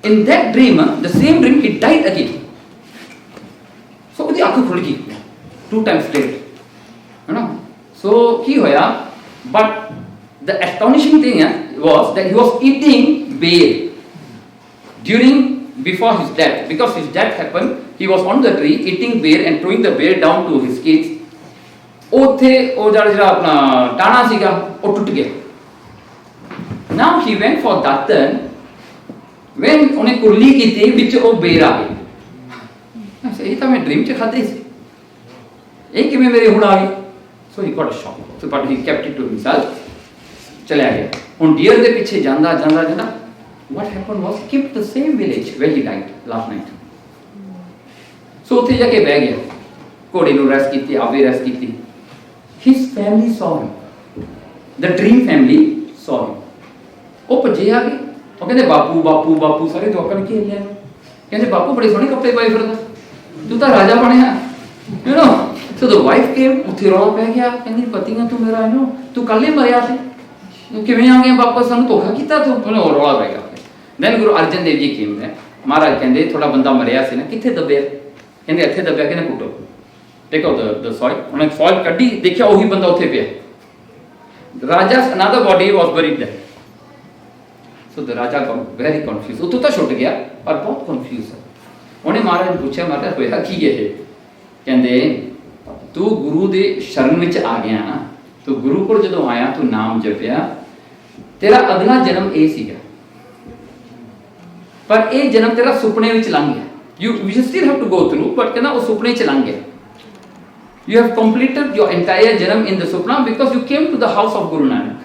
A: in that dream, the same dream, he died again. so उसकी अख खुल गई 2 times straight, है ना। so की होया, but the astonishing thing was that he was eating bear before his death, because his death happened, he was on the tree eating bear and throwing the bear down to his kids. ਉੱਥੇ ਉਹ ਜਿਹੜਾ ਆਪਣਾ ਟਾਣਾ ਸੀਗਾ ਉਹ ਟੁੱਟ ਗਿਆ। now he went for Datan, when ਉਹਨੇ ਕੁਰਲੀ ਕੀਤੀ ਵਿੱਚ ਉਹ ਬੇਰ ਆ ਗਈ। ਇਹ ਤਾਂ ਮੈਂ ਡ੍ਰੀਮ 'ਚ ਖਾਧੀ ਸੀ, ਇਹ ਕਿਵੇਂ ਮੇਰੇ ਹੁਣ ਆ ਗਈ। so he got a shock, so but he kept it to himself, चला गया। ਹੁਣ डियर ਦੇ ਪਿੱਛੇ ਜਾਂਦਾ ਜਾਂਦਾ ਜਾਂਦਾ, what happened was he came to the same village where he died last night. so ਉੱਥੇ ਜਾ ਕੇ ਬਹਿ ਗਿਆ, ਘੋੜੇ ਨੂੰ ਰੈਸਟ ਕੀਤੀ, ਆਪੇ ਰੈਸਟ ਕੀਤੀ। his family saw him, the dream family saw him. ਉਹ ਭੱਜੇ ਆ ਗਏ, ਉਹ ਕਹਿੰਦੇ ਬਾਪੂ ਬਾਪੂ ਬਾਪੂ, ਸਾਰੇ ਦੁਆਕਣ ਘੇਰ ਲਿਆ। ਕਹਿੰਦੇ ਬਾਪੂ ਬੜੇ ਸੋਹਣੇ ਕੱਪੜੇ ਪਾਏ ਫਿਰਦਾ, ਤੂੰ ਤਾਂ ਰਾਜਾ ਬਣਿਆ, you know. so the wife came, ਉੱਥੇ ਰੌਲਾ ਪੈ ਗਿਆ, ਕਹਿੰਦੀ ਪਤੀਆਂ ਤੂੰ ਮੇਰਾ you know, ਤੂੰ ਕੱਲ ਹੀ ਮਰਿਆ ਸੀ, ਕਿਵੇਂ ਆ ਗਿਆ ਵਾਪਸ, ਸਾਨੂੰ ਧੋਖਾ ਕੀਤਾ ਤੂੰ, ਉਹ ਰੌਲਾ ਪੈ ਗਿਆ। then Guru Arjan Dev ji came there, ਮਹਾਰਾਜ ਕਹਿੰਦੇ ਥੋੜਾ ਬੰਦਾ ਮਰਿਆ ਸੀ ਨਾ, ਕਿੱਥੇ ਦੱਬਿਆ, ਕਹਿੰਦੇ ਇੱਥੇ ਦੱਬਿਆ। ਕਹਿੰਦੇ ਪੁੱਟੋ, ਦੇਖੋ the soil, ਉਹਨੇ soil ਕੱਢੀ, ਦੇਖਿਆ ਉਹੀ ਬੰਦਾ ਉੱਥੇ ਪਿਆ। ਰਾਜਾ's another body was buried there. so the raja got very confused, ਉੱਥੋਂ ਤਾਂ ਛੁੱਟ ਗਿਆ ਪਰ ਬਹੁਤ confused ਹੈ। ਉਹਨੇ ਮਹਾਰਾਜ ਨੂੰ ਪੁੱਛਿਆ, ਮਹਾਰਾਜ ਹੋਇਆ ਕੀ ਇਹ। ਕਹਿੰਦੇ ਤੂੰ ਗੁਰੂ ਦੇ ਸ਼ਰਨ ਵਿੱਚ ਆ ਗਿਆ, ਤੂੰ ਗੁਰੂ ਕੋਲ ਜਦੋਂ ਆਇਆ, ਤੂੰ ਨਾਮ ਜਪਿਆ, ਤੇਰਾ ਅਗਲਾ ਜਨਮ ਇਹ ਸੀਗਾ, ਪਰ ਇਹ ਜਨਮ ਤੇਰਾ ਸੁਪਨੇ ਵਿੱਚ ਲੰਘ ਗਿਆ। you still have to go through, but ਕਹਿੰਦਾ ਉਹ ਸੁਪਨੇ ਚ ਲੰਘ ਗਿਆ। you have completed your entire janam in the supna because you came to the house of Guru Nanak.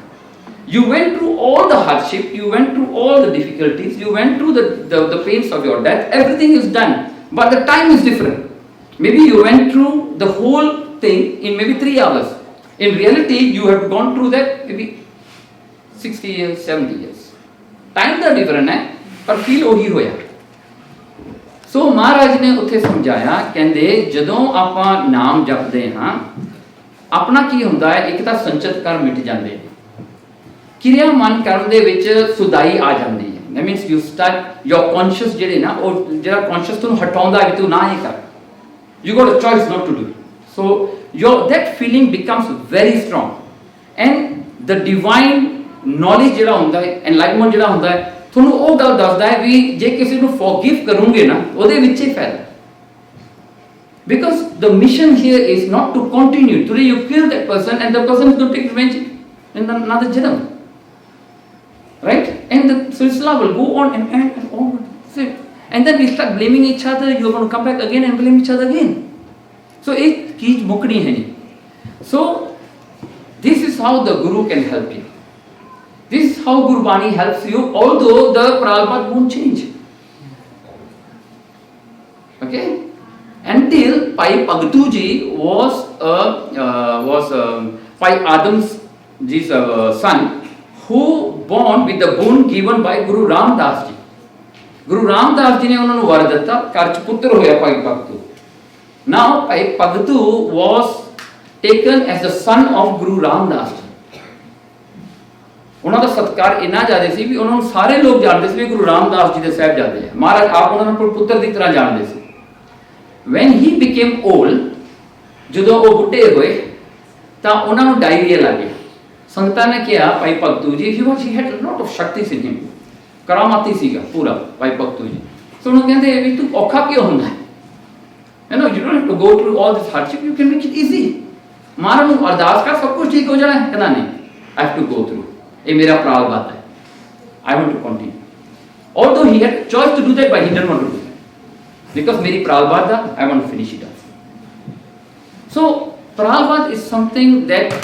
A: You went through all the hardship, you went through all the difficulties, you went through the pains of your death. Everything is done, but the time is different. Maybe you went through the whole thing in maybe 3 hours. In reality, you have gone through that maybe 60 years, 70 years. Time the different ਹੈ, ਪਰ feel ਉਹੀ ਹੋਇਆ। ਸੋ ਮਹਾਰਾਜ ਨੇ ਉੱਥੇ ਸਮਝਾਇਆ, ਕਹਿੰਦੇ ਜਦੋਂ ਆਪਾਂ ਨਾਮ ਜਪਦੇ ਹਾਂ, ਆਪਣਾ ਕੀ ਹੁੰਦਾ ਹੈ, ਇੱਕ ਤਾਂ ਸੰਚਿਤ ਕਰ ਮਿਟ ਜਾਂਦੇ, ਕਿਰਿਆ ਮਨ ਕਰਨ ਦੇ ਵਿੱਚ ਸੁਧਾਈ ਆ ਜਾਂਦੀ ਹੈ। that means you start your conscious ਜਿਹੜੇ ਨਾ, ਉਹ ਜਿਹੜਾ conscious ਤੁਹਾਨੂੰ ਹਟਾਉਂਦਾ ਹੈ ਕਿ ਤੂੰ ਨਾ ਇਹ ਕਰ, you got a choice not to do it. so that feeling becomes very strong, and the divine knowledge ਜਿਹੜਾ ਹੁੰਦਾ ਹੈ, enlightenment ਜਿਹੜਾ ਹੁੰਦਾ ਹੈ, ਤੁਹਾਨੂੰ ਉਹ ਗੱਲ ਦੱਸਦਾ ਹੈ ਵੀ ਜੇ ਕਿਸੇ ਨੂੰ forgive ਕਰੋਗੇ ਨਾ, ਉਹਦੇ ਵਿੱਚ ਹੀ ਫਾਇਦਾ। because the mission here is not to continue. Today you kill that person and the person is going to take revenge in another janam, right? And the silsila will go on and on, and then we start blaming each other. You are going to come back again and blame each other again. so एक चीज मुकनी है नहीं। so this is how the Guru can help you. This is how Gurbani helps you, although the prabhat won't change. Okay? Until Pai Pagtu ji was Pai Adam's son, who born with the boon given by Guru Ramdas ji. Guru Ramdas ji ने उन्होंने वर दिता, घर च पुत्र होया Pai Pagtu. Now Pai Pagtu was taken as the son of Guru Ramdas ji. ਉਹਨਾਂ ਦਾ ਸਤਿਕਾਰ ਇੰਨਾ ਜ਼ਿਆਦਾ ਸੀ ਵੀ ਉਹਨਾਂ ਨੂੰ ਸਾਰੇ ਲੋਕ ਜਾਣਦੇ ਸੀ ਵੀ ਗੁਰੂ ਰਾਮਦਾਸ ਜੀ ਦੇ ਸਾਹਿਬਜ਼ਾਦੇ ਆ। ਮਹਾਰਾਜ ਆਪ ਉਹਨਾਂ ਨੂੰ ਪੁੱਤਰ ਦੀ ਤਰ੍ਹਾਂ ਜਾਣਦੇ ਸੀ। when he became old, ਜਦੋਂ ਉਹ ਬੁੱਢੇ ਹੋਏ ਤਾਂ ਉਹਨਾਂ ਨੂੰ ਡਾਇਰੀਆ ਲੱਗ ਗਿਆ। ਸੰਗਤਾਂ ਨੇ ਕਿਹਾ ਭਾਈ ਭਗਤੂ ਜੀ, he had a lot of shakti in him, ਕਰਾਮਾਤੀ ਸੀਗਾ ਪੂਰਾ ਭਾਈ ਭਗਤੂ ਜੀ। ਸੋ ਉਹਨੂੰ ਕਹਿੰਦੇ ਵੀ ਤੂੰ ਔਖਾ ਕਿਉਂ ਹੁੰਦਾ ਹੈ, You know, you don't have to go through all this hardship. You can make it easy. महाराज ਨੂੰ ਅਰਦਾਸ ਕਰ ਸਭ ਕੁਝ ਠੀਕ ਹੋ ਜਾਣਾ ਹੈ ਕਹਿੰਦਾ ਨਹੀਂ I have to go through. ਇਹ ਮੇਰਾ ਪ੍ਰਾਰਥ ਹੈ. I want to continue. Although he had choice to do that, but he didn't want to do that because मेरी प्रारब्ध है. I want to finish it off. So प्रारब्ध is something that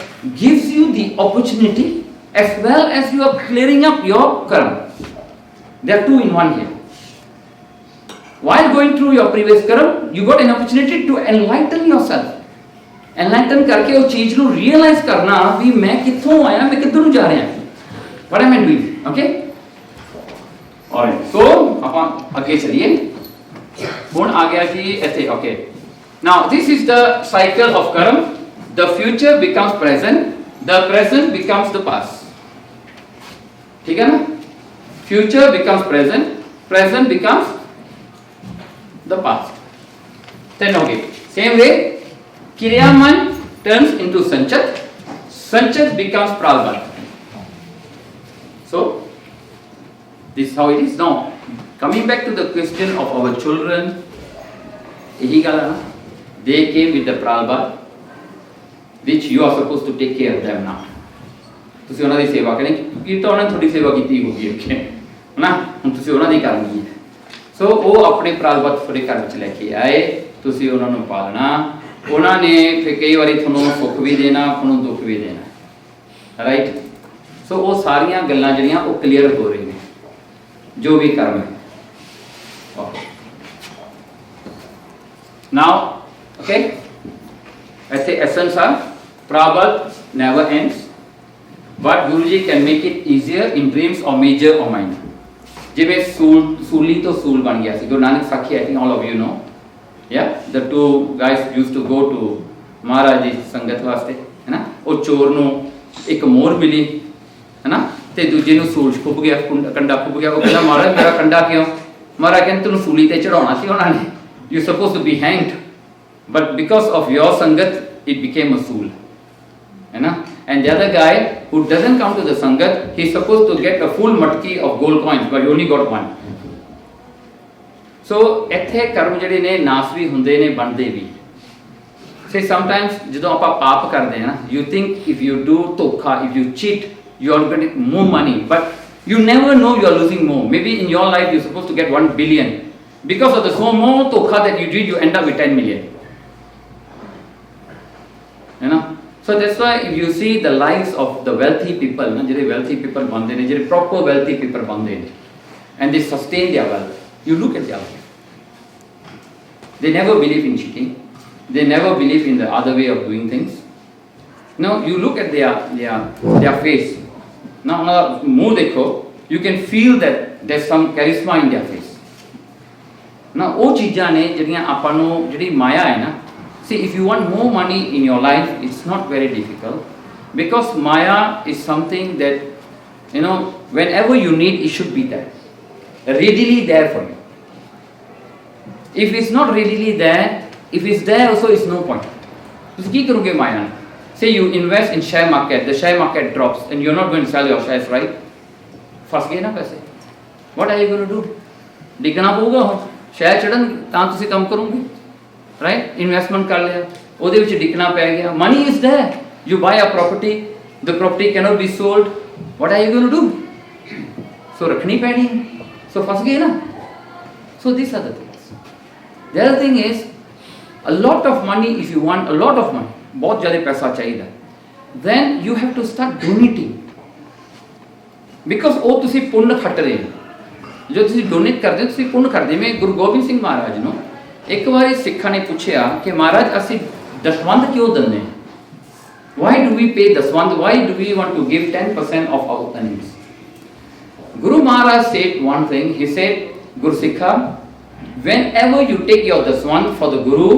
A: gives you the opportunity as well as you are clearing up your karma. There are two in one here. While going through your previous karma, you got an opportunity to enlighten yourself. Enlighten करके उस चीज को realize करना भी मैं किथों आया मैं किधर जा रहा हूँ. What am I doing? Okay? Alright. So अपन आगे चलिए. हुन आ गया जी ऐसे. Okay. Now this is the cycle of karma. The future becomes present. The present becomes the past. ठीक है ना? Future becomes present. Present becomes the past. Then okay. Same way, Kiryaman turns into Sanchat. Sanchat becomes Pralbhat. So, this is how it is. Now, coming back to the question of our children, they came with the Pralbhat, which you are supposed to take care of them now. ਤੁਸੀਂ ਉਹਨਾਂ ਦੀ ਸੇਵਾ ਕਰੇ ਕਿ ਤਾਂ ਉਹਨਾਂ ਨੇ ਤੁਹਾਡੀ ਸੇਵਾ ਕੀਤੀ ਹੋਗੀ ਅੱਗੇ ਹਨਾ ਹੁਣ ਤੁਸੀਂ ਉਹਨਾਂ ਦੀ ਕਰਨੀ ਹੈ ਸੋ ਉਹ ਆਪਣੇ ਪ੍ਰਾਰਬਧ ਤੁਹਾਡੇ ਘਰ ਵਿੱਚ ਲੈ ਕੇ ਆਏ ਤੁਸੀਂ ਉਹਨਾਂ ਨੂੰ ਪਾਲਣਾ ਉਹਨਾਂ ਨੇ ਫਿਰ ਕਈ ਵਾਰੀ ਤੁਹਾਨੂੰ ਸੁੱਖ ਵੀ ਦੇਣਾ ਤੁਹਾਨੂੰ ਦੁੱਖ ਵੀ ਦੇਣਾ ਰਾਈਟ ਸੋ ਉਹ ਸਾਰੀਆਂ ਗੱਲਾਂ ਜਿਹੜੀਆਂ ਉਹ ਕਲੀਅਰ ਹੋ ਰਹੀਆਂ ਨੇ ਜੋ ਵੀ ਕਰਮ ਹੈ ਓਕੇ ਨਾਓ ਓਕੇ ऐसे essence are prabhat never ends but Guruji can make it easier in dreams or major or minor ਜਿਵੇਂ ਸੂਲੀ ਤੋਂ ਸੂਲ ਬਣ ਗਿਆ ਸੀ ਗੁਰੂ ਨਾਨਕ ਸਾਖੀ I think all of you know yeah the two guys used to go to ਮਹਾਰਾਜ ਦੀ ਸੰਗਤ ਵਾਸਤੇ ਹੈ ਨਾ ਉਹ ਚੋਰ ਨੂੰ ਇੱਕ ਮੋਹਰ ਮਿਲੀ ਹੈ ਨਾ ਤੇ ਦੂਜੇ ਨੂੰ ਸੂਲ ਖੁੱਭ ਗਿਆ ਕੰਡਾ ਖੁੱਭ ਗਿਆ ਉਹ ਕਹਿੰਦਾ ਮਹਾਰਾਜ ਮੇਰਾ ਕੰਡਾ ਕਿਉਂ ਮਹਾਰਾਜ ਕਹਿੰਦੇ ਤੈਨੂੰ ਸੂਲੀ ਤੇ ਚੜਾਉਣਾ ਸੀ ਉਹਨਾਂ ਨੇ you supposed to be hanged but because of your sangat it became a sool you know and the other guy who doesn't come to the sangat he's supposed to get a full matki of gold coins but he only got one so ਇੱਥੇ ਕਰਮ ਜਿਹੜੇ ਨੇ ਨਾਸ ਵੀ ਹੁੰਦੇ ਨੇ ਬਣਦੇ ਵੀ say sometimes ਜਦੋਂ ਆਪਾਂ ਪਾਪ ਕਰਦੇ ਹਾਂ you think if you do ਧੋਖਾ if you cheat you are going to get more money but you never know you are losing more maybe in your life you're supposed to get 1 billion because of the small ਧੋਖਾ that you did you end up with 10 million you know so that's why if you see the lives of the wealthy people na jehde wealthy people bande ne jehde proper wealthy people bande ne and they sustain their wealth you look at their life they never believe in cheating they never believe in the other way of doing things now you look at their face now muh dekho you can feel that there's some charisma in their face now ਉਹ ਚੀਜ਼ਾਂ ਨੇ ਜਿਹੜੀਆਂ ਆਪਾਂ ਨੂੰ ਜਿਹੜੀ ਮਾਇਆ ਹੈ ਨਾ see if you want more money in your life it's not very difficult because maya is something that you know whenever you need it should be there readily there for you if it's not readily there if it's there also it's no point ਤੁਸੀਂ ਕੀ ਕਰੋਗੇ ਮਾਇਆ ਨਾਲ say you invest in share market the share market drops and you're not going to sell your shares right ਫਸ ਗਏ ਨਾ ਪੈਸੇ what are you going to do ਡਿੱਗਣਾ ਪਊਗਾ ਹੁਣ share ਚੜਨ ਤਾਂ ਤੁਸੀਂ ਕੰਮ ਕਰੋਗੇ right investment ਕਰ ਲਿਆ ਉਹਦੇ ਵਿੱਚ ਡਿੱਗਣਾ ਪੈ ਗਿਆ money is there you buy a property the property cannot be sold what are you going to do so ਰੱਖਣੀ ਪੈਣੀ so ਫਸ ਗਏ ਨਾ so these are the things the other thing is a lot of money if you want a lot of money ਬਹੁਤ ਜ਼ਿਆਦਾ ਪੈਸਾ ਚਾਹੀਦਾ then you have to start donating because ਉਹ ਤੁਸੀਂ ਪੁੰਨ ਖੱਟ ਰਹੇ ਹੋ ਜੋ ਤੁਸੀਂ ਡੋਨੇਟ ਕਰਦੇ ਹੋ ਤੁਸੀਂ ਪੁੰਨ ਕਰਦੇ ਜਿਵੇਂ ਗੁਰੂ ਗੋਬਿੰਦ ਸਿੰਘ ਮਹਾਰਾਜ ਨੂੰ ਇੱਕ ਵਾਰੀ ਸਿੱਖਾਂ ਨੇ ਪੁੱਛਿਆ ਕਿ ਮਹਾਰਾਜ ਅਸੀਂ ਦਸਵੰਧ ਕਿਉਂ ਦਿੰਦੇ why do we pay ਦਸਵੰਧ why do we want to give 10% of our earnings Guru Maharaj said one thing he said Gursikha whenever you take your daswand for the Guru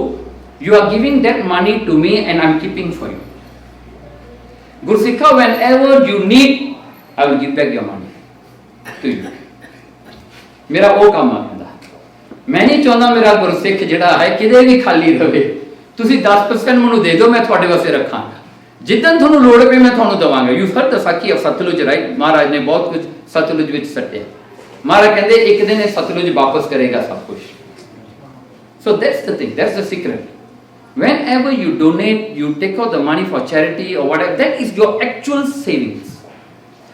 A: you are giving that money to me and I'm keeping for you Gursikha whenever you need I will give back your money to you ਮੇਰਾ ਉਹ ਕੰਮ ਆ ਮੈਂ ਨਹੀਂ ਚਾਹੁੰਦਾ ਮੇਰਾ ਗੁਰਸਿੱਖ ਜਿਹੜਾ ਹੈ ਕਿਤੇ ਵੀ ਖਾਲੀ ਰਵੇ ਤੁਸੀਂ 10% ਮੈਨੂੰ ਦੇ ਦਿਓ ਮੈਂ ਤੁਹਾਡੇ ਵਾਸਤੇ ਰੱਖਾਂਗਾ ਜਿੱਦਨ ਤੁਹਾਨੂੰ ਲੋੜ ਪਏ ਮੈਂ ਤੁਹਾਨੂੰ ਦਵਾਂਗਾ ਯੂ ਹਰਡ ਦ ਸਾਖੀ ਆਫ ਸਤਲੁਜ ਰਾਈਟ ਮਹਾਰਾਜ ਨੇ ਬਹੁਤ ਕੁਝ ਸਤਲੁਜ ਵਿੱਚ ਸੱਟਿਆ ਮਹਾਰਾਜ ਕਹਿੰਦੇ ਇੱਕ ਦਿਨ ਇਹ ਸਤਲੁਜ ਵਾਪਸ ਕਰੇਗਾ ਸਭ ਕੁਝ So that's the thing, that's the secret. Whenever you donate, you take out the money for charity or whatever, that is your actual savings,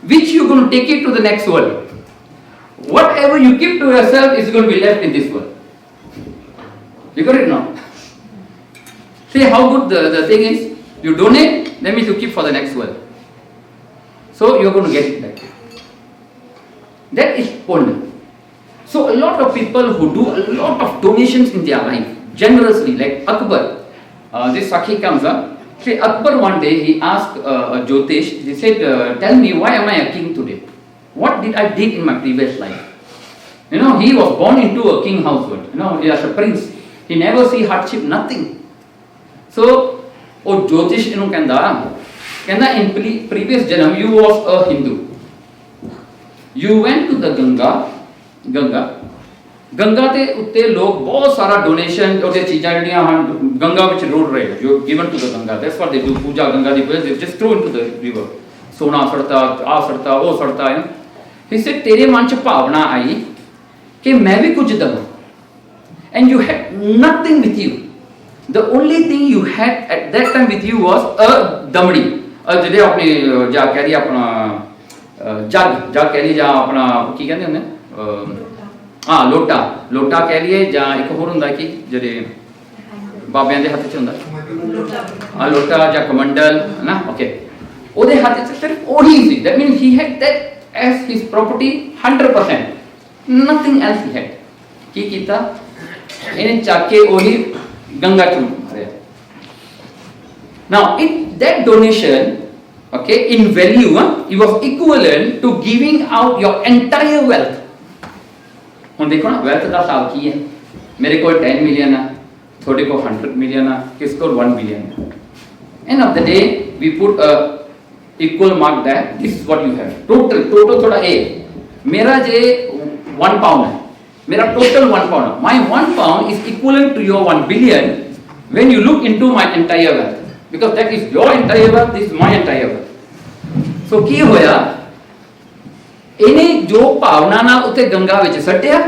A: which you're going to take it to the next world. Whatever you keep to yourself is going to be left in this world. You got it now? See how good the thing is? You donate, that means you keep for the next world. So you're going to get it back. That is Punya. So a lot of people who do a lot of donations in their life, generously, like Akbar, this Sakhi comes up. See, Akbar one day he asked Jyotish, he said, tell me, why am I a king today? What did I did in my previous life? You know, he was born into a king household. You know, he was a prince. He never see hardship, nothing. So, Jyotish kenda in previous janam you was a Hindu. You went to the Ganga ਦੇ ਉੱਤੇ ਲੋਕ ਬਹੁਤ ਸਾਰਾ donation ਉਹਦੇ ਚੀਜ਼ਾਂ ਜਿਹੜੀਆਂ ਹਨ ਗੰਗਾ ਵਿੱਚ ਰੋੜ ਰਹੇ ਜੋ given to the Ganga. That's what they do. Pooja Ganga the they just throw into the river. ਸੋਨਾ ਸੜਤਾ ਆ ਸੜਤਾ ਉਹ ਸੜਤਾ ਹੈ. He said ਤੇਰੇ ਮਨ ਚ ਭਾਵਨਾ ਆਈ ਕਿ ਮੈਂ ਵੀ ਕੁਝ ਦਵਾਂ. And you had nothing with you. The only thing you had at that time with you was a damdi. ਜਿਹੜੇ ਆਪਣੇ ਜਾ ਕਹਿ ਰਹੀ ਆਪਣਾ ਜੱਗ ਕਹਿ ਰਹੀ ਜਾਂ ਆਪਣਾ ਕੀ ਕਹਿੰਦੇ ਹੁੰਦੇ ਲੋਟਾ ਕਹਿ ਲਈਏ ਜਾਂ ਇੱਕ ਹੋਰ ਹੁੰਦਾ ਕਿ ਜਿਹੜੇ ਬਾਬਿਆਂ ਦੇ ਹੱਥ 'ਚ ਹੁੰਦਾ ਲੋਟਾ ਜਾਂ ਕਮੰਡਲ ਹੈ ਨਾ ਓਕੇ ਉਹਦੇ ਹੱਥ 'ਚ ਸਿਰਫ ਉਹੀ ਸੀ that means he had that as his property 100% nothing else he had ਕੀ ਕੀਤਾ ਇਹਨੇ ਚੱਕ ਕੇ ਉਹੀ ਗੰਗਾ 'ਚ ਮਾਰਿਆ now that donation okay in value it was equivalent to giving out your entire wealth. ਹੁਣ ਦੇਖੋ ਨਾ ਵੈਲਥ ਦਾ ਹਿਸਾਬ ਕੀ ਹੈ ਮੇਰੇ ਕੋਲ 10 ਮਿਲੀਅਨ ਆ ਤੁਹਾਡੇ ਕੋਲ 100 ਮਿਲੀਅਨ ਆ ਕਿਸ ਕੋਲ 1 billion end of the day we put equal mark that this is what you have total ਤੁਹਾਡਾ ਇਹ ਮੇਰਾ ਜੇ 1 ਪਾਉਂਡ ਹੈ ਮੇਰਾ total 1 pound my 1 pound is equivalent to your 1 billion when you look into my entire wealth because that is your entire wealth this is my entire wealth so ਕੀ ਹੋਇਆ ਇਹਨੇ ਜੋ ਭਾਵਨਾ ਨਾਲ ਉੱਤੇ ਗੰਗਾ ਵਿੱਚ ਸੱਟਿਆ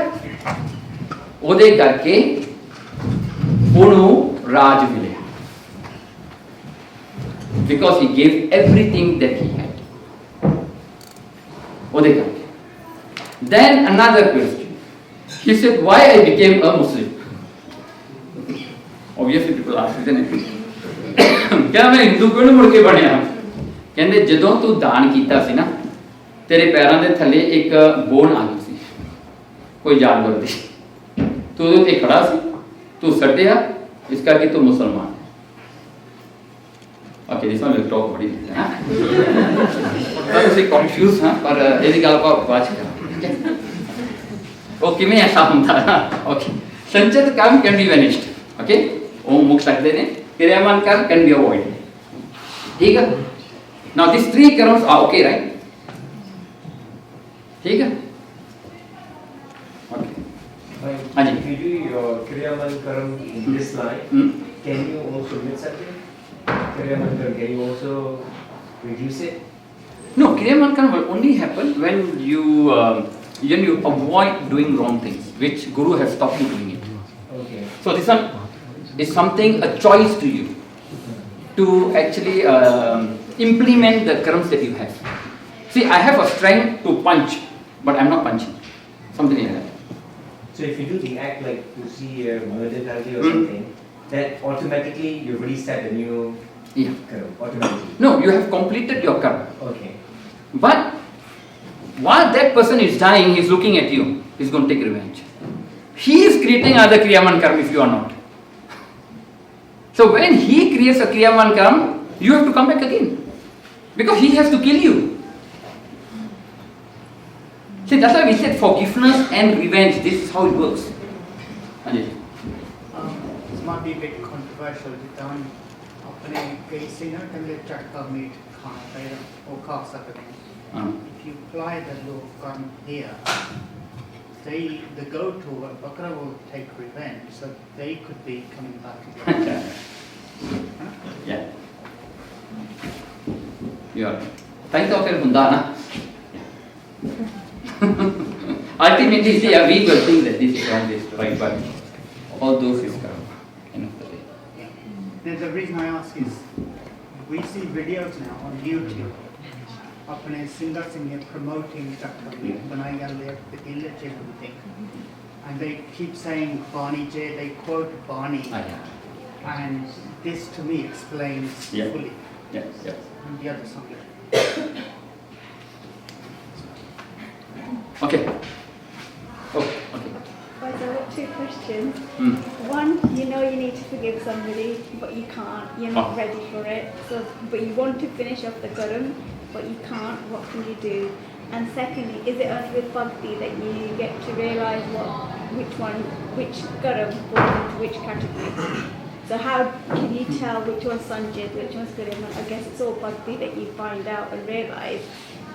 A: ਉਹਦੇ ਕਰਕੇ ਉਹਨੂੰ ਰਾਜ ਮਿਲਿਆ because he gave everything that he had ਉਹਦੇ ਕਰਕੇ then another question he said why I became a Muslim obviously people ask isn't it क्या मैं हिंदू क्यों नहीं मुड़ के ਬਣਿਆ ਕਹਿੰਦੇ ਜਦੋਂ ਤੂੰ ਦਾਨ ਕੀਤਾ ਸੀ ਨਾ ਤੇਰੇ ਪੈਰਾਂ ਦੇ ਥੱਲੇ ਇੱਕ ਬੋਨ ਆ ਗਈ ਸੀ ਕੋਈ ਜਾਨਵਰ ਦੀ ਤੂੰ ਉਹਦੇ ਉੱਤੇ ਖੜਾ ਸੀ ਤੂੰ ਸੱਟਿਆ ਇਸ ਕਰਕੇ ਤੂੰ ਮੁਸਲਮਾਨ okay this one will talk ਬੜੀ ਹੈ ਪਰ ਤੁਸੀਂ ਕਨਫਿਊਜ਼ ਹਾਂ ਪਰ ਇਹਦੀ ਗੱਲ ਆਪਾਂ ਬਾਅਦ ਚ ਕਰਾਂਗੇ ਉਹ ਕਿਵੇਂ ਐਸਾ ਹੁੰਦਾ ਓਕੇ ਸੰਚਿਤ ਕੰਮ ਕੈਨ ਬੀ ਵੈਨਿਸ਼ਡ ਓਕੇ ਉਹ ਮੁੱਕ ਸਕਦੇ ਨੇ ਕਿਰਿਆਮਾਨ ਕੰਮ ਕੈਨ ਬੀ ਅਵੋਇਡ ਠੀਕ ਹੈ ਨਾਓ ਦਿਸ 3 ਕਰਮਸ ਆਰ ਓਕੇ ਰਾਈਟ ठीक है okay हाँ जी
E: if you do your kriyaman karam in this line can you also miss something kriyaman karam can you also reduce it
A: no kriyaman karam will only happen when you avoid doing wrong things which guru has stopped you doing it
E: okay
A: so this one is something a choice to you to actually implement the karams that you have see I have a strength to punch but I'm not punching. Something like that.
E: So if you do the act like to see a murder penalty or something, that automatically you've already set a new karma, automatically.
A: No, you have completed your karma.
E: Okay.
A: But while that person is dying, he's looking at you. He's going to take revenge. He is creating another kriyaman karma if you are not. So when he creates a kriyaman karma, you have to come back again. Because he has to kill you. See, that's why we said forgiveness and revenge. This is how it works. Ajay.
F: This might be a bit controversial. ਜਿੱਦਾਂ ਆਪਣੇ ਕਈ ਸਿਨਰ ਕਹਿੰਦੇ ਝਟਕਾ meat ਖਾਣਾ ਚਾਹੀਦਾ ਉਹ ਖਾ ਸਕਦੇ ਨੇ if you apply the law of karma here the goat or bakra will take revenge so they could be coming back again
A: yeah ਤਾਂ ਤਾਂ ਫਿਰ ਹੁੰਦਾ ਨਾ ultimately see we will think that this is wrong, this is right, but all those is karma. End of the day.
F: Yeah. Now, the reason I ask is, we see videos now on YouTube. अपने singer singer promoting चक्कर में बनाई गई illegitimate thing, and they keep saying Barney J. They quote Barney,
A: Yeah.
F: and this to me explains
A: Yeah.
F: fully.
A: Yes, yes.
F: And the other song.
A: Okay. Oh, okay.
B: Right, so I've got two questions.
A: Hmm.
B: One, you know you need to forgive somebody, but you can't. You're not
A: Oh.
B: ready for it. So, but you want to finish off the Karam, but you can't. What can you do? And secondly, is it only with bhakti that you get to realise which Karam falls into which category? So how can you tell which one's Sanjit, which one's Karam? I guess it's all bhakti that you find out and realise.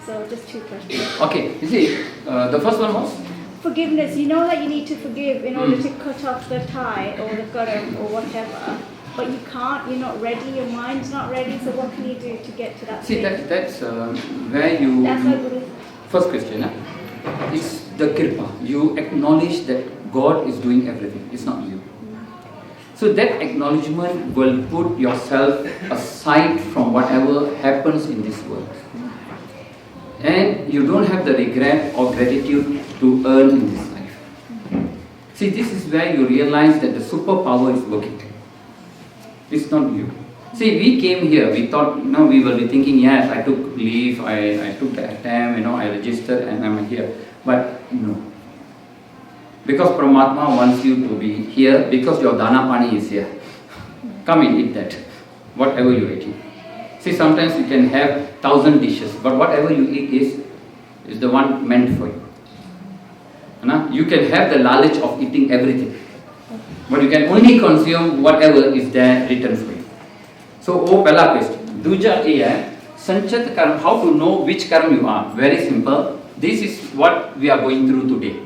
B: So just two questions.
A: Okay, you see, the first one was?
B: Forgiveness, you know that you need to forgive in order to cut off the tie or the karam or whatever, but you can't, you're not ready, your mind's not ready, so what can you do to get to that
A: See,
B: stage?
A: that's where you...
B: That's my Guru.
A: First question, it's the kirpa. You acknowledge that God is doing everything, it's not you. So that acknowledgement will put yourself aside from whatever happens in this world. And you don't have the regret or gratitude to earn in this life. See, this is where you realize that the superpower is working. It's not you. See, we came here, we thought, we will be thinking, yes, I took leave, I took the attempt, I registered and I'm here. But no. Because Paramatma wants you to be here, because your dana pani is here. Come and eat that, whatever you're eating. See, sometimes you can have 1,000 dishes, but whatever you eat is the one meant for you. You can have the knowledge of eating everything, but you can only consume whatever is there written for you. So, pehla question. Duja hai, Sanchat Karma, how to know which karma you are? Very simple. This is what we are going through today.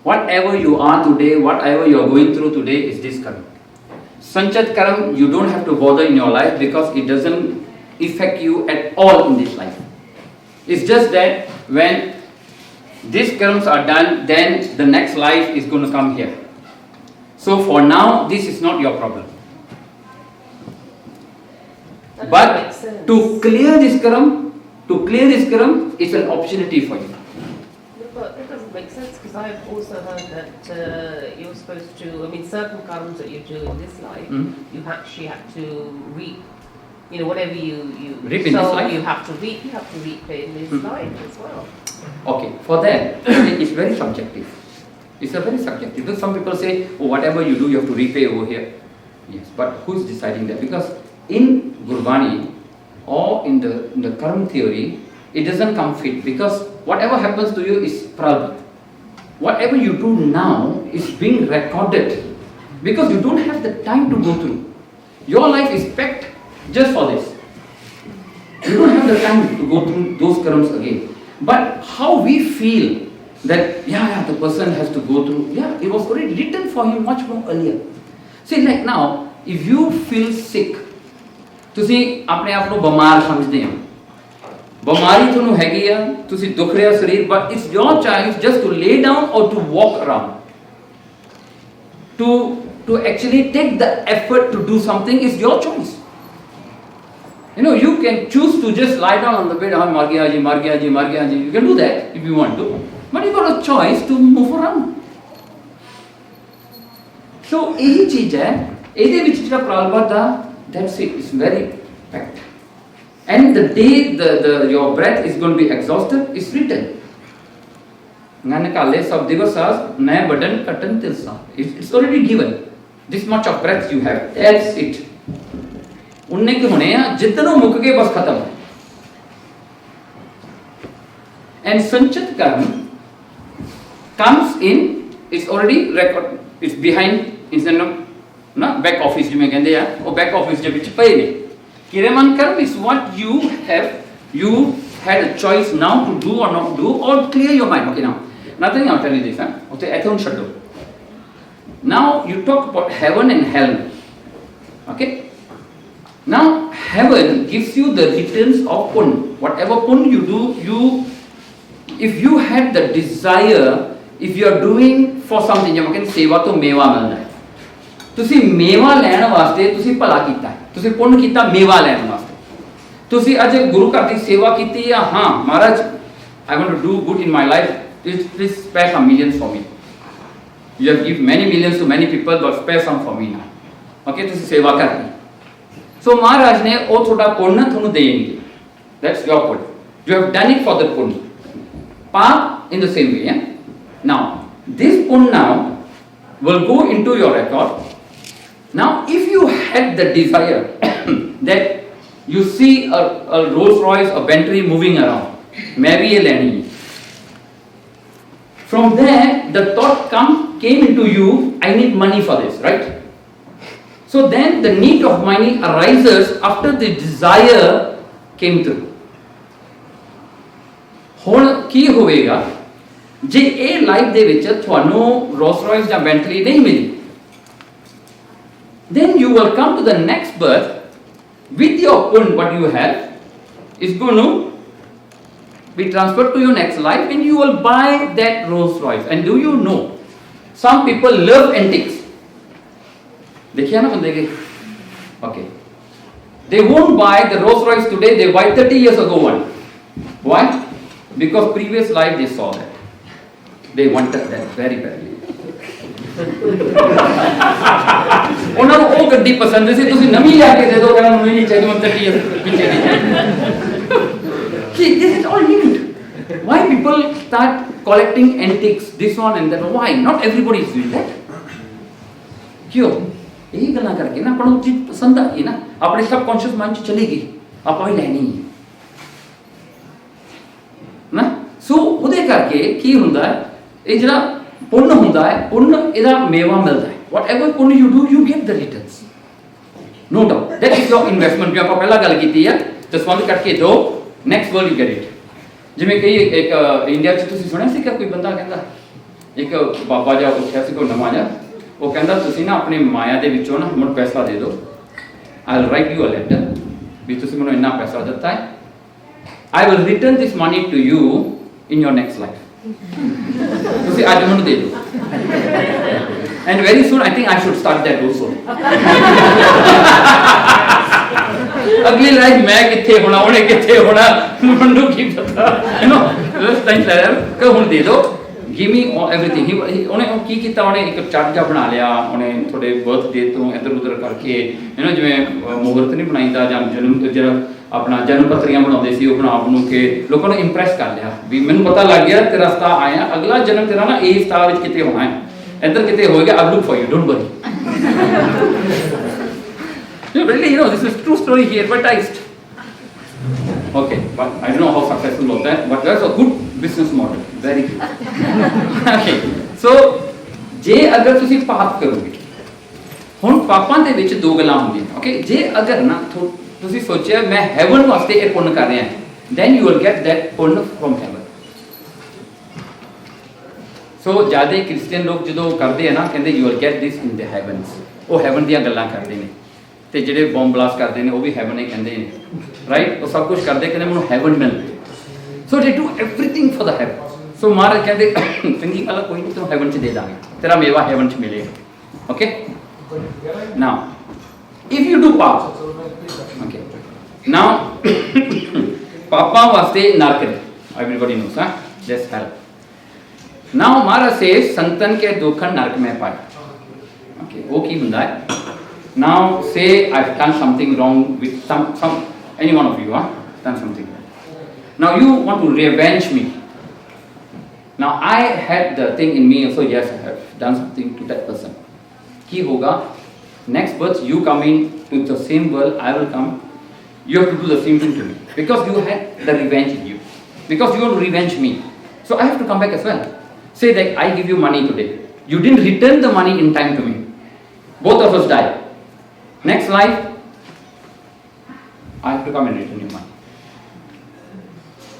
A: Whatever you are today, whatever you are going through today is this karma. Sanchat Karam, you don't have to bother in your life because it doesn't affect you at all in this life. It's just that when these karams are done, then the next life is going to come here. So for now, this is not your problem.
G: That
A: But
G: makes sense.
A: to clear this karam, is an opportunity for you.
G: No, but it doesn't make sense because I've also heard that you're supposed to, certain karmas that you do in this life, you actually have to reap. Whatever you
A: Reap in this
G: sow,
A: life?
G: you have to reap it in this life as well.
A: Okay, for that, it's very subjective. It's a very subjective. Because some people say, whatever you do, you have to repay over here. Yes, but who's deciding that? Because in Gurbani or in the current theory, it doesn't come fit because whatever happens to you is prarabdha. Whatever you do now is being recorded because you don't have the time to go through. Your life is packed just for this. You don't have the time to go through those karams again. But how we feel that, the person has to go through, it was already written for him much more earlier. See, like now, if you feel sick, ਤੁਸੀਂ ਆਪਣੇ ਆਪ ਨੂੰ ਬਿਮਾਰ ਸਮਝਦੇ ਹੋ ਬਿਮਾਰੀ ਤੁਹਾਨੂੰ ਹੈਗੀ ਆ ਤੁਸੀਂ ਦੁਖ ਰਿਹਾ ਸਰੀਰ but it's your choice just to lay down or to walk around to actually take the effort to do something is your choice. You can choose to just lie down on the bed mar gaya ji you can do that if you want to but you got a choice to move around. So ਇਹੀ ਚੀਜ਼ ਹੈ ਇਹਦੇ ਵਿੱਚ ਜਿਹੜਾ problem the that's it, it's very packed. And the day your breath is going to be exhausted, it's written. It's already given. This much of breath you have, that's it. उन्ने के होने हैं जितना मुक के बस खत्म. And Sanchit Karma comes in, it's already recorded, it's behind, it's in back office ਜਿਵੇਂ ਕਹਿੰਦੇ ਆ ਉਹ back office ਦੇ ਵਿੱਚ ਪਏ ਨੇ. Kiraman Karma is what you had a choice now to do or not do or clear your mind. Okay, now nothing I'll tell you this. Okay, Athon Shaddo. Now you talk about heaven and hell. Okay. Now heaven gives you the returns of pun. Whatever pun you do, if you had the desire, if you are doing for something, you can seva to meva milna hai. ਤੁਸੀਂ ਮੇਵਾ ਲੈਣ ਵਾਸਤੇ ਤੁਸੀਂ ਭਲਾ ਕੀਤਾ, ਤੁਸੀਂ ਪੁੰਨ ਕੀਤਾ ਮੇਵਾ ਲੈਣ ਵਾਸਤੇ। ਤੁਸੀਂ ਅੱਜ ਗੁਰੂ ਘਰ ਦੀ ਸੇਵਾ ਕੀਤੀ ਆ, ਹਾਂ ਮਹਾਰਾਜ I want to do good in my life, please spare some millions for me. You have given many millions to many people, but spare some for me now. Okay, ਤੁਸੀਂ ਸੇਵਾ ਕਰਨੀ। ਸੋ ਮਹਾਰਾਜ ਨੇ ਉਹ ਤੁਹਾਡਾ ਪੁੰਨ ਤੁਹਾਨੂੰ ਦੇਣਗੇ। That's your pull. You have done it for the pull. Paap in the same way. Yeah? Now, this pull now will go into your record. Now, if you had the desire that you see a Rolls Royce, a Bentley moving around, maybe a learning. From there, the thought came into you, I need money for this, right? So then the need of money arises after the desire came through. ਹੁਣ ਕੀ ਹੋਵੇਗਾ ਜੇ ਇਹ life ਦੇ ਵਿੱਚ ਤੁਹਾਨੂੰ rolls ਰॉयस ਜਾਂ Bentley ਨਹੀਂ ਮਿਲੀ, then you will come to the next birth with your punya what you have is going to be transferred to your next life and you will buy that Rolls Royce. And do you know some people love antiques? देखिए ना बंदे के, okay, they won't buy the Rolls Royce today, they buy 30 years ago one. Why? Because previous life they saw that, they wanted that very badly. ਉਹਨਾਂ ਨੂੰ ਉਹ ਗੱਡੀ ਪਸੰਦ ਸੀ, ਤੁਸੀਂ ਨਵੀਂ ਲਿਆ ਕੇ ਦੇ ਦਿਓ, ਕਹਿੰਦਾ ਮੈਨੂੰ ਨਹੀਂ ਚਾਹੀਦੀ, ਮੈਂ 30 years ਪਿੱਛੇ ਨਹੀਂ ਚਾਹੀਦੀ। See, this is all linked. Why people start collecting antiques, this one and that? Why? Not everybody is doing that. क्यों? यही गल्लां करके ना अपना चीज पसंद आ गई ना, अपने सबकॉन्शियस माइंड च चली गई, ਆਪਾਂ ਵੀ ਲੈਣੀ ਹੈ ਨਾ। ਸੋ ਉਹਦੇ ਕਰਕੇ ਕੀ ਹੁੰਦਾ ਹੈ, ਇਹ ਜਿਹੜਾ ਪੁੰਨ ਹੁੰਦਾ ਹੈ, ਪੁੰਨ ਇਹਦਾ ਮੇਵਾ ਮਿਲਦਾ ਹੈ। whatever ਪੁੰਨ you do, you get the returns, no doubt. That is your investment। ਜੋ ਆਪਾਂ ਪਹਿਲਾਂ ਗੱਲ ਕੀਤੀ ਹੈ, ਦਸਵੰਧ ਕਰਕੇ ਦੋ, next world you get it। ਜਿਵੇਂ ਕਈ ਇੱਕ ਇੰਡੀਆ 'ਚ ਤੁਸੀਂ ਸੁਣਿਆ ਸੀ ਕਿ ਕੋਈ ਬੰਦਾ ਕਹਿੰਦਾ, ਇੱਕ ਬਾਬਾ ਜਿਹਾ ਉੱਠਿਆ ਸੀ ਕੋਈ ਨਵਾਂ ਜਿਹਾ, ਉਹ ਕਹਿੰਦਾ ਤੁਸੀਂ ਨਾ ਆਪਣੀ ਮਾਇਆ ਦੇ ਵਿੱਚੋਂ ਨਾ ਮੈਨੂੰ ਪੈਸਾ ਦੇ ਦਿਓ, I'll write you a letter ਵੀ ਤੁਸੀਂ ਮੈਨੂੰ ਇੰਨਾ ਪੈਸਾ ਦਿੱਤਾ ਹੈ, I will return this money to you in your next life। ਤੁਸੀਂ ਅੱਜ ਮੈਨੂੰ ਦੇ ਦਿਓ। And very soon I think I should start that also। ਅਗਲੀ ਲਾਈਫ ਮੈਂ ਕਿੱਥੇ ਹੋਣਾ, ਉਹਨੇ ਕਿੱਥੇ ਹੋਣਾ, ਮੈਨੂੰ ਕੀ ਪਤਾ, you know, this time ਕਿ ਹੁਣ ਦੇ ਦਿਓ, give me everything। ਉਹਨੇ ਕੀ ਕੀਤਾ, ਉਹਨੇ ਇੱਕ ਚਾਰਟ ਜਿਹਾ ਬਣਾ ਲਿਆ, ਉਹਨੇ ਤੁਹਾਡੇ ਬਰਥ ਡੇ ਤੋਂ ਇੱਧਰ ਉੱਧਰ ਕਰਕੇ, you know, ਜਿਵੇਂ ਮਹੂਰਤ ਨਹੀਂ ਬਣਾਈਦਾ ਜਾਂ ਜਿਹੜਾ ਆਪਣਾ ਜਨਮ ਪੱਤਰੀਆਂ ਬਣਾਉਂਦੇ ਸੀ, ਉਹ ਬਣਾ ਬਣੂ ਕੇ ਲੋਕਾਂ ਨੂੰ ਇੰਪ੍ਰੈਸ ਕਰ ਲਿਆ ਵੀ ਮੈਨੂੰ ਪਤਾ ਲੱਗ ਗਿਆ ਤੇਰਾ ਸਤਾ ਆਇਆ, ਅਗਲਾ ਜਨਮ ਤੇਰਾ ਨਾ ਇਹ ਸਤਾ ਵਿੱਚ ਕਿਤੇ ਹੋਣਾ ਹੈ, ਇੱਧਰ ਕਿਤੇ ਹੋਏਗਾ, I look for you, don't worry। No, really, you know, this is true story here, advertised. Okay, but I don't know how successful was that, but that's a good business model, very good। Okay, so ਜੇ ਅਗਰ ਤੁਸੀਂ ਪਾਪ ਕਰੋਗੇ, ਹੁਣ ਪਾਪਾਂ ਦੇ ਵਿੱਚ ਦੋ ਗੱਲਾਂ ਹੁੰਦੀਆਂ, okay, ਜੇ ਅਗਰ ਨਾ ਤੁਸੀਂ ਸੋਚਿਆ ਮੈਂ ਹੈਵਨ ਵਾਸਤੇ ਇਹ ਪੁੰਨ ਕਰ ਰਿਹਾ, then you will get that ਪੁੰਨ from heaven। ਸੋ ਜ਼ਿਆਦਾ ਕ੍ਰਿਸਚੀਅਨ ਲੋਕ ਜਦੋਂ ਕਰਦੇ ਆ ਨਾ, ਕਹਿੰਦੇ you will get this in the heavens, ਉਹ ਹੈਵਨ ਦੀਆਂ ਗੱਲਾਂ ਕਰਦੇ ਨੇ, ਤੇ ਜਿਹੜੇ ਬੰਬ ਬਲਾਸਟ ਕਰਦੇ ਨੇ ਉਹ ਵੀ ਹੈਵਨ ਹੀ ਕਹਿੰਦੇ ਨੇ, ਰਾਈਟ, ਉਹ ਸਭ ਕੁਝ ਕਰਦੇ, ਕਹਿੰਦੇ ਮੈਨੂੰ ਹੈਵਨ ਮਿਲ। So they do everything for the heaven। So Maharaj ਕਹਿੰਦੇ ਚੰਗੀ ਗੱਲ ਕੋਈ ਨਹੀਂ, ਤੈਨੂੰ ਹੈਵਨ 'ਚ ਦੇ ਦਾਂਗੇ, ਤੇਰਾ ਮੇਵਾ ਹੈਵਨ 'ਚ ਮਿਲੇਗਾ। Okay, now if you do ਪਾਪ, okay, now ਪਾਪਾਂ ਵਾਸਤੇ ਨਰਕ ਹੈ, everybody knows, huh? That's hell। now Maharaj says ਸੰਤਨ ਕੇ ਦੁਖਨ ਨਰਕ में पाए। okay, वो ਕੀ ਹੁੰਦਾ ਹੈ, now say I've done something wrong with some any one of you, done something wrong, now you want to revenge me, now I had the thing in me, so yes I have done something to that person, ਕੀ ਹੋਗਾ, next birth you come in to the same world, I will come, you have to do the same thing to me, because you had the revenge in you, because you want to revenge me, so I have to come back as well। say that I give you money today, you didn't return the money in time to me, both of us die, next life I have to come and return your money।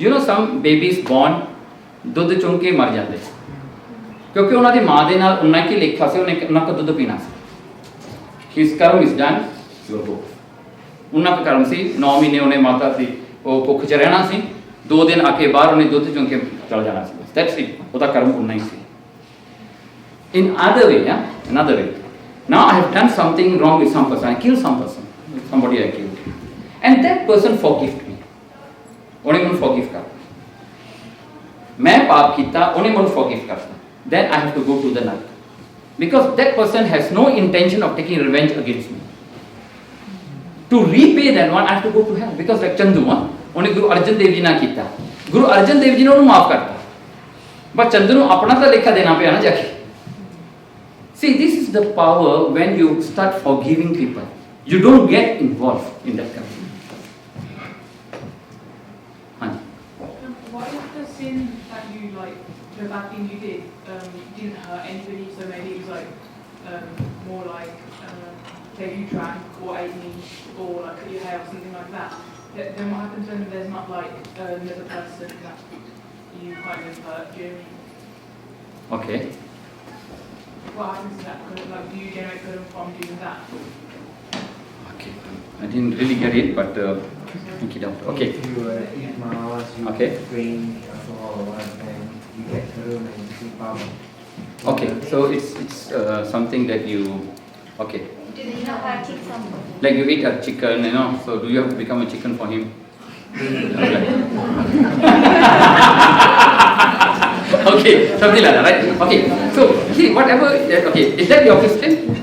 A: you know some babies born ਦੁੱਧ ਚੁੰਘ ਕੇ ਮਰ ਜਾਂਦੇ, ਕਿਉਂਕਿ ਉਹਨਾਂ ਦੀ ਮਾਂ ਦੇ ਨਾਲ ਉਹਨਾਂ ਕੀ ਲੇਖਾ ਸੀ, ਉਹਨੇ ਉਹਨਾਂ ਕੋ ਦੁੱਧ ਪੀਣਾ ਸੀ। his karma is done, you will go। ਉਹਨਾਂ ਦਾ ਕਰਮ ਸੀ 9 ਮਹੀਨੇ ਉਹਨੇ ਮਾਤਾ ਸੀ ਉਹ ਭੁੱਖ 'ਚ ਰਹਿਣਾ ਸੀ, 2 ਦਿਨ ਆ ਕੇ ਬਾਹਰ ਉਹਨੇ ਦੁੱਧ ਚੁੰਘ ਕੇ ਚਲ ਜਾਣਾ ਸੀ, that's it, ਉਹਦਾ ਕਰਮ ਉਨਾ ਹੀ ਸੀ। in other way, another way, Now I have done something wrong with some person. I killed some person. Somebody I killed. And that person forgave me. Only one forgive karta. मैं पाप किया, उन्हें मन forgive करता. Then I have to go to the Naraka. Because that person has no intention of taking revenge against me. To repay that one, I have to go to hell. Because like Chandu, उन्हें गुरु अर्जन देव जी ना किया. गुरु अर्जन देव जी ने उन्हें माफ करता. But Chandu ने अपना तो लेखा देना पे आना जाके. See, this is the power when you start forgiving people. You don't get involved in that kind of thing.
H: What if the sin that you like, the bad thing you did, didn't hurt anybody, so maybe it was like more like say you drank or ate meat or like cut your hair or something like that. Then what happens when there's not like another person that you kind of hurt? Do you know what I mean?
A: Okay.
H: What happens to that? Like, do you generate good from doing that?
A: Okay. I didn't really get it, but think it out. Okay.
E: If you eat mawas, you
A: Okay.
E: drink alcohol, and you get karuna and you see power.
A: Okay. So it's something that you. Okay.
I: Do they not like it from?
A: Like you eat a chicken, you know. So do you have to become a chicken for him? Okay, something like that, right? Okay, so see, whatever, okay, is that your question?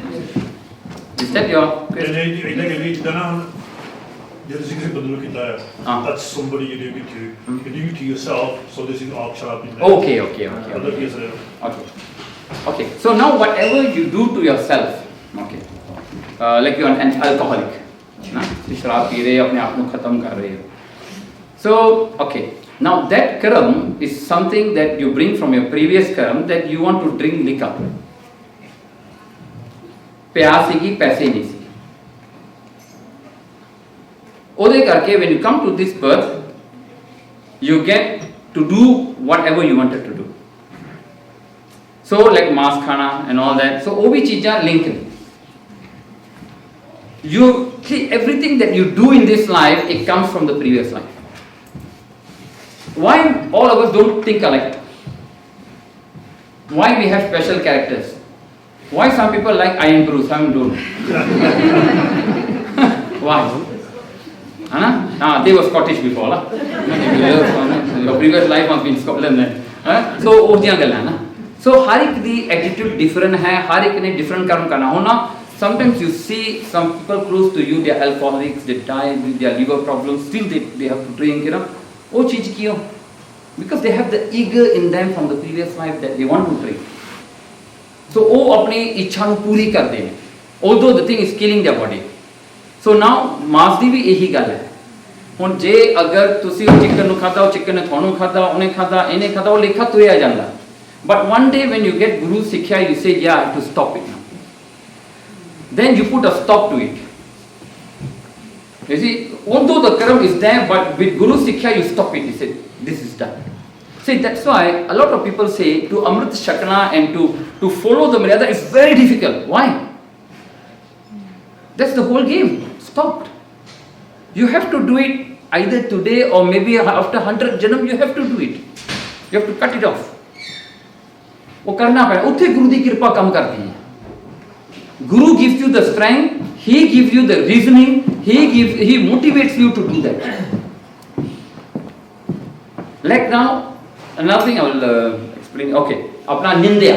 A: Is that your question?
J: ਇਹਨੇ ਕਿ ਜਿੱਦਾਂ ਨਾ ਹੁਣ ਜੇ ਤੁਸੀਂ ਕਿਸੇ ਬੰਦੇ ਨੂੰ ਕੀਤਾ ਹੈ
A: ਹਾਂ।
J: that's somebody you do it to you do it to yourself so this is ਆਪ ਸ਼ਰਾਬ ਪੀਂਦਾ
A: Okay, okay, okay,
J: other
A: okay.
J: case
A: Okay. Okay, so now whatever you do to yourself, okay, like you're an alcoholic, ना, तो शराब P रहे हो, अपने आप को खत्म कर रहे हो. So, okay, now that karam is something that you bring from your previous karam that you want to drink liquor. प्यास की पैसे नहीं सी. ओदे करके when you come to this birth, you get to do whatever you wanted to do. So like mass khana and all that. So वो भी चीज़ां link है. You see everything that you do in this life, it comes from the previous life. Why all of us don't think alike? Why we have special characters? Why some people like Iron Bruce, some don't? Why? Anna? They were Scottish before, lah. Your previous life must be in Scotland then. So वो दियां गल्लां ना. So हर एक दी attitude different है, हर एक ने different कर्म करना होना. Sometimes you see some people close to you, they are alcoholics, they die with their liver problems, still they have to drink, you know. वो चीज़ क्यों? Because they have the ego in them from the previous life that they want to drink. So वो अपनी इच्छा ਨੂੰ पूरी करते हैं. Although the thing is killing their body. So now मास ਦੀ भी यही गल है. ਹੁਣ जे अगर ਤੁਸੀਂ ਉਹ चिकन ਨੂੰ ਖਾਦਾ, ਉਹ चिकन ਨੇ ਤੁਹਾਨੂੰ ਖਾਦਾ, ਉਹਨੇ ਖਾਦਾ, ਇਹਨੇ ਖਾਦਾ, ਉਹ ਲੇਖਾ ਤੁਰਿਆ ਜਾਂਦਾ. But one day when you get Guru Sikhya, you say, yeah, I have to stop it now. Then you put a stop to it. You see, although the karam is there, but with Guru Sikhya you stop it. You say, this is done. See, that's why a lot of people say to Amrit Shakna and to follow the Maryada is very difficult. Why? That's the whole game. Stopped. You have to do it either today or maybe after 100 janam, you have to do it. You have to cut it off. वो करना पड़े. उत्थे गुरु दी कृपा कम करती है. Guru gives you the strength, he gives you the reasoning, he motivates you to do that. Like now, another thing I will explain. Okay, apna nindya.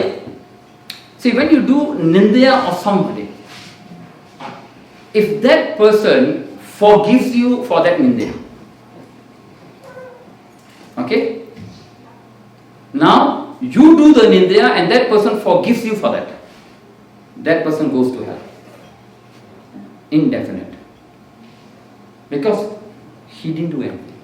A: See, when you do nindya of somebody, if that person forgives you for that nindya, okay, now you do the nindya and that person forgives you for that. That person goes to hell. Indefinite. Because he didn't do anything.